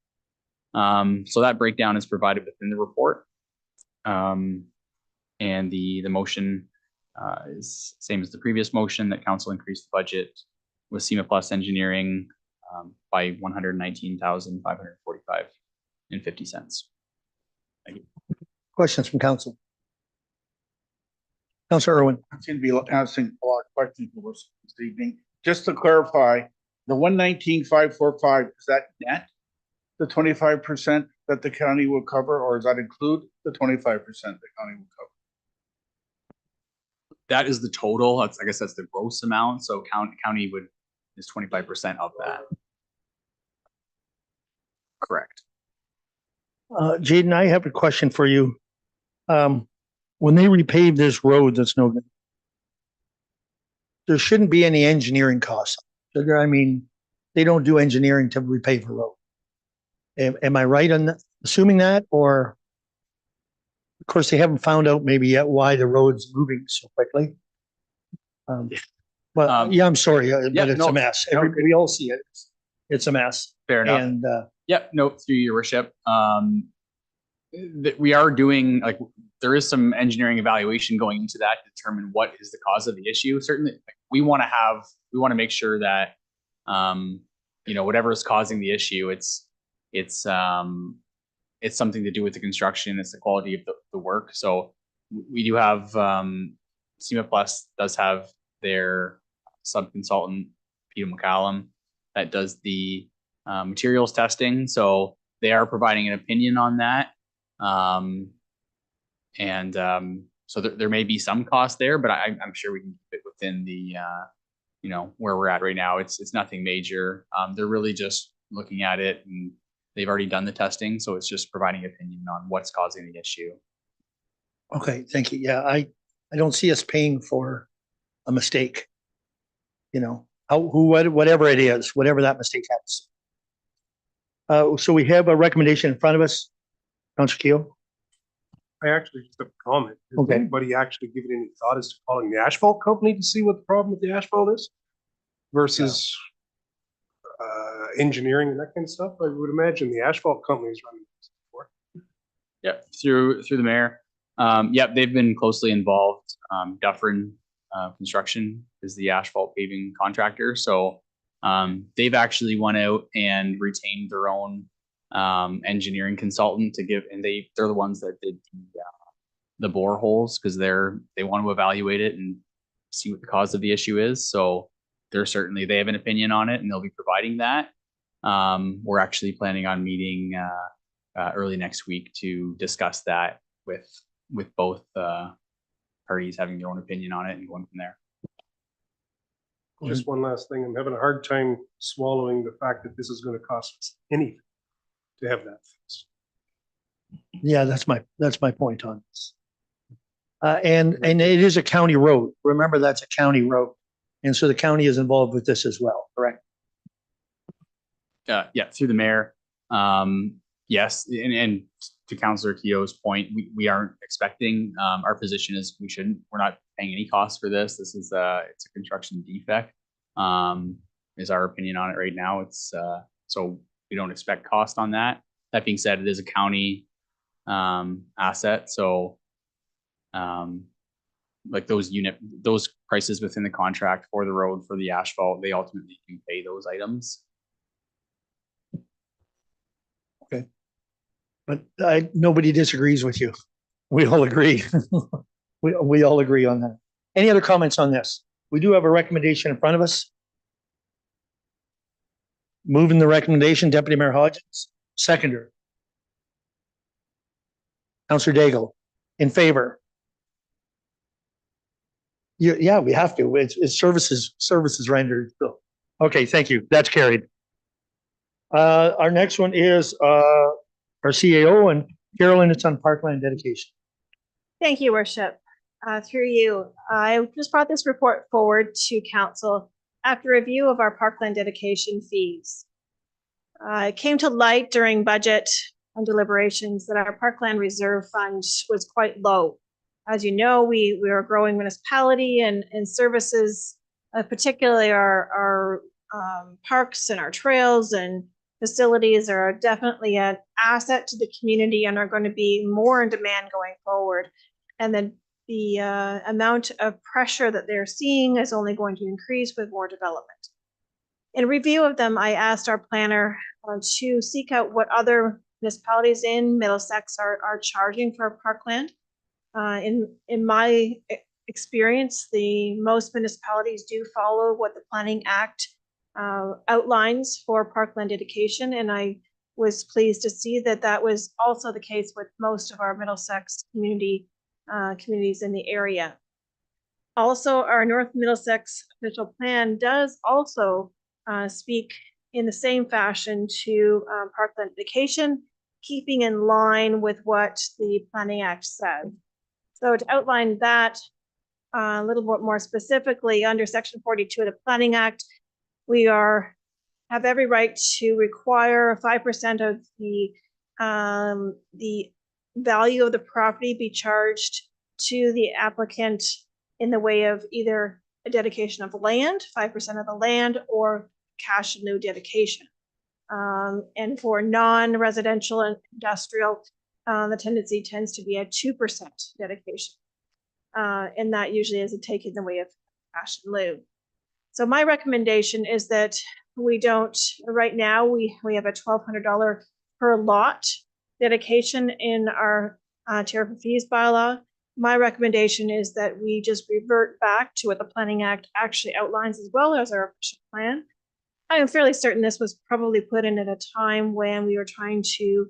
So that breakdown is provided within the report. And the motion is same as the previous motion, that council increase the budget with SEMA Plus Engineering by $119,545.50. Thank you. Questions from council? Councilor Irwin. I'm going to be asking a lot of questions for us this evening. Just to clarify, the 119,545, is that net? The 25% that the county will cover, or does that include the 25% the county will cover? That is the total. I guess that's the gross amount. So county is 25% of that. Correct. Jaden, I have a question for you. When they repave this road that's no good, there shouldn't be any engineering costs. I mean, they don't do engineering to repave a road. Am I right on that, assuming that, or of course they haven't found out maybe yet why the road's moving so quickly? But yeah, I'm sorry, but it's a mess. We all see it. It's a mess. Fair enough. And yep, no, through your worship. We are doing, like, there is some engineering evaluation going into that to determine what is the cause of the issue. Certainly, we want to make sure that whatever is causing the issue, it's something to do with the construction. It's the quality of the work. So we do have SEMA Plus does have their sub-consultant, Peter McCallum, that does the materials testing. So they are providing an opinion on that. So there may be some cost there, but I'm sure we can keep it within the where we're at right now. It's nothing major. They're really just looking at it, and they've already done the testing, so it's just providing opinion on what's causing the issue. okay, thank you. Yeah, I don't see us paying for a mistake. Whatever it is, whatever that mistake happens. So we have a recommendation in front of us. Councilor Keo. I actually just have a comment. Has Okay. anybody actually given any thought as to calling the asphalt company to see what the problem with the asphalt is versus engineering and that kind of stuff? I would imagine the asphalt company is running this before. Yep, through the mayor. Yep, they've been closely involved. Dufferin Construction is the asphalt paving contractor. So they've actually went out and retained their own engineering consultant to give, and they're the ones that did the boreholes, because they want to evaluate it and see what the cause of the issue is. So they have an opinion on it, and they'll be providing that. We're actually planning on meeting early next week to discuss that with both parties having their own opinion on it and going from there. Just one last thing. I'm having a hard time swallowing the fact that this is going to cost us anything to have that fixed. Yeah, that's my point on this. And it is a county road. Remember, that's a county road. And so the county is involved with this as well, correct? Yeah, through the mayor. Yes, and to Councillor Keogh's point, we aren't expecting, our position is we're not paying any costs for this. This is it's a construction defect, is our opinion on it right now. It's so we don't expect cost on that. That being said, it is a county asset. So like those prices within the contract for the road, for the asphalt, they ultimately do pay those items. But nobody disagrees with you. We all agree. We all agree on that. Any other comments on this? We do have a recommendation in front of us. Moving the recommendation, Deputy Mayor Hodgins, seconder. Councillor Daigle, in favor. Yeah, we have to. It's services rendered. So, okay, thank you. That's carried. Our next one is our CAO, and Carolyn, it's on parkland dedication. Thank you, Worship. Through you, I just brought this report forward to council after review of our parkland dedication fees. It came to light during budget and deliberations that our parkland reserve fund was quite low. As you know, we are a growing municipality, and services, particularly our parks and our trails and facilities, are definitely an asset to the community and are going to be more in demand going forward. And then the amount of pressure that they're seeing is only going to increase with more development. In review of them, I asked our planner to seek out what other municipalities in Middlesex are charging for parkland. In my experience, the most municipalities do follow what the Planning Act outlines for parkland dedication, and I was pleased to see that that was also the case with most of our Middlesex communities in the area. Also, our North Middlesex official plan does also speak in the same fashion to parkland dedication, keeping in line with what the Planning Act says. So to outline that a little bit more specifically, under Section 42 of the Planning Act, we have every right to require 5% of the value of the property be charged to the applicant in the way of either a dedication of land, 5% of the land, or cash in lieu dedication. And for non-residential and industrial, the tendency tends to be at 2% dedication. And that usually is a take in the way of cash in lieu. So my recommendation is that we don't, right now, we have a $1,200 per lot dedication in our tariff of fees bylaw. My recommendation is that we just revert back to what the Planning Act actually outlines, as well as our official plan. I am fairly certain this was probably put in at a time when we were trying to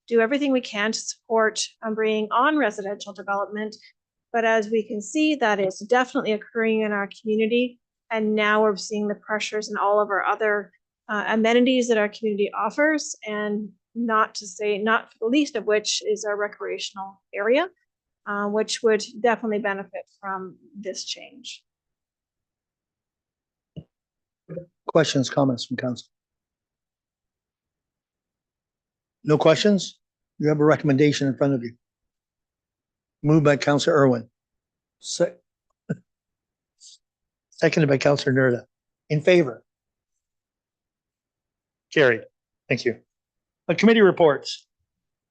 do everything we can to support bringing on residential development. But as we can see, that is definitely occurring in our community. And now we're seeing the pressures in all of our other amenities that our community offers, and not the least of which is our recreational area, which would definitely benefit from this change. Questions, comments from council? No questions? You have a recommendation in front of you. Moved by Councillor Irwin. Seconded by Councillor Nerda. In favor? Carried. Thank you. Committee reports.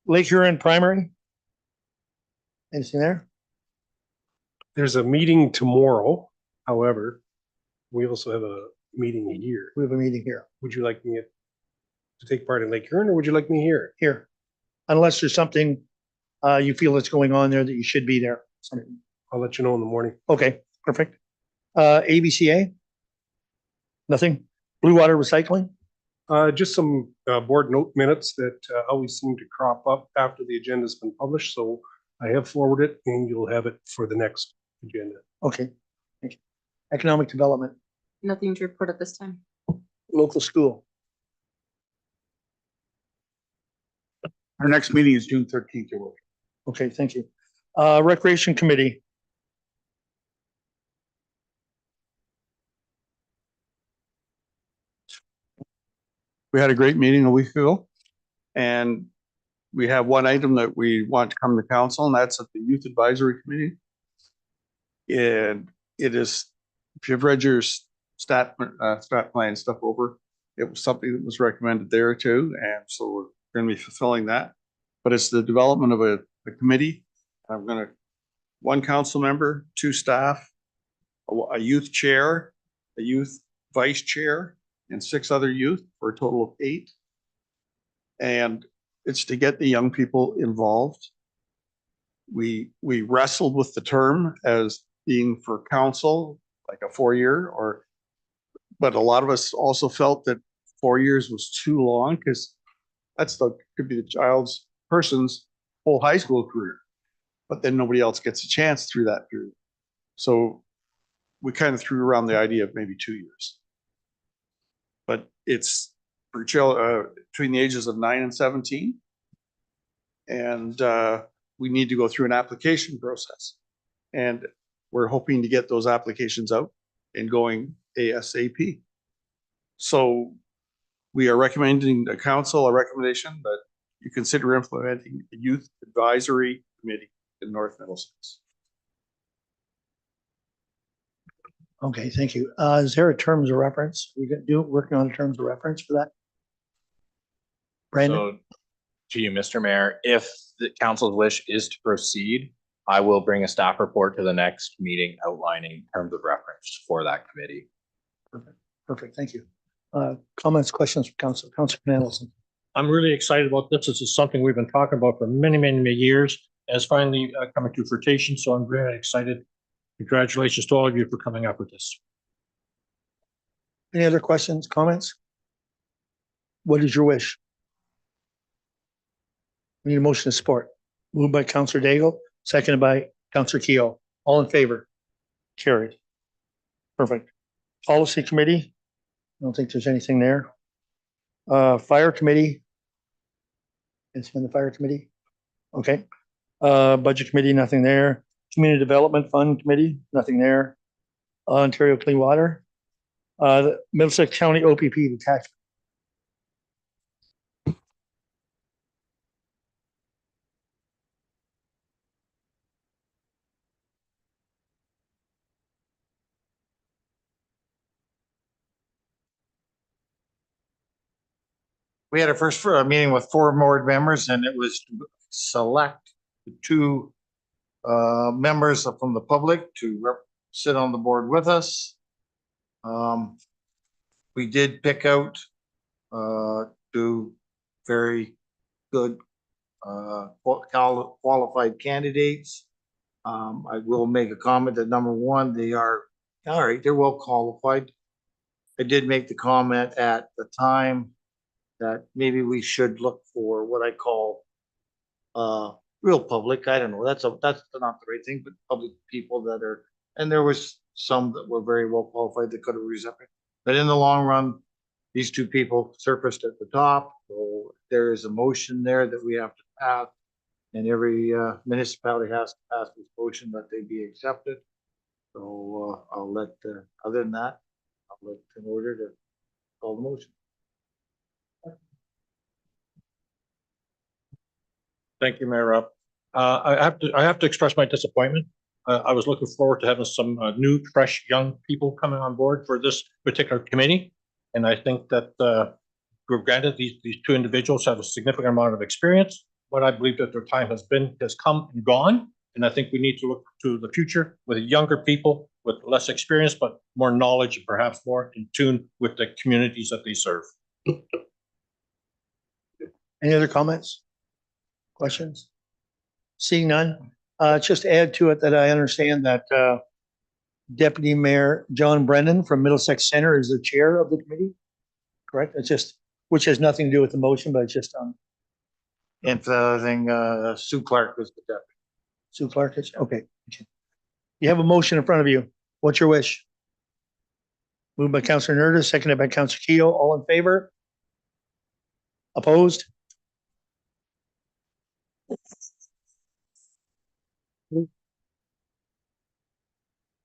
Lake Huron Primary. Anything there? There's a meeting tomorrow. However, we also have a meeting here. We have a meeting here. Would you like me to take part in Lake Huron, or would you like me here? Here. Unless there's something you feel that's going on there that you should be there. I'll let you know in the morning. Okay, perfect. ABCA? Nothing? Blue Water Recycling? Just some board note minutes that always seem to crop up after the agenda's been published. So I have forwarded it, and you'll have it for the next agenda. Okay. Thank you. Economic Development? Nothing to report at this time. Local School? Our next meeting is June 13th. Okay, thank you. Recreation Committee? We had a great meeting a week ago, and we have one item that we want to come to council, and that's at the Youth Advisory Committee. And it is, if you've read your stat plan stuff over, it was something that was recommended there too, and so we're going to be fulfilling that. But it's the development of a committee. I'm going to, one council member, 2 staff, a youth chair, a youth vice chair, and 6 other youth, for a total of 8. And it's to get the young people involved. We wrestled with the term as being for council, like a 4-year but a lot of us also felt that 4 years was too long because could be the person's whole high school career. But then nobody else gets a chance through that period. So we kind of threw around the idea of maybe 2 years. But it's for between the ages of 9 and 17. And we need to go through an application process. And we're hoping to get those applications out and going ASAP. So we are recommending the council a recommendation that you consider implementing a youth advisory committee in North Middlesex. Okay, thank you. Is there a terms of reference? We working on terms of reference for that? Brandon? So to you, Mr. Mayor, if the council's wish is to proceed, I will bring a staff report to the next meeting outlining terms of reference for that committee. Perfect, thank you. Comments, questions from council? Councilor Canelson. I'm really excited about this. This is something we've been talking about for many, many, many years. And it's finally coming to fruition. So I'm very excited. Congratulations to all of you for coming up with this. Any other questions, comments? What is your wish? We need a motion to support. Moved by Councilor Daigle, seconded by Councilor Keough. All in favor? Carried. Perfect. Policy Committee. I don't think there's anything there. Fire Committee. It's been the Fire Committee. Okay. Budget Committee, nothing there. Community Development Fund Committee, nothing there. Ontario Clean Water. Middlesex County OPP Detachment. We had our first meeting with 4 board members, and it was to select the 2 members from the public to sit on the board with us. We did pick out 2 very good qualified candidates. I will make a comment that number 1, they are all right, they're well qualified. I did make the comment at the time that maybe we should look for what I call real public. I don't know. That's not the right thing, but public people that are, and there was some that were very well qualified that could have represented. But in the long run, these 2 people surfaced at the top. So there is a motion there that we have to pass, and every municipality has to pass this motion that they be accepted. So I'll let, other than that, I'll let in order to call the motion. Thank you, Mayor Rupp. I have to express my disappointment. I was looking forward to having some new, fresh, young people coming on board for this particular committee. And I think that granted these 2 individuals have a significant amount of experience, but I believe that their time has come and gone. And I think we need to look to the future with younger people with less experience, but more knowledge and perhaps more in tune with the communities that they serve. Any other comments? Questions? Seeing none, just to add to it that I understand that Deputy Mayor John Brennan from Middlesex Center is the chair of the committee, correct? It's just, which has nothing to do with the motion, but it's just And for the other thing, Sue Clark was the deputy. Sue Clark is, okay. You have a motion in front of you. What's your wish? Moved by Councilor Nerda, seconded by Councilor Keough. All in favor? Opposed?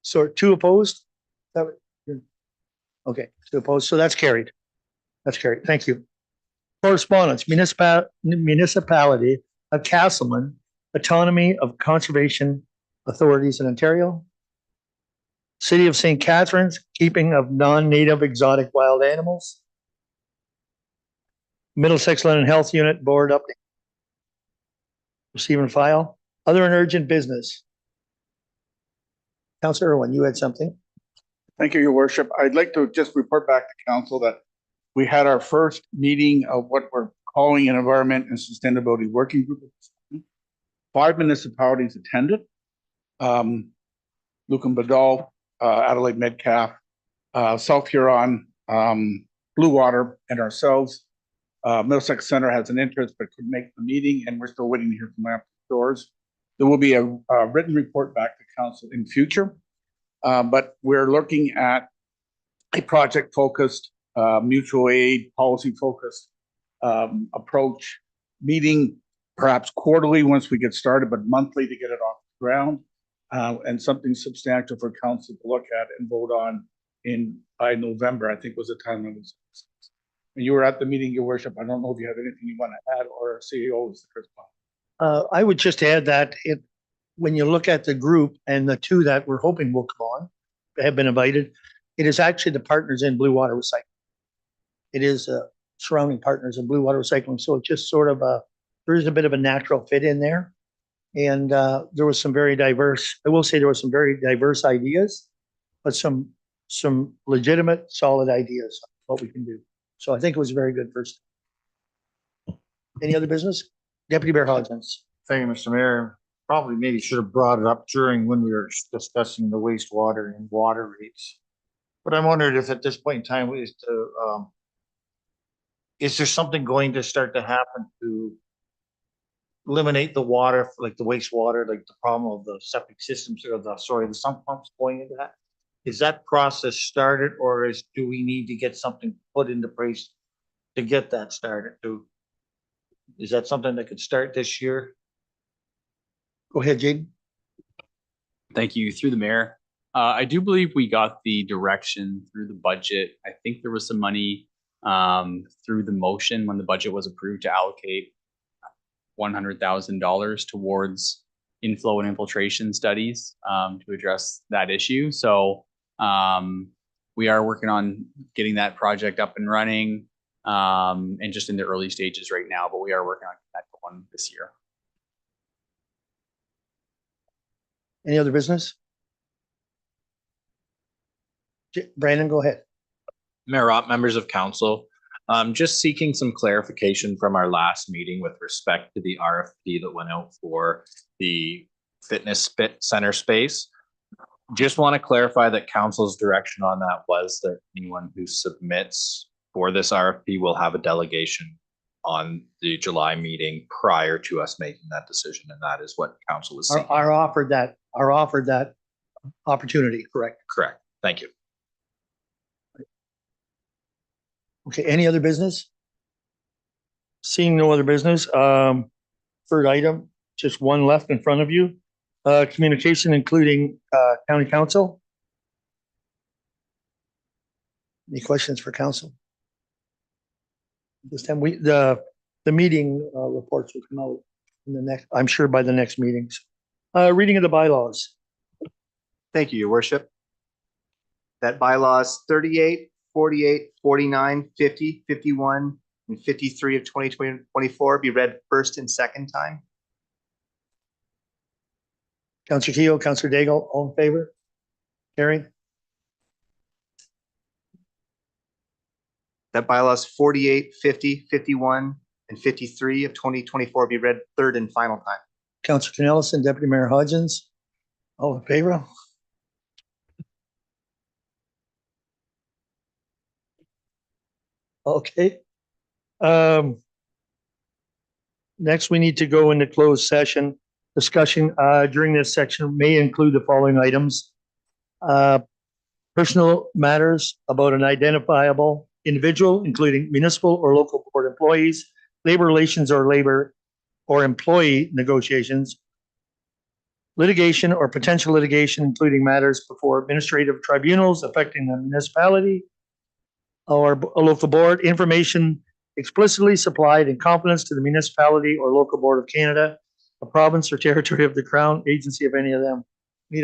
So 2 opposed? Okay, 2 opposed. So that's carried. That's carried. Thank you. Correspondence, Municipality of Castleman, Autonomy of Conservation Authorities in Ontario. City of St. Catharines, Keeping of Non-Native Exotic Wild Animals. Middlesex Land and Health Unit Board update. Receive and file. Other and urgent business. Councilor Irwin, you had something? Thank you, Your Worship. I'd like to just report back to council that we had our first meeting of what we're calling an environment and sustainability working group. 5 municipalities attended. Lucan Badal, Adelaide Metcalf, South Huron, Blue Water, and ourselves. Middlesex Center has an interest but couldn't make the meeting, and we're still waiting to hear from Lamp Stores. There will be a written report back to council in future, but we're looking at a project-focused, mutual aid, policy-focused approach, meeting perhaps quarterly once we get started, but monthly to get it off the ground, and something substantial for council to look at and vote on by November, I think was the time it was. You were at the meeting, Your Worship. I don't know if you have anything you want to add, or CEO is the first one. I would just add that when you look at the group and the two that we're hoping will come on, have been invited, it is actually the partners in Blue Water Recycling. It is surrounding partners in Blue Water Recycling. So it's just sort of there is a bit of a natural fit in there. And there was some very diverse, I will say there were some very diverse ideas, but some legitimate, solid ideas of what we can do. So I think it was a very good first. Any other business? Deputy Mayor Hodgins. Thank you, Mr. Mayor. Probably maybe should have brought it up during when we were discussing the wastewater and water rates. But I wondered if at this point in time is there something going to start to happen to eliminate the water, like the wastewater, like the problem of the septic systems or the sump pumps going into that? Is that process started, or do we need to get something put into place to get that started? Is that something that could start this year? Go ahead, Jade. Thank you. Through the mayor. I do believe we got the direction through the budget. I think there was some money through the motion when the budget was approved to allocate $100,000 towards inflow and infiltration studies to address that issue. So we are working on getting that project up and running and just in the early stages right now, but we are working on that one this year. Any other business? Brandon, go ahead. Mayor Ott, members of council, just seeking some clarification from our last meeting with respect to the RFP that went out for the fitness center space. Just want to clarify that council's direction on that was that anyone who submits for this RFP will have a delegation on the July meeting prior to us making that decision, and that is what council was seeking. Are offered that opportunity, correct? Correct. Thank you. Okay, any other business? Seeing no other business, third item, just one left in front of you. Communication including county council. Any questions for council? This time the meeting reports will come out in the next, I'm sure by the next meetings. Reading of the bylaws. Thank you, Your Worship. That bylaws 38, 48, 49, 50, 51, and 53 of 2024 be read first and second time. Councillor Keogh, Councillor Daigle, all in favor? Carried. That bylaws 48, 50, 51, and 53 of 2024 be read third and final time. Councillor Cornelison, Deputy Mayor Hodgins, all in favor? Okay. Next, we need to go into closed session. Discussion during this section may include the following items. Personal matters about an identifiable individual, including municipal or local board employees, labor relations or labor or employee negotiations, litigation or potential litigation, including matters before administrative tribunals affecting the municipality or a local board, information explicitly supplied in confidence to the municipality or local board of Canada, a province or territory of the Crown, agency of any of them.